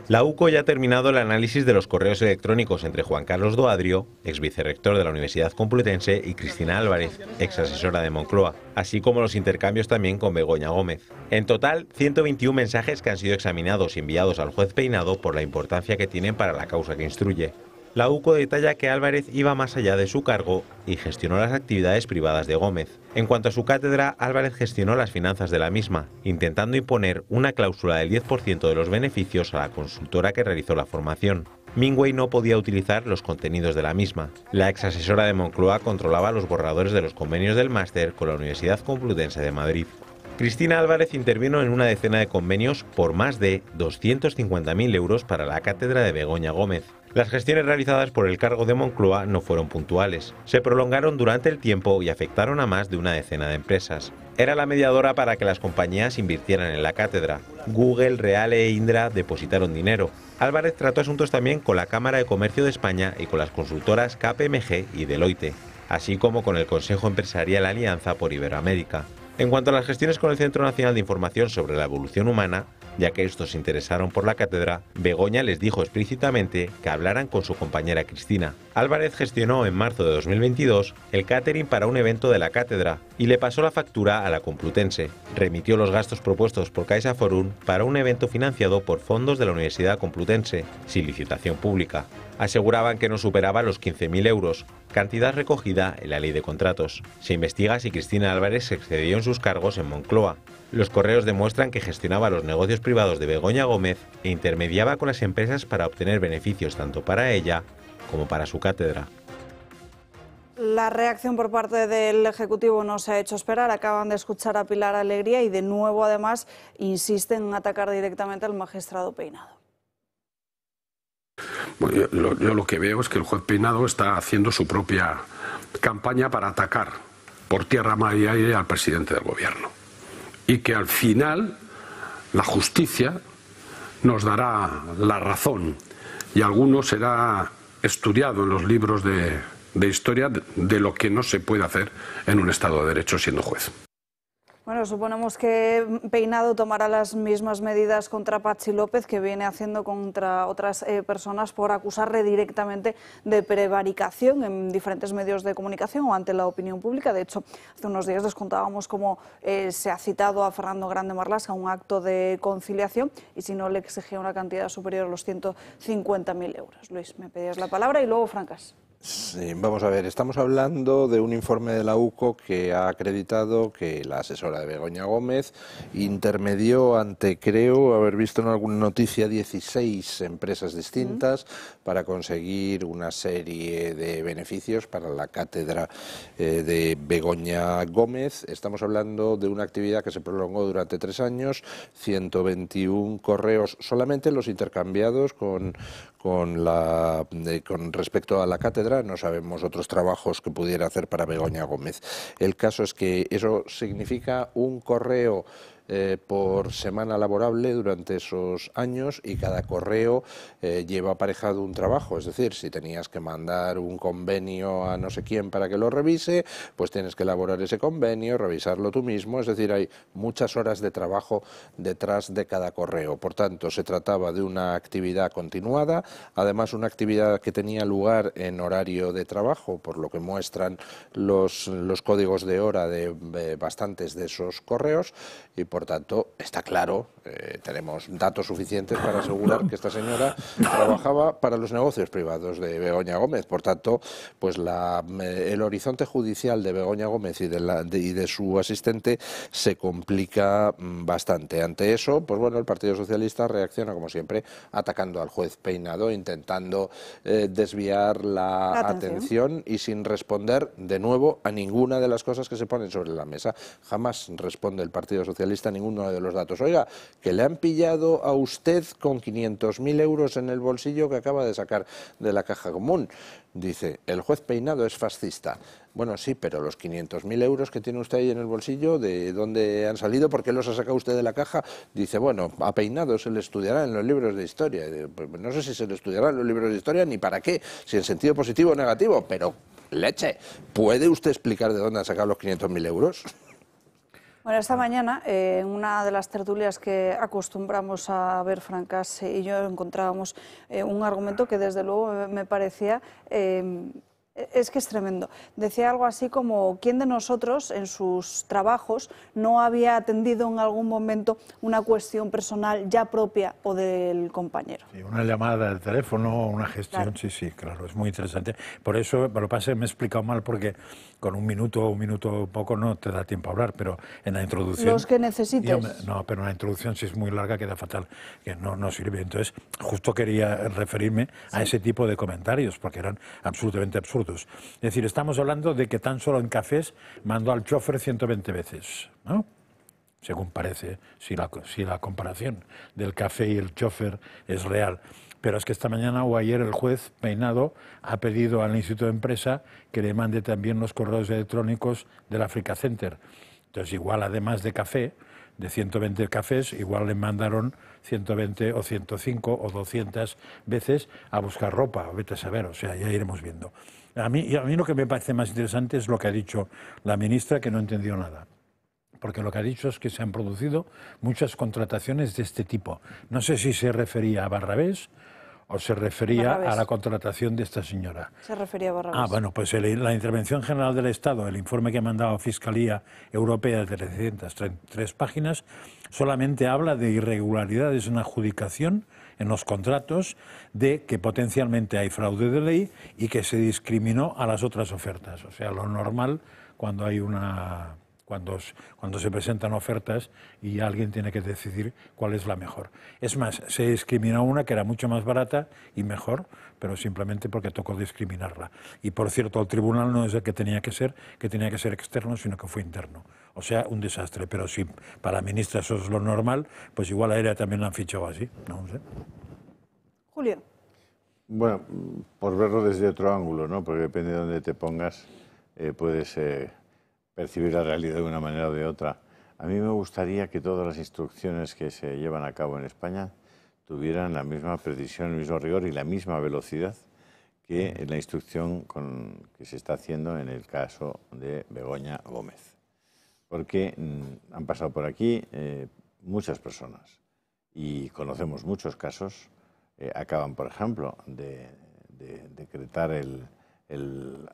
La UCO ya ha terminado el análisis de los correos electrónicos entre Juan Carlos Doadrio, ex vicerrector de la Universidad Complutense, y Cristina Álvarez, ex asesora de Moncloa, así como los intercambios también con Begoña Gómez. En total, 121 mensajes que han sido examinados y enviados al juez Peinado por la importancia que tienen para la causa que instruye. La UCO detalla que Álvarez iba más allá de su cargo y gestionó las actividades privadas de Gómez. En cuanto a su cátedra, Álvarez gestionó las finanzas de la misma, intentando imponer una cláusula del 10% de los beneficios a la consultora que realizó la formación. Mingway no podía utilizar los contenidos de la misma. La ex asesora de Moncloa controlaba los borradores de los convenios del máster con la Universidad Complutense de Madrid. Cristina Álvarez intervino en una decena de convenios por más de 250.000 euros para la cátedra de Begoña Gómez. Las gestiones realizadas por el cargo de Moncloa no fueron puntuales. Se prolongaron durante el tiempo y afectaron a más de una decena de empresas. Era la mediadora para que las compañías invirtieran en la cátedra. Google, Real e Indra depositaron dinero. Álvarez trató asuntos también con la Cámara de Comercio de España y con las consultoras KPMG y Deloitte, así como con el Consejo Empresarial Alianza por Iberoamérica. En cuanto a las gestiones con el Centro Nacional de Información sobre la Evolución Humana, ya que estos se interesaron por la cátedra, Begoña les dijo explícitamente que hablaran con su compañera Cristina. Álvarez gestionó en marzo de 2022 el catering para un evento de la cátedra y le pasó la factura a la Complutense. Remitió los gastos propuestos por CaixaForum para un evento financiado por fondos de la Universidad Complutense, sin licitación pública. Aseguraban que no superaba los 15.000 euros, cantidad recogida en la Ley de Contratos. Se investiga si Cristina Álvarez se excedió en sus cargos en Moncloa. Los correos demuestran que gestionaba los negocios privados de Begoña Gómez e intermediaba con las empresas para obtener beneficios tanto para ella como para su cátedra. La reacción por parte del Ejecutivo no se ha hecho esperar. Acaban de escuchar a Pilar Alegría y de nuevo además insisten en atacar directamente al magistrado Peinado. Bueno, yo lo que veo es que el juez Peinado está haciendo su propia campaña para atacar por tierra, mar y aire al presidente del Gobierno. Y que al final la justicia nos dará la razón y alguno será estudiado en los libros de historia de lo que no se puede hacer en un Estado de Derecho siendo juez. Bueno, suponemos que Peinado tomará las mismas medidas contra Patxi López que viene haciendo contra otras personas por acusarle directamente de prevaricación en diferentes medios de comunicación o ante la opinión pública. De hecho, hace unos días les contábamos cómo se ha citado a Fernando Grande Marlaska a un acto de conciliación y si no le exigía una cantidad superior a los 150.000 euros. Luis, me pedías la palabra y luego Francas. Sí, vamos a ver, estamos hablando de un informe de la UCO que ha acreditado que la asesora de Begoña Gómez intermedió ante, creo, haber visto en alguna noticia, 16 empresas distintas para conseguir una serie de beneficios para la cátedra de Begoña Gómez. Estamos hablando de una actividad que se prolongó durante 3 años, 121 correos solamente los intercambiados con con respecto a la cátedra. No sabemos otros trabajos que pudiera hacer para Begoña Gómez. El caso es que eso significa un correo por semana laborable durante esos años, y cada correo lleva aparejado un trabajo. Es decir, si tenías que mandar un convenio a no sé quién para que lo revise, pues tienes que elaborar ese convenio, revisarlo tú mismo. Es decir, hay muchas horas de trabajo detrás de cada correo. Por tanto, se trataba de una actividad continuada, además una actividad que tenía lugar en horario de trabajo, por lo que muestran los códigos de hora de bastantes de esos correos, y por tanto está claro, tenemos datos suficientes para asegurar que esta señora trabajaba para los negocios privados de Begoña Gómez. Por tanto, pues el horizonte judicial de Begoña Gómez y de su asistente se complica bastante. Ante eso, pues bueno, el Partido Socialista reacciona como siempre atacando al juez Peinado, intentando desviar la atención y sin responder de nuevo a ninguna de las cosas que se ponen sobre la mesa. Jamás responde el Partido Socialista a ninguno de los datos. Oiga, que le han pillado a usted con 500.000 euros en el bolsillo que acaba de sacar de la caja común. Dice, el juez Peinado es fascista. Bueno, sí, pero los 500.000 euros que tiene usted ahí en el bolsillo, ¿de dónde han salido? ¿Por qué los ha sacado usted de la caja? Dice, bueno, a Peinado se le estudiará en los libros de historia. Pues no sé si se le estudiará en los libros de historia ni para qué, si en sentido positivo o negativo, pero leche, ¿puede usted explicar de dónde han sacado los 500.000 euros? Bueno, esta mañana, en una de las tertulias que acostumbramos a ver Francas y yo, encontrábamos un argumento que desde luego me parecía... es que es tremendo. Decía algo así como, ¿quién de nosotros en sus trabajos no había atendido en algún momento una cuestión personal ya propia o del compañero? Sí, una llamada de teléfono, una gestión, claro. Sí, claro, es muy interesante. Por eso, lo que pasa es que me he explicado mal, porque con un minuto poco no te da tiempo a hablar, pero en la introducción... Los que necesites. No, pero en la introducción si es muy larga queda fatal, que no sirve. Entonces, justo quería referirme a ese tipo de comentarios, porque eran absolutamente absurdos. Es decir, estamos hablando de que tan solo en cafés mandó al chofer 120 veces, ¿no? Según parece, si la comparación del café y el chofer es real. Pero es que esta mañana o ayer el juez Peinado ha pedido al Instituto de Empresa que le mande también los correos electrónicos del Africa Center. Entonces, igual además de café, de 120 cafés, igual le mandaron 120 o 105 o 200 veces a buscar ropa, vete a saber, o sea, ya iremos viendo. A mí lo que me parece más interesante es lo que ha dicho la ministra, que no entendió nada. Porque lo que ha dicho es que se han producido muchas contrataciones de este tipo. No sé si se refería a Barrabés o se refería a la contratación de esta señora. Se refería a Barrabés. Bueno, pues la Intervención General del Estado, el informe que ha mandado Fiscalía Europea de 303 páginas, solamente habla de irregularidades en adjudicación en los contratos, de que potencialmente hay fraude de ley y que se discriminó a las otras ofertas. O sea, lo normal cuando hay cuando se presentan ofertas y alguien tiene que decidir cuál es la mejor. Es más, se discriminó una que era mucho más barata y mejor, pero simplemente porque tocó discriminarla. Y por cierto, el tribunal no es el que tenía que ser externo, sino que fue interno. O sea, un desastre. Pero si para la ministra eso es lo normal, pues igual a ella también la han fichado así. No sé. Julio. Bueno, por verlo desde otro ángulo, ¿no? Porque depende de dónde te pongas, puedes percibir la realidad de una manera o de otra. A mí me gustaría que todas las instrucciones que se llevan a cabo en España tuvieran la misma precisión, el mismo rigor y la misma velocidad que la instrucción que se está haciendo en el caso de Begoña Gómez. Porque han pasado por aquí muchas personas y conocemos muchos casos. Acaban, por ejemplo, de decretar el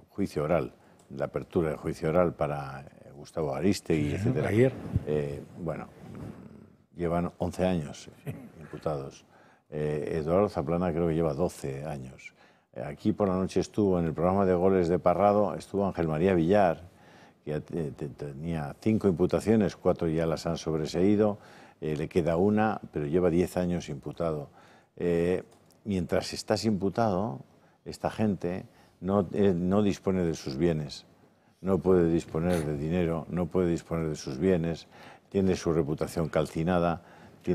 juicio oral, la apertura del juicio oral para Gustavo Aristegui, etc. Ayer. Bueno, llevan 11 años imputados. Eduardo Zaplana creo que lleva 12 años. Aquí por la noche estuvo en el programa de goles de Parrado, estuvo Ángel María Villar, que tenía 5 imputaciones, 4 ya las han sobreseído, le queda una, pero lleva 10 años imputado. Mientras estás imputado, esta gente no dispone de sus bienes, no puede disponer de dinero, no puede disponer de sus bienes, tiene su reputación calcinada,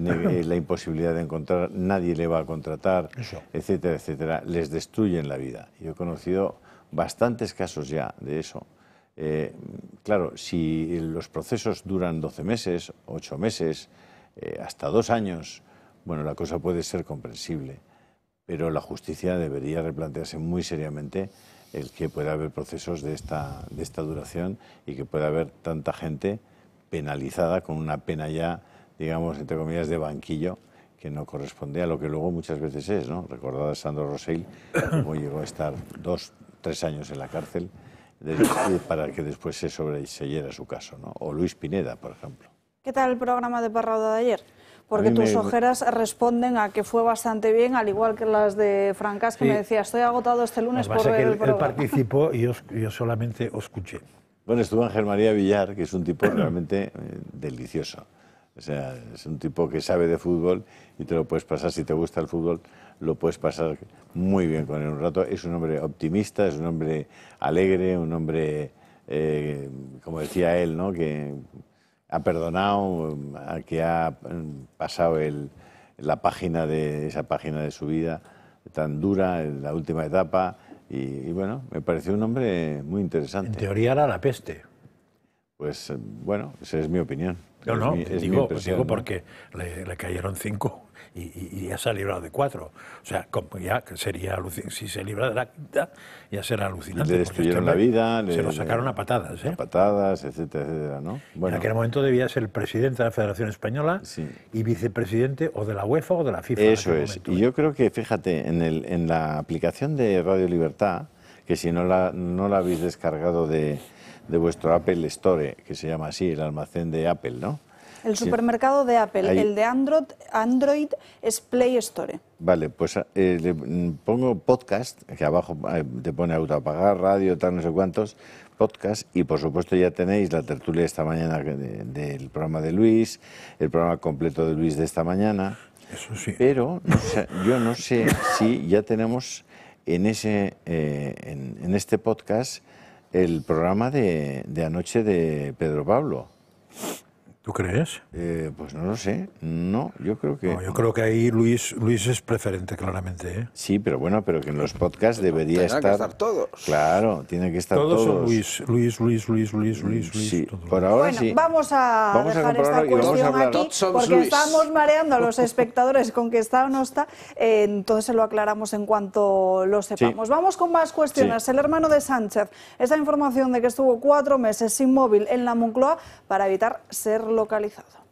tiene la imposibilidad de encontrar, nadie le va a contratar, etcétera, etcétera, les destruyen la vida. Yo he conocido bastantes casos ya de eso. Claro, si los procesos duran 12 meses, 8 meses, hasta 2 años, bueno, la cosa puede ser comprensible, pero la justicia debería replantearse muy seriamente el que pueda haber procesos de esta duración y que pueda haber tanta gente penalizada con una pena ya, digamos, entre comillas, de banquillo, que no corresponde a lo que luego muchas veces es, ¿no? Recordad a Sandro Rosell, cómo llegó a estar 2 o 3 años en la cárcel para que después se sobreseyera su caso, ¿no? O Luis Pineda, por ejemplo. ¿Qué tal el programa de Parrauda de ayer? Porque tus ojeras responden a que fue bastante bien, al igual que las de Francas, que me decía, estoy agotado este lunes por ver el programa. Él participó y yo solamente os escuché. Bueno, estuvo Ángel María Villar, que es un tipo realmente delicioso. O sea, es un tipo que sabe de fútbol y te lo puedes pasar, si te gusta el fútbol, lo puedes pasar muy bien con él un rato. Es un hombre optimista, es un hombre alegre, un hombre, como decía él, ¿no?, que ha perdonado, que ha pasado esa página de su vida tan dura, en la última etapa, y bueno, me pareció un hombre muy interesante. En teoría era la peste. Pues bueno, esa es mi opinión. No, digo porque le cayeron 5 y ya se ha librado de 4. O sea, como ya sería, si se libra de la quinta, ya será alucinante. Le destruyeron la vida. Se lo sacaron a patadas. A patadas, etcétera, etcétera, ¿no? Bueno, en aquel momento debía ser el presidente de la Federación Española y vicepresidente o de la UEFA o de la FIFA. Eso es. Y yo creo que, fíjate, en la aplicación de Radio Libertad, que si no la habéis descargado de vuestro Apple Store, que se llama así, el almacén de Apple, ¿no? El supermercado de Apple, el de Android es Play Store. Vale, pues le pongo podcast, que abajo te pone autoapagar, radio, tal, no sé cuántos, podcast, y por supuesto ya tenéis la tertulia esta mañana del programa de Luis, el programa completo de Luis de esta mañana. Eso sí. Pero yo no sé si ya tenemos en este podcast el programa de anoche de Pedro Pablo. ¿Tú crees? Pues no lo sé. No, yo creo que... No, yo creo que ahí Luis es preferente, claramente, ¿eh? Sí, pero bueno, pero que en los podcasts debería estar... Tienen que estar todos. Claro, tiene que estar todos. Todos son Luis. Sí, todos. por ahora bueno, sí. Vamos a dejar esta cuestión aquí, porque estamos mareando a los espectadores con que está o no está, entonces se lo aclaramos en cuanto lo sepamos. Sí. Vamos con más cuestiones. Sí. El hermano de Sánchez, esa información de que estuvo 4 meses sin móvil en la Moncloa para evitar ser localizado.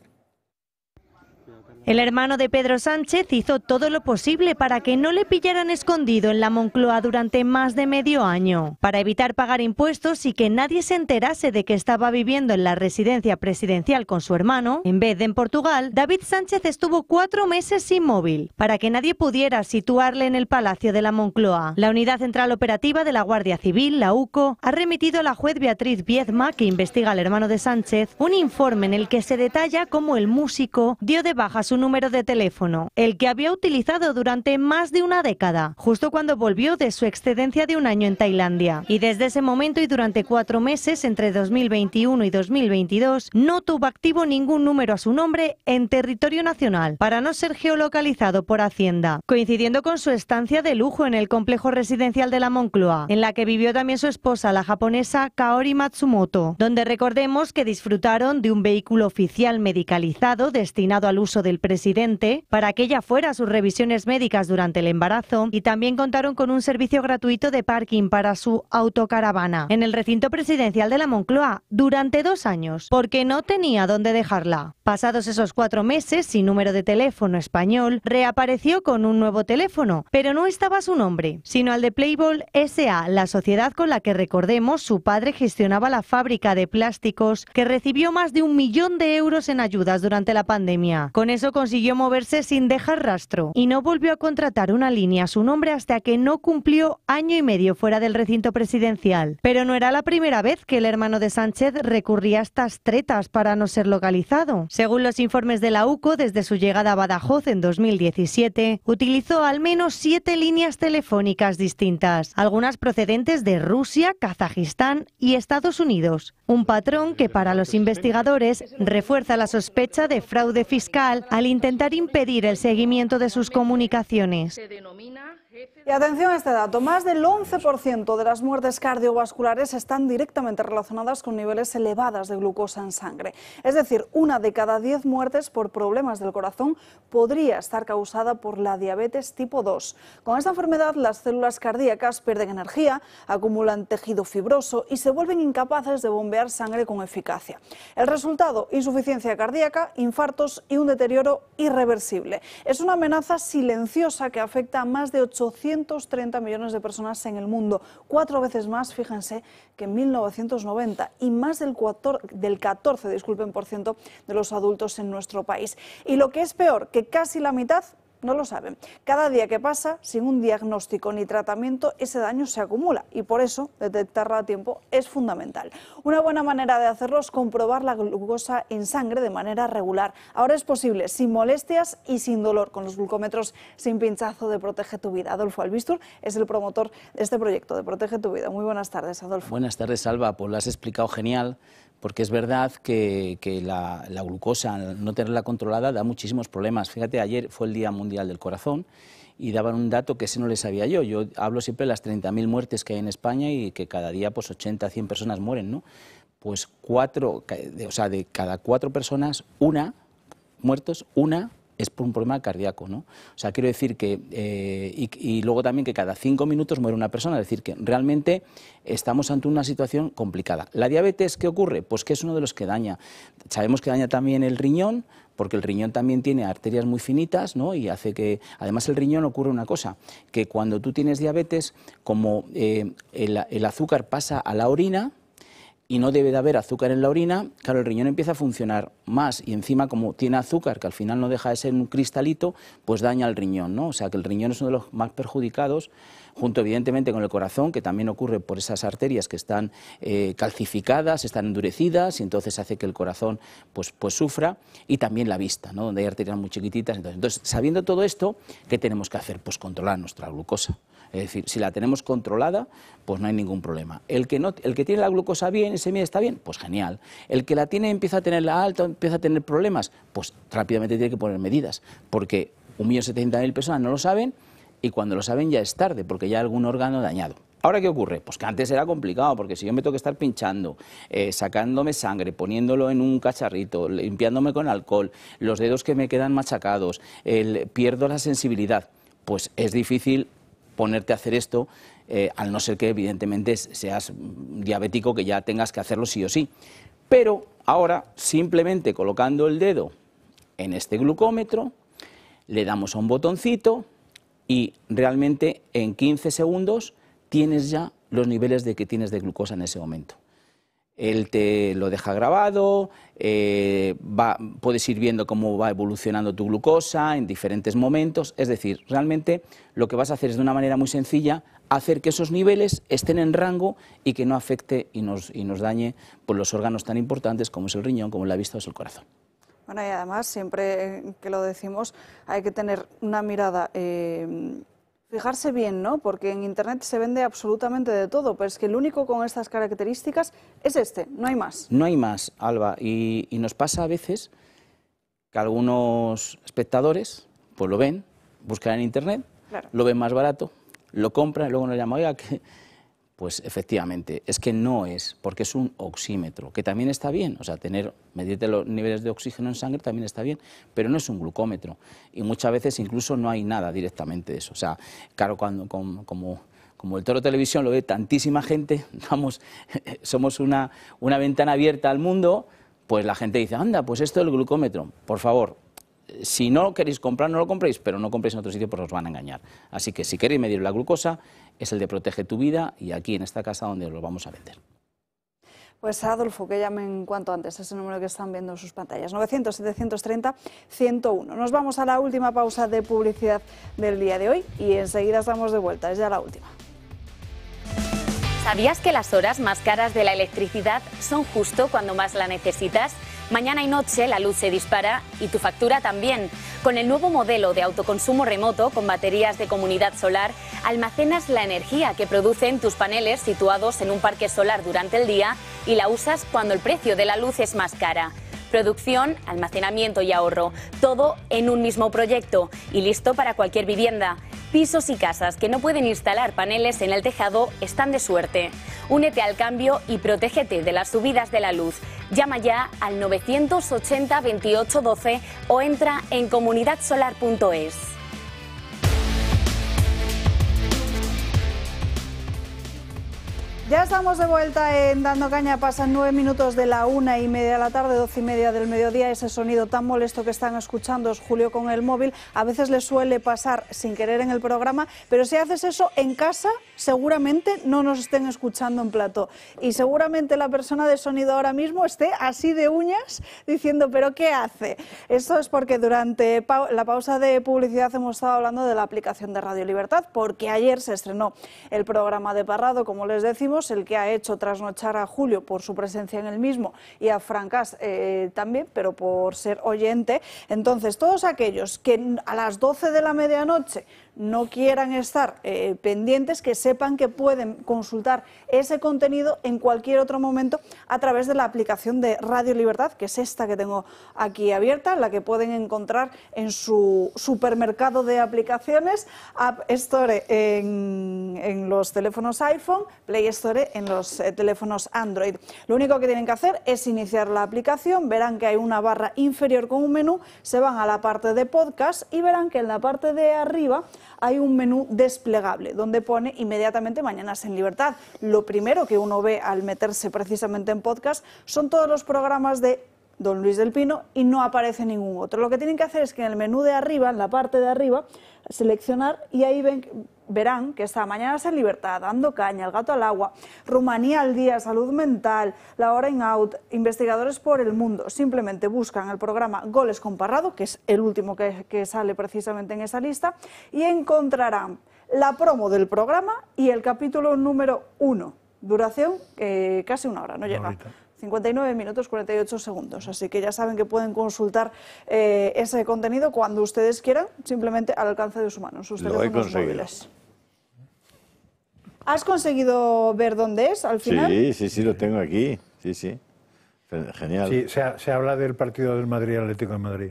El hermano de Pedro Sánchez hizo todo lo posible para que no le pillaran escondido en la Moncloa durante más de medio año, para evitar pagar impuestos y que nadie se enterase de que estaba viviendo en la residencia presidencial con su hermano. En vez de en Portugal, David Sánchez estuvo 4 meses sin móvil, para que nadie pudiera situarle en el Palacio de la Moncloa. La Unidad Central Operativa de la Guardia Civil, la UCO, ha remitido a la juez Beatriz Viezma, que investiga al hermano de Sánchez, un informe en el que se detalla cómo el músico dio de baja su número de teléfono, el que había utilizado durante más de una década, justo cuando volvió de su excedencia de 1 año en Tailandia. Y desde ese momento y durante 4 meses, entre 2021 y 2022, no tuvo activo ningún número a su nombre en territorio nacional, para no ser geolocalizado por Hacienda, coincidiendo con su estancia de lujo en el complejo residencial de la Moncloa, en la que vivió también su esposa, la japonesa Kaori Matsumoto, donde recordemos que disfrutaron de un vehículo oficial medicalizado destinado al uso del presidente para que ella fuera a sus revisiones médicas durante el embarazo, y también contaron con un servicio gratuito de parking para su autocaravana en el recinto presidencial de la Moncloa durante 2 años, porque no tenía dónde dejarla. Pasados esos 4 meses, sin número de teléfono español, reapareció con un nuevo teléfono, pero no estaba su nombre, sino al de Playboy S.A., la sociedad con la que, recordemos, su padre gestionaba la fábrica de plásticos que recibió más de 1 millón de euros en ayudas durante la pandemia. Con eso consiguió moverse sin dejar rastro y no volvió a contratar una línea a su nombre hasta que no cumplió 1 año y medio fuera del recinto presidencial. Pero no era la primera vez que el hermano de Sánchez recurría a estas tretas para no ser localizado. Según los informes de la UCO, desde su llegada a Badajoz en 2017, utilizó al menos 7 líneas telefónicas distintas, algunas procedentes de Rusia, Kazajistán y Estados Unidos. Un patrón que para los investigadores refuerza la sospecha de fraude fiscal municipal al intentar impedir el seguimiento de sus comunicaciones. Y atención a este dato, más del 11% de las muertes cardiovasculares están directamente relacionadas con niveles elevados de glucosa en sangre. Es decir, 1 de cada 10 muertes por problemas del corazón podría estar causada por la diabetes tipo 2. Con esta enfermedad, las células cardíacas pierden energía, acumulan tejido fibroso y se vuelven incapaces de bombear sangre con eficacia. El resultado, insuficiencia cardíaca, infartos y un deterioro irreversible. Es una amenaza silenciosa que afecta a más de 830 millones de personas en el mundo, 4 veces más, fíjense, que en 1990, y más del 14% de los adultos en nuestro país. Y lo que es peor, que casi la mitad no lo saben. Cada día que pasa sin un diagnóstico ni tratamiento, ese daño se acumula y por eso detectarlo a tiempo es fundamental. Una buena manera de hacerlo es comprobar la glucosa en sangre de manera regular. Ahora es posible, sin molestias y sin dolor, con los glucómetros sin pinchazo de Protege tu Vida. Adolfo Albistur es el promotor de este proyecto de Protege tu Vida. Muy buenas tardes, Adolfo. Buenas tardes, Alba. Pues lo has explicado genial, porque es verdad que la glucosa, al no tenerla controlada, da muchísimos problemas. Fíjate, ayer fue el Día Mundial del Corazón y daban un dato que ese no le sabía yo. Yo hablo siempre de las 30.000 muertes que hay en España y que cada día pues 80 a 100 personas mueren, ¿no? Pues de cada 4 personas, una es por un problema cardíaco, ¿no? O sea, quiero decir que, y luego también que cada 5 minutos muere una persona, es decir, que realmente estamos ante una situación complicada. ¿La diabetes qué ocurre? Pues que es uno de los que daña. Sabemos que daña también el riñón, porque el riñón también tiene arterias muy finitas, ¿no? Y hace que, además el riñón ocurre una cosa, que cuando tú tienes diabetes, como el azúcar pasa a la orina, y no debe de haber azúcar en la orina, claro, el riñón empieza a funcionar más y encima como tiene azúcar, que al final no deja de ser un cristalito, pues daña el riñón, ¿no? O sea que el riñón es uno de los más perjudicados, junto evidentemente con el corazón, que también ocurre por esas arterias que están calcificadas, están endurecidas y entonces hace que el corazón pues sufra, y también la vista, ¿no? Donde hay arterias muy chiquititas. Entonces, sabiendo todo esto, ¿qué tenemos que hacer? Pues controlar nuestra glucosa. Es decir, si la tenemos controlada, pues no hay ningún problema. El que tiene la glucosa bien, ese bien está bien, pues genial. El que la tiene empieza a tenerla alta, empieza a tener problemas, pues rápidamente tiene que poner medidas, porque 1.070.000 personas no lo saben y cuando lo saben ya es tarde, porque ya hay algún órgano dañado. ¿Ahora qué ocurre? Pues que antes era complicado, porque si yo me tengo que estar pinchando, sacándome sangre, poniéndolo en un cacharrito, limpiándome con alcohol, los dedos que me quedan machacados, pierdo la sensibilidad, pues es difícil ponerte a hacer esto, al no ser que evidentemente seas diabético, que ya tengas que hacerlo sí o sí. Pero ahora, simplemente colocando el dedo en este glucómetro, le damos a un botoncito y realmente en 15 segundos tienes ya los niveles que tienes de glucosa en ese momento. Él te lo deja grabado, puedes ir viendo cómo va evolucionando tu glucosa en diferentes momentos, es decir, realmente lo que vas a hacer es de una manera muy sencilla hacer que esos niveles estén en rango y que no afecte y nos dañe por los órganos tan importantes como es el riñón, como la vista o es el corazón. Bueno, y además, siempre que lo decimos, hay que tener una mirada, fijarse bien, ¿no? Porque en Internet se vende absolutamente de todo, pero es que el único con estas características es este, no hay más. No hay más, Alba, y nos pasa a veces que algunos espectadores pues lo ven, buscan en Internet, claro, lo ven más barato, lo compran y luego nos llaman, oiga, que pues efectivamente, es que no es, porque es un oxímetro, que también está bien, o sea, medirte los niveles de oxígeno en sangre también está bien, pero no es un glucómetro, y muchas veces incluso no hay nada directamente de eso. O sea, claro, como el Toro Televisión lo ve tantísima gente, somos una ventana abierta al mundo, pues la gente dice, anda, pues esto es el glucómetro, por favor. Si no lo queréis comprar, no lo compréis, pero no compréis en otro sitio porque os van a engañar. Así que si queréis medir la glucosa, es el de Protege tu Vida y aquí en esta casa donde os lo vamos a vender. Pues Adolfo, que llamen cuanto antes, ese número que están viendo en sus pantallas, 900-730-101. Nos vamos a la última pausa de publicidad del día de hoy y enseguida estamos de vuelta, es ya la última. ¿Sabías que las horas más caras de la electricidad son justo cuando más la necesitas? Mañana y noche la luz se dispara y tu factura también. Con el nuevo modelo de autoconsumo remoto con baterías de comunidad solar, almacenas la energía que producen tus paneles situados en un parque solar durante el día y la usas cuando el precio de la luz es más cara. producción, almacenamiento y ahorro, todo en un mismo proyecto y listo para cualquier vivienda. Pisos y casas que no pueden instalar paneles en el tejado están de suerte. Únete al cambio y protégete de las subidas de la luz. Llama ya al 980 28 12 o entra en comunidadsolar.es. Ya estamos de vuelta en Dando Caña, pasan 9 minutos de la 1:30 de la tarde, 12:30 del mediodía. Ese sonido tan molesto que están escuchando es Julio con el móvil. A veces le suele pasar sin querer en el programa, pero si haces eso en casa, seguramente no nos estén escuchando en plató. Y seguramente la persona de sonido ahora mismo esté así de uñas diciendo, ¿pero qué hace? Eso es porque durante la pausa de publicidad hemos estado hablando de la aplicación de Radio Libertad, porque ayer se estrenó el programa de Parrado, como les decimos, el que ha hecho trasnochar a Julio por su presencia en el mismo y a Francas también, pero por ser oyente. Entonces, todos aquellos que a las 12 de la medianoche no quieran estar pendientes, que sepan que pueden consultar ese contenido en cualquier otro momento a través de la aplicación de Radio Libertad, que es esta que tengo aquí abierta, la que pueden encontrar en su supermercado de aplicaciones, App Store en los teléfonos iPhone, Play Store en los teléfonos Android. Lo único que tienen que hacer es iniciar la aplicación, verán que hay una barra inferior con un menú, se van a la parte de podcast y verán que en la parte de arriba hay un menú desplegable donde pone inmediatamente Mañanas en Libertad. Lo primero que uno ve al meterse precisamente en podcast son todos los programas de Don Luis del Pino y no aparece ningún otro. Lo que tienen que hacer es que en el menú de arriba, en la parte de arriba, seleccionar y ahí verán que está Mañanas en Libertad, Dando Caña, El Gato al Agua, Rumanía al Día, Salud Mental, La Hora in Out, Investigadores por el Mundo. Simplemente buscan el programa Goles con Parrado, que es el último que sale precisamente en esa lista, y encontrarán la promo del programa y el capítulo número 1. Duración casi una hora, no llega. 59 minutos 48 segundos, así que ya saben que pueden consultar ese contenido cuando ustedes quieran, simplemente al alcance de su mano, sus teléfonos móviles. ¿Has conseguido ver dónde es al final? Sí, lo tengo aquí, sí. Genial. Sí, se habla del partido del Madrid Atlético de Madrid.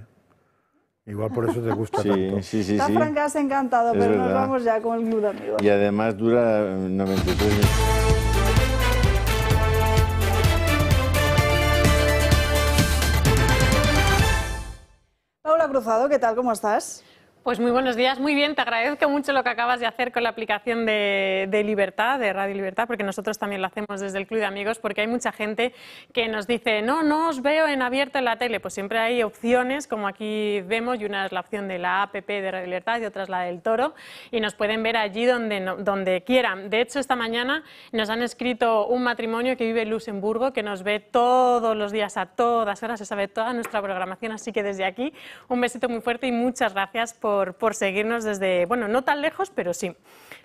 Igual por eso te gusta tanto. Sí. Está Francas encantado, pero nos vamos ya con el club de amigos. Y además dura 93 minutos. Paula Cruzado, ¿qué tal? ¿Cómo estás? Pues muy buenos días, muy bien, te agradezco mucho lo que acabas de hacer con la aplicación de Libertad, de Radio Libertad, porque nosotros también lo hacemos desde el Club de Amigos, porque hay mucha gente que nos dice, no os veo en abierto en la tele, pues siempre hay opciones, como aquí vemos, y una es la opción de la app de Radio Libertad y otra es la del Toro, y nos pueden ver allí donde quieran. De hecho, esta mañana nos han escrito un matrimonio que vive en Luxemburgo, que nos ve todos los días a todas horas, se sabe toda nuestra programación, así que desde aquí un besito muy fuerte y muchas gracias por seguirnos desde, bueno, no tan lejos, pero sí.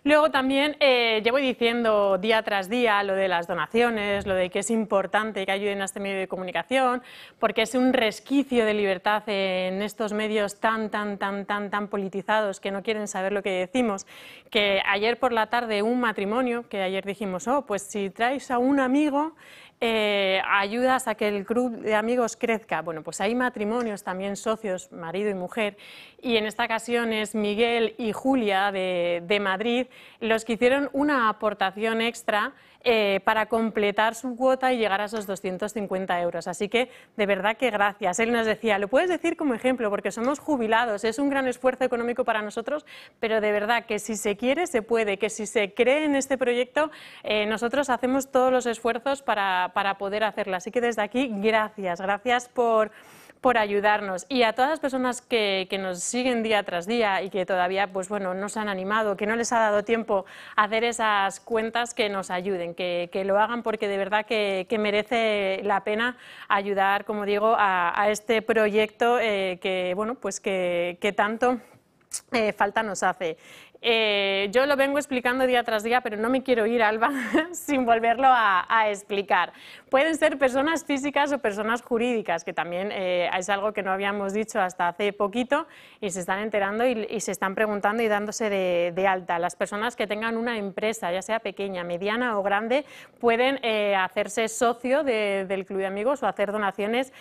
Luego también llevo diciendo día tras día lo de las donaciones, lo de que es importante que ayuden a este medio de comunicación, porque es un resquicio de libertad en estos medios tan politizados que no quieren saber lo que decimos. Que ayer por la tarde un matrimonio, que ayer dijimos, pues si traes a un amigo, ayudas a que el club de amigos crezca. Bueno, pues hay matrimonios también socios, marido y mujer, y en esta ocasión es Miguel y Julia de Madrid los que hicieron una aportación extra para completar su cuota y llegar a esos 250 euros. Así que, de verdad que gracias. Él nos decía, lo puedes decir como ejemplo, porque somos jubilados, es un gran esfuerzo económico para nosotros, pero de verdad que si se quiere, se puede, que si se cree en este proyecto, nosotros hacemos todos los esfuerzos para poder hacerlo. Así que desde aquí, gracias por ayudarnos, y a todas las personas que nos siguen día tras día y que todavía pues bueno, no se han animado, que no les ha dado tiempo a hacer esas cuentas, que nos ayuden, que lo hagan, porque de verdad que merece la pena ayudar, como digo, a este proyecto que bueno, pues que tanto falta nos hace. Yo lo vengo explicando día tras día, pero no me quiero ir, Alba, sin volverlo a explicar. Pueden ser personas físicas o personas jurídicas, que también es algo que no habíamos dicho hasta hace poquito y se están enterando y se están preguntando y dándose de alta. Las personas que tengan una empresa, ya sea pequeña, mediana o grande, pueden hacerse socio del Club de Amigos o hacer donaciones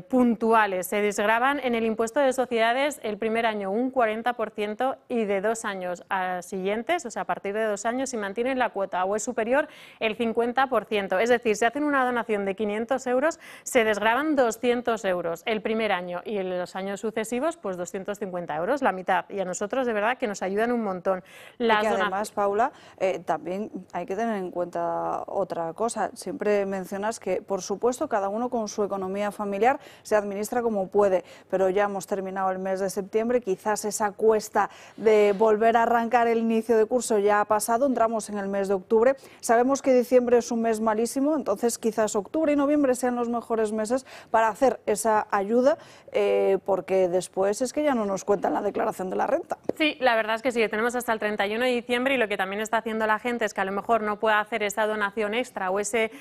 puntuales. Se desgravan en el impuesto de sociedades el primer año un 40% y de 2 años siguientes, o sea, a partir de 2 años, si mantienen la cuota o es superior, el 50%. Es decir, si hacen una donación de 500 euros, se desgravan 200 euros el primer año y en los años sucesivos, pues 250 euros, la mitad. Y a nosotros, de verdad, que nos ayudan un montón. Y que además, Paula, también hay que tener en cuenta otra cosa. Siempre mencionas que, por supuesto, cada uno con su economía familiar se administra como puede, pero ya hemos terminado el mes de septiembre, quizás esa cuesta de volver a arrancar el inicio de curso ya ha pasado, entramos en el mes de octubre. Sabemos que diciembre es un mes malísimo, entonces quizás octubre y noviembre sean los mejores meses para hacer esa ayuda, porque después es que ya no nos cuentan la declaración de la renta. Sí, la verdad es que sí, tenemos hasta el 31 de diciembre y lo que también está haciendo la gente es que a lo mejor no pueda hacer esa donación extra o ese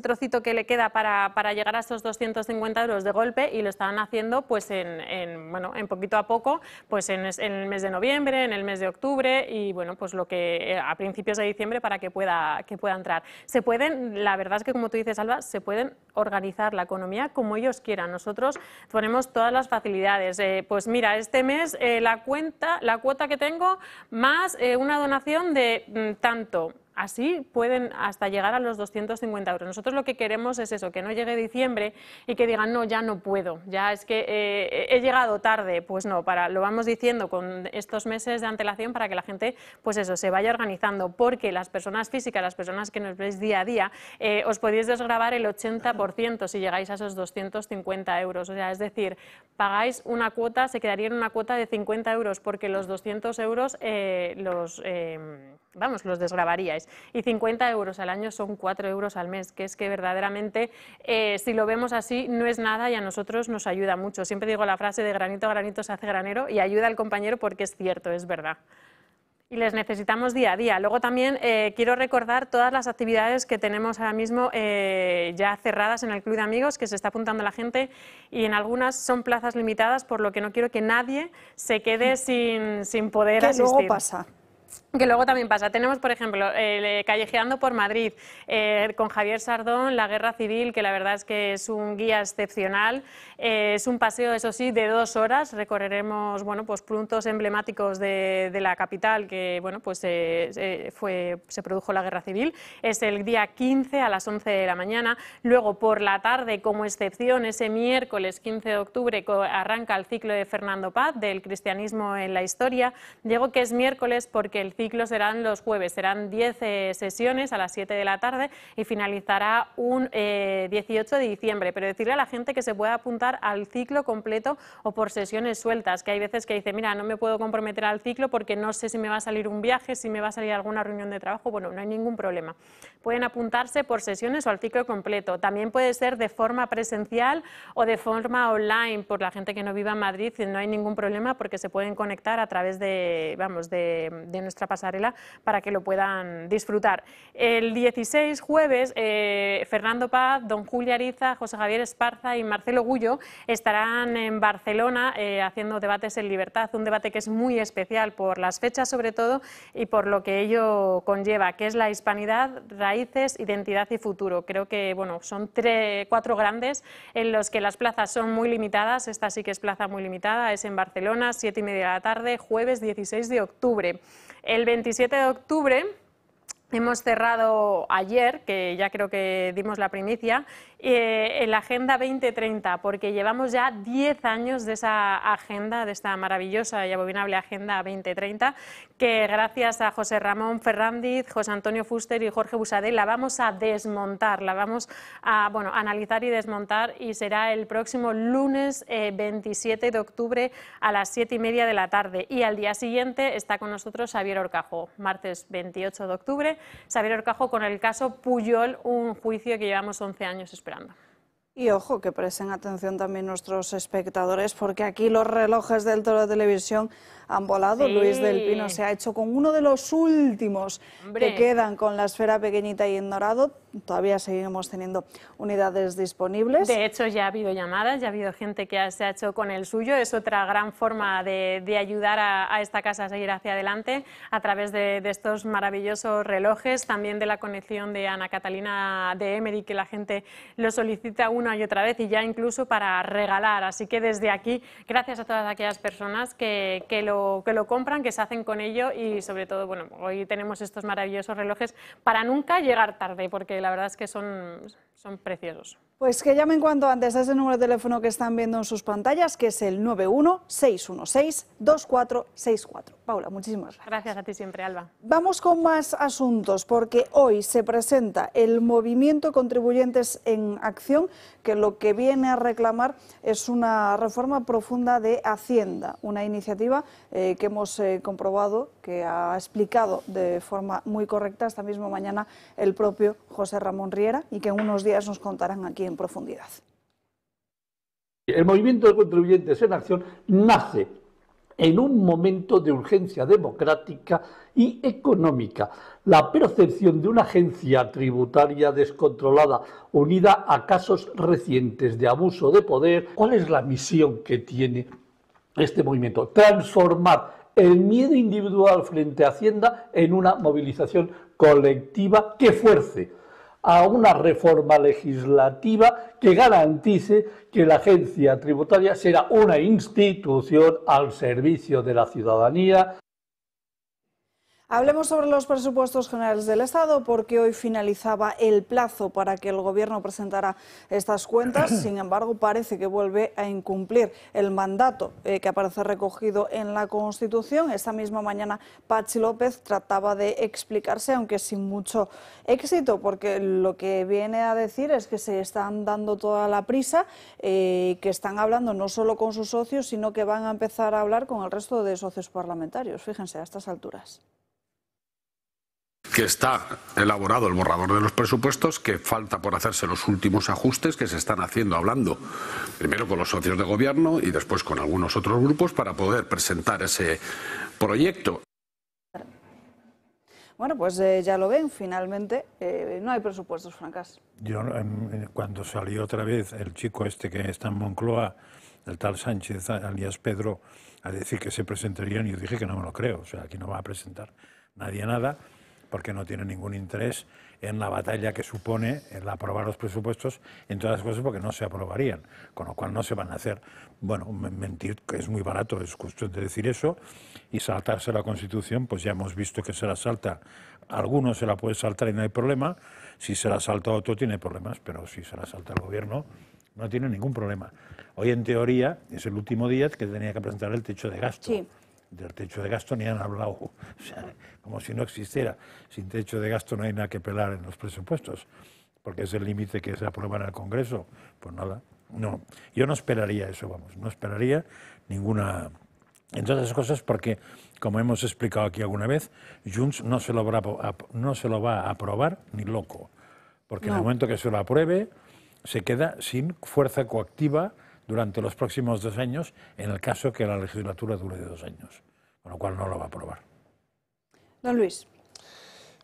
trocito que le queda para llegar a esos 250 euros de golpe y lo están haciendo pues en poquito a poco, pues en el mes de noviembre, en el mes de octubre y bueno, pues lo que a principios de diciembre para que pueda entrar. Se pueden, la verdad es que como tú dices, Alba, se pueden organizar la economía como ellos quieran. Nosotros ponemos todas las facilidades. Pues mira, este mes la cuota que tengo más una donación de tanto. Así pueden hasta llegar a los 250 euros. Nosotros lo que queremos es eso, que no llegue diciembre y que digan, no, ya no puedo, ya es que he llegado tarde. Pues no, lo vamos diciendo con estos meses de antelación para que la gente, pues eso, se vaya organizando, porque las personas físicas, las personas que nos veis día a día, os podéis desgravar el 80% si llegáis a esos 250 euros. O sea, es decir, pagáis una cuota, se quedaría en una cuota de 50 euros, porque los 200 euros los desgravaríais. Y 50 euros al año son 4 euros al mes, que es que verdaderamente, si lo vemos así, no es nada y a nosotros nos ayuda mucho. Siempre digo la frase de granito a granito se hace granero y ayuda al compañero porque es cierto, es verdad. Y les necesitamos día a día. Luego también quiero recordar todas las actividades que tenemos ahora mismo ya cerradas en el Club de Amigos, que se está apuntando la gente y en algunas son plazas limitadas, por lo que no quiero que nadie se quede sin poder asistir. Que luego pasa. Que luego también pasa. Tenemos, por ejemplo, Callejeando por Madrid, con Javier Sardón, la Guerra Civil, que la verdad es que es un guía excepcional. Es un paseo, eso sí, de 2 horas. Recorreremos pues, puntos emblemáticos de la capital, que pues, se produjo la Guerra Civil. Es el día 15 a las 11 de la mañana. Luego, por la tarde, como excepción, ese miércoles 15 de octubre arranca el ciclo de Fernando Paz, del cristianismo en la historia. Digo que es miércoles porque el ciclo serán los jueves, serán 10 sesiones a las 7 de la tarde y finalizará un 18 de diciembre. Pero decirle a la gente que se puede apuntar al ciclo completo o por sesiones sueltas, que hay veces que dice, mira, no me puedo comprometer al ciclo porque no sé si me va a salir un viaje, si me va a salir alguna reunión de trabajo. Bueno, no hay ningún problema. Pueden apuntarse por sesiones o al ciclo completo. También puede ser de forma presencial o de forma online. Por la gente que no viva en Madrid no hay ningún problema porque se pueden conectar a través de nuestra pasarela para que lo puedan disfrutar. El 16, jueves, Fernando Paz, don Julio Ariza, José Javier Esparza y Marcelo Gullo estarán en Barcelona haciendo debates en libertad, un debate que es muy especial por las fechas sobre todo y por lo que ello conlleva, que es la hispanidad, raíces, identidad y futuro. Creo que son 4 grandes en los que las plazas son muy limitadas. Esta sí que es plaza muy limitada, es en Barcelona, 7:30 de la tarde, jueves 16 de octubre. El 27 de octubre hemos cerrado ayer, que ya creo que dimos la primicia, en la Agenda 2030, porque llevamos ya 10 años de esa agenda, de esta maravillosa y abominable Agenda 2030, que gracias a José Ramón Ferrandiz, José Antonio Fuster y Jorge Busadé la vamos a desmontar, la vamos a analizar y desmontar, y será el próximo lunes 27 de octubre a las 7:30 de la tarde. Y al día siguiente está con nosotros Xavier Horcajo, martes 28 de octubre, Xavier Horcajo con el caso Pujol, un juicio que llevamos 11 años esperando. Y ojo, que presten atención también nuestros espectadores, porque aquí los relojes del Toro de Televisión han volado. Sí. Luis del Pino se ha hecho con uno de los últimos que quedan con la esfera pequeñita y en dorado. Todavía seguimos teniendo unidades disponibles. De hecho, ya ha habido llamadas, ya ha habido gente que se ha hecho con el suyo. Es otra gran forma de ayudar a esta casa a seguir hacia adelante a través de estos maravillosos relojes, también de la conexión de Ana Catalina de Emery, que la gente lo solicita una y otra vez y ya incluso para regalar. Así que desde aquí, gracias a todas aquellas personas que lo compran, que se hacen con ello y sobre todo, bueno, hoy tenemos estos maravillosos relojes para nunca llegar tarde, porque la verdad es que son preciosos. Pues que llamen cuanto antes a ese número de teléfono que están viendo en sus pantallas, que es el 91-616-2464. Paula, muchísimas gracias. Gracias a ti siempre, Alba. Vamos con más asuntos, porque hoy se presenta el Movimiento Contribuyentes en Acción, que lo que viene a reclamar es una reforma profunda de Hacienda, una iniciativa que hemos comprobado, que ha explicado de forma muy correcta esta misma mañana el propio José Ramón Riera y que en unos días nos contarán aquí en profundidad. El Movimiento de Contribuyentes en Acción nace en un momento de urgencia democrática y económica. La percepción de una agencia tributaria descontrolada unida a casos recientes de abuso de poder. ¿Cuál es la misión que tiene este movimiento? Transformar el miedo individual frente a Hacienda en una movilización colectiva que fuerce a una reforma legislativa que garantice que la agencia tributaria será una institución al servicio de la ciudadanía. Hablemos sobre los presupuestos generales del Estado, porque hoy finalizaba el plazo para que el Gobierno presentara estas cuentas. Sin embargo, parece que vuelve a incumplir el mandato que aparece recogido en la Constitución. Esta misma mañana Patxi López trataba de explicarse, aunque sin mucho éxito, porque lo que viene a decir es que se están dando toda la prisa, que están hablando no solo con sus socios, sino que van a empezar a hablar con el resto de socios parlamentarios. Fíjense, a estas alturas. Que está elaborado el borrador de los presupuestos, que falta por hacerse los últimos ajustes que se están haciendo, hablando primero con los socios de gobierno y después con algunos otros grupos para poder presentar ese proyecto. Bueno, pues ya lo ven, finalmente no hay presupuestos, Francas. Yo, cuando salió otra vez el chico este que está en Moncloa, el tal Sánchez, alias Pedro, a decir que se presentarían, y yo dije que no me lo creo, o sea, aquí no va a presentar nadie nada, porque no tiene ningún interés en la batalla que supone el aprobar los presupuestos, en todas las cosas porque no se aprobarían, con lo cual no se van a hacer. Bueno, mentir, que es muy barato, es cuestión de decir eso, y saltarse la Constitución, pues ya hemos visto que se la salta, algunos se la puede saltar y no hay problema, si se la salta otro tiene problemas, pero si se la salta el Gobierno no tiene ningún problema. Hoy en teoría es el último día que tenía que presentar el techo de gasto. Sí. Del techo de gasto ni han hablado, o sea, como si no existiera. Sin techo de gasto no hay nada que pelar en los presupuestos, porque es el límite que se aprueba en el Congreso. Pues nada, no. Yo no esperaría eso, vamos, no esperaría ninguna... Entre otras cosas porque, como hemos explicado aquí alguna vez, Junts no se lo va a aprobar ni loco, porque en el momento que se lo apruebe se queda sin fuerza coactiva durante los próximos 2 años, en el caso que la legislatura dure de 2 años, con lo cual no lo va a aprobar. Don Luis.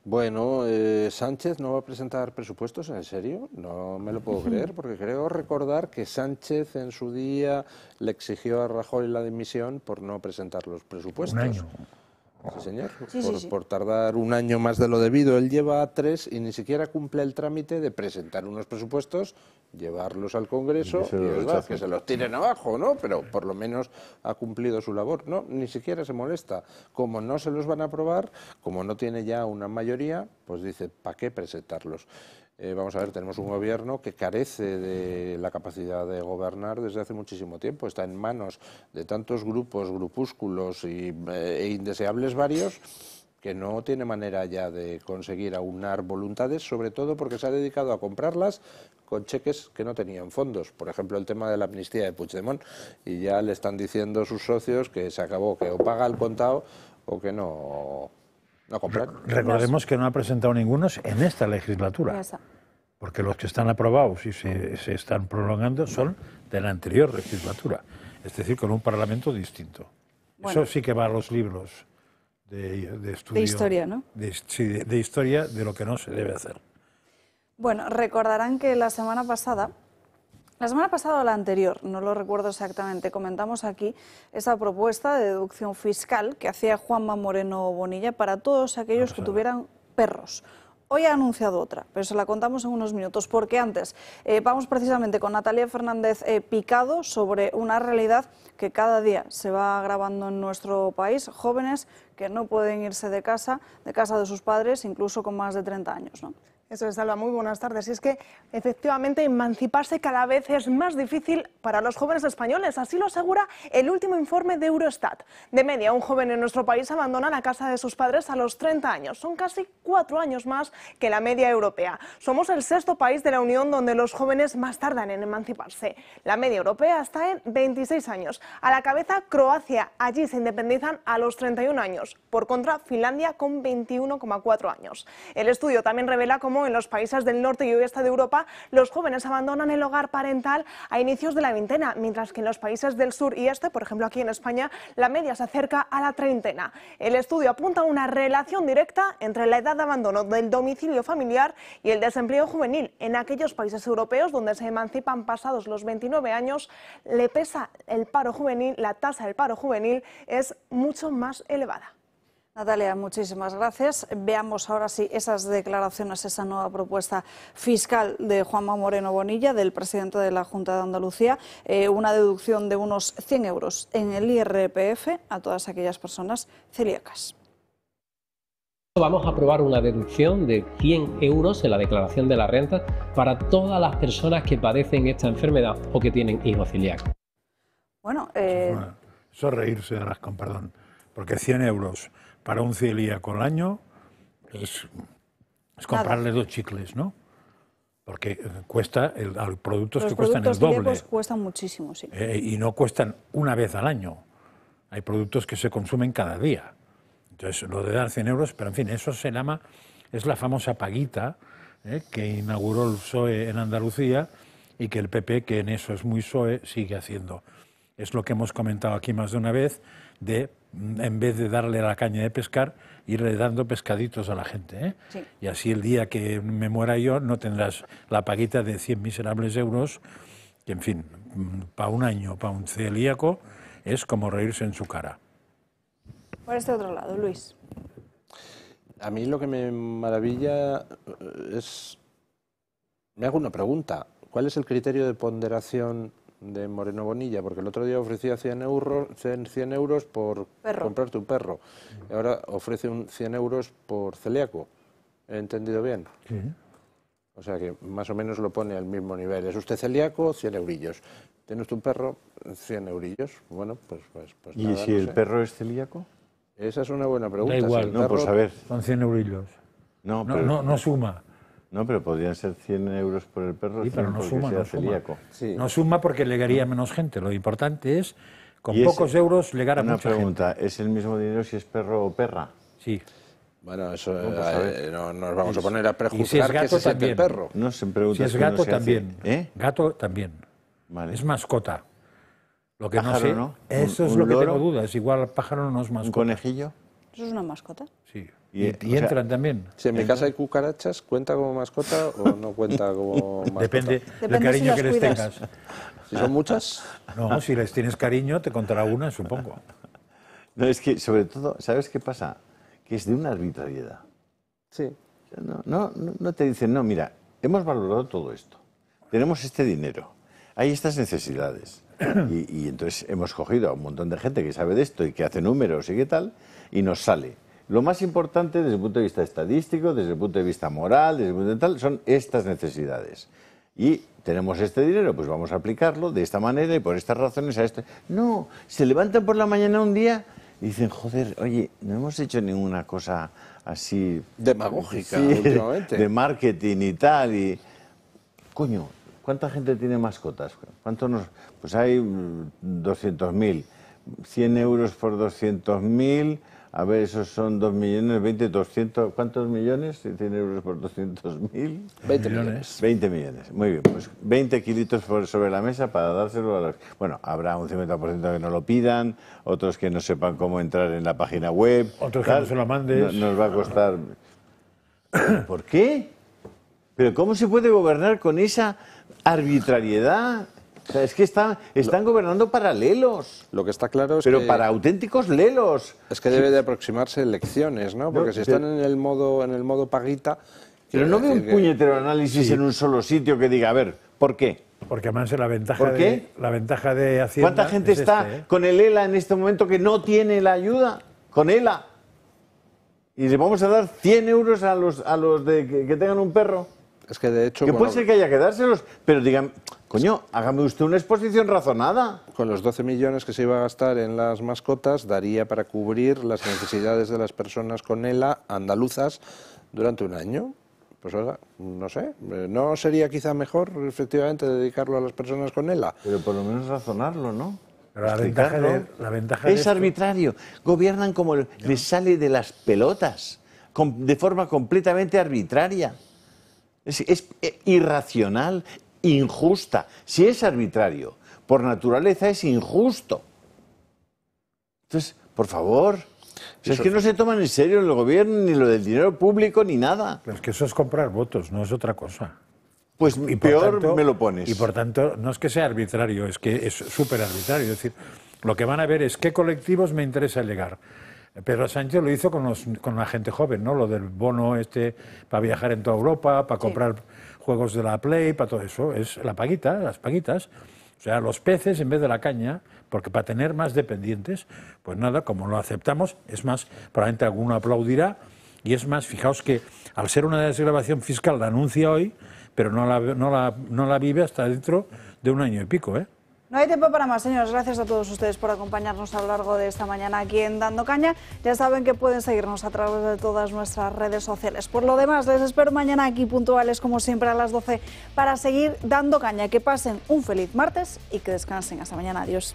Bueno, Sánchez no va a presentar presupuestos, ¿en serio? No me lo puedo creer, porque creo recordar que Sánchez en su día le exigió a Rajoy la dimisión por no presentar los presupuestos. 1 año. Sí, señor, Sí. por tardar 1 año más de lo debido. Él lleva 3 y ni siquiera cumple el trámite de presentar unos presupuestos, llevarlos al Congreso y que se los tiren abajo, ¿no? Pero por lo menos ha cumplido su labor. No, ni siquiera se molesta. Como no se los van a aprobar, como no tiene ya una mayoría, pues dice, ¿para qué presentarlos? Vamos a ver, tenemos un gobierno que carece de la capacidad de gobernar desde hace muchísimo tiempo. Está en manos de tantos grupos, grupúsculos e indeseables varios, que no tiene manera ya de conseguir aunar voluntades, sobre todo porque se ha dedicado a comprarlas con cheques que no tenían fondos. Por ejemplo, el tema de la amnistía de Puigdemont, y ya le están diciendo sus socios que se acabó, que o paga al contado o que no comprar. Recordemos que no ha presentado ninguno en esta legislatura, porque los que están aprobados y se están prolongando son de la anterior legislatura, es decir, con un Parlamento distinto. Eso sí que va a los libros de estudio. De historia, ¿no? Sí, de historia de lo que no se debe hacer. Bueno, recordarán que la semana pasada o la anterior, no lo recuerdo exactamente, comentamos aquí esa propuesta de deducción fiscal que hacía Juanma Moreno Bonilla para todos aquellos que tuvieran perros. Hoy ha anunciado otra, pero se la contamos en unos minutos, porque antes vamos precisamente con Natalia Fernández Picado sobre una realidad que cada día se va agravando en nuestro país, jóvenes que no pueden irse de casa de sus padres, incluso con más de 30 años, ¿no? Eso es, Alba, muy buenas tardes. Y es que, efectivamente, emanciparse cada vez es más difícil para los jóvenes españoles. Así lo asegura el último informe de Eurostat. De media, un joven en nuestro país abandona la casa de sus padres a los 30 años. Son casi 4 años más que la media europea. Somos el 6º país de la Unión donde los jóvenes más tardan en emanciparse. La media europea está en 26 años. A la cabeza, Croacia. Allí se independizan a los 31 años. Por contra, Finlandia con 21,4 años. El estudio también revela cómo en los países del norte y oeste de Europa los jóvenes abandonan el hogar parental a inicios de la veintena, mientras que en los países del sur y este, por ejemplo aquí en España, la media se acerca a la treintena. El estudio apunta a una relación directa entre la edad de abandono del domicilio familiar y el desempleo juvenil. En aquellos países europeos donde se emancipan pasados los 29 años, le pesa el paro juvenil, la tasa del paro juvenil es mucho más elevada. Natalia, muchísimas gracias. Veamos ahora sí esas declaraciones, esa nueva propuesta fiscal de Juanma Moreno Bonilla, del presidente de la Junta de Andalucía, una deducción de unos 100 euros en el IRPF a todas aquellas personas celíacas. Vamos a aprobar una deducción de 100 euros en la declaración de la renta para todas las personas que padecen esta enfermedad o que tienen hijos celíacos. Bueno, eso es reírse de con perdón, porque 100 euros para un celíaco al año es comprarle 2 chicles, ¿no? Porque cuesta, hay productos que cuestan el doble. Los productos cuestan muchísimo, sí. Y no cuestan una vez al año. Hay productos que se consumen cada día. Entonces, lo de dar 100 euros, pero en fin, eso se llama, es la famosa paguita que inauguró el PSOE en Andalucía y que el PP, que en eso es muy PSOE, sigue haciendo. Es lo que hemos comentado aquí más de una vez, de en vez de darle la caña de pescar, irle dando pescaditos a la gente. Sí. Y así el día que me muera yo no tendrás la paguita de 100 miserables euros, que en fin, para un año, para un celíaco, es como reírse en su cara. Por este otro lado, Luis. A mí lo que me maravilla es... Me hago una pregunta. ¿Cuál es el criterio de ponderación de Moreno Bonilla? Porque el otro día ofrecía 100 euros por comprarte un perro. Y ahora ofrece 100 euros por celíaco. ¿He entendido bien? Sí. O sea que más o menos lo pone al mismo nivel. ¿Es usted celíaco? 100 eurillos. ¿Tiene usted un perro? 100 eurillos. Bueno, pues ¿Y nada, si no el sé. perro es celíaco? Esa es una buena pregunta. Da igual. Si el No, perro... pues a ver. Son 100 eurillos. No, no suma. No, pero podrían ser 100 euros por el perro, Sí, pero no porque suma, sea no suma. celíaco. Sí. No suma porque llegaría menos gente. Lo importante es, con Y pocos euros, llegar a una mucha gente. pregunta, ¿es el mismo dinero si es perro o perra? Sí. Bueno, eso No, pues a ver. no nos vamos a poner a Y si es prejuzgar que gato se siente el también. perro. No se Si pregunta. es gato también. ¿Eh? Gato también. Vale. Es mascota. Lo que Pájaro, no sé, ¿no? eso es ¿Un lo que loro? tengo dudas. Igual el pájaro no es mascota. ¿Un conejillo? ¿Eso es una mascota? Sí. Y, Y o sea, entran también. Si en mi casa hay cucarachas, ¿cuenta como mascota o no cuenta como mascota? Depende del Depende si cariño las que les cuidas. tengas. Si son muchas, No, si les tienes cariño, te contará una, supongo. No, es que, sobre todo, ¿sabes qué pasa? Que es de una arbitrariedad. sí. No te dicen, no, mira, hemos valorado todo esto, tenemos este dinero, hay estas necesidades. Y entonces hemos cogido a un montón de gente que sabe de esto y que hace números y qué tal, y nos sale. Lo más importante desde el punto de vista estadístico, desde el punto de vista moral, desde el punto de vista tal, son estas necesidades. Y tenemos este dinero, pues vamos a aplicarlo de esta manera y por estas razones a esto. No, se levantan por la mañana un día y dicen, joder, oye, no hemos hecho ninguna cosa así... Demagógica, sí, últimamente. de marketing y tal, y... Coño, ¿cuánta gente tiene mascotas? ¿Cuánto nos...? Pues hay 200.000. 100 euros por 200.000, A ver, esos son 2 millones, 20, 200... ¿Cuántos millones? 100 euros por 200.000. 20 millones. 20 millones. Muy bien, pues 20 kilitos sobre la mesa para dárselo a los... Bueno, habrá un 50% que no lo pidan, otros que no sepan cómo entrar en la página web. Otros que no se lo mandes. Nos va a costar... ¿Por qué? ¿Pero cómo se puede gobernar con esa arbitrariedad? O sea, es que están gobernando paralelos. Lo que está claro es pero que... para auténticos lelos. Es que debe de aproximarse elecciones, ¿no? Porque si están en el modo paguita... Pero no veo un puñetero análisis en un solo sitio que diga, a ver, ¿por qué? Porque además la ventaja de Hacienda... ¿Cuánta gente está con el ELA en este momento que no tiene la ayuda? Con ELA. Y le vamos a dar 100 euros a los que tengan un perro. Es que de hecho... Que puede ser que haya que dárselos, pero digan, coño, hágame usted una exposición razonada. Con los 12 millones que se iba a gastar en las mascotas, daría para cubrir las necesidades de las personas con ELA andaluzas durante un año. Pues oiga, no sé, ¿no sería quizá mejor efectivamente dedicarlo a las personas con ELA? Pero por lo menos razonarlo, ¿no? Pero la ventaja es arbitrario. Gobiernan como les sale de las pelotas, de forma completamente arbitraria. Es irracional, injusta. Si es arbitrario, por naturaleza es injusto. Entonces, por favor, es que no se toman en serio el gobierno, ni lo del dinero público, ni nada. Pero es que eso es comprar votos, no es otra cosa. Pues peor me lo pones. Y por tanto, no es que sea arbitrario, es que es súper arbitrario. Es decir, lo que van a ver es qué colectivos me interesa llegar. Pedro Sánchez lo hizo con la gente joven, ¿no? Lo del bono para viajar en toda Europa, para comprar juegos de la Play, para todo eso. Es la paguita, las paguitas. O sea, los peces en vez de la caña, porque para tener más dependientes, pues nada, como lo aceptamos, es más, probablemente alguno aplaudirá, y es más, fijaos que al ser una desgravación fiscal la anuncia hoy, pero no la vive hasta dentro de un año y pico, ¿eh? No hay tiempo para más, señores. Gracias a todos ustedes por acompañarnos a lo largo de esta mañana aquí en Dando Caña. Ya saben que pueden seguirnos a través de todas nuestras redes sociales. Por lo demás, les espero mañana aquí puntuales, como siempre, a las 12 para seguir dando caña. Que pasen un feliz martes y que descansen. Hasta mañana. Adiós.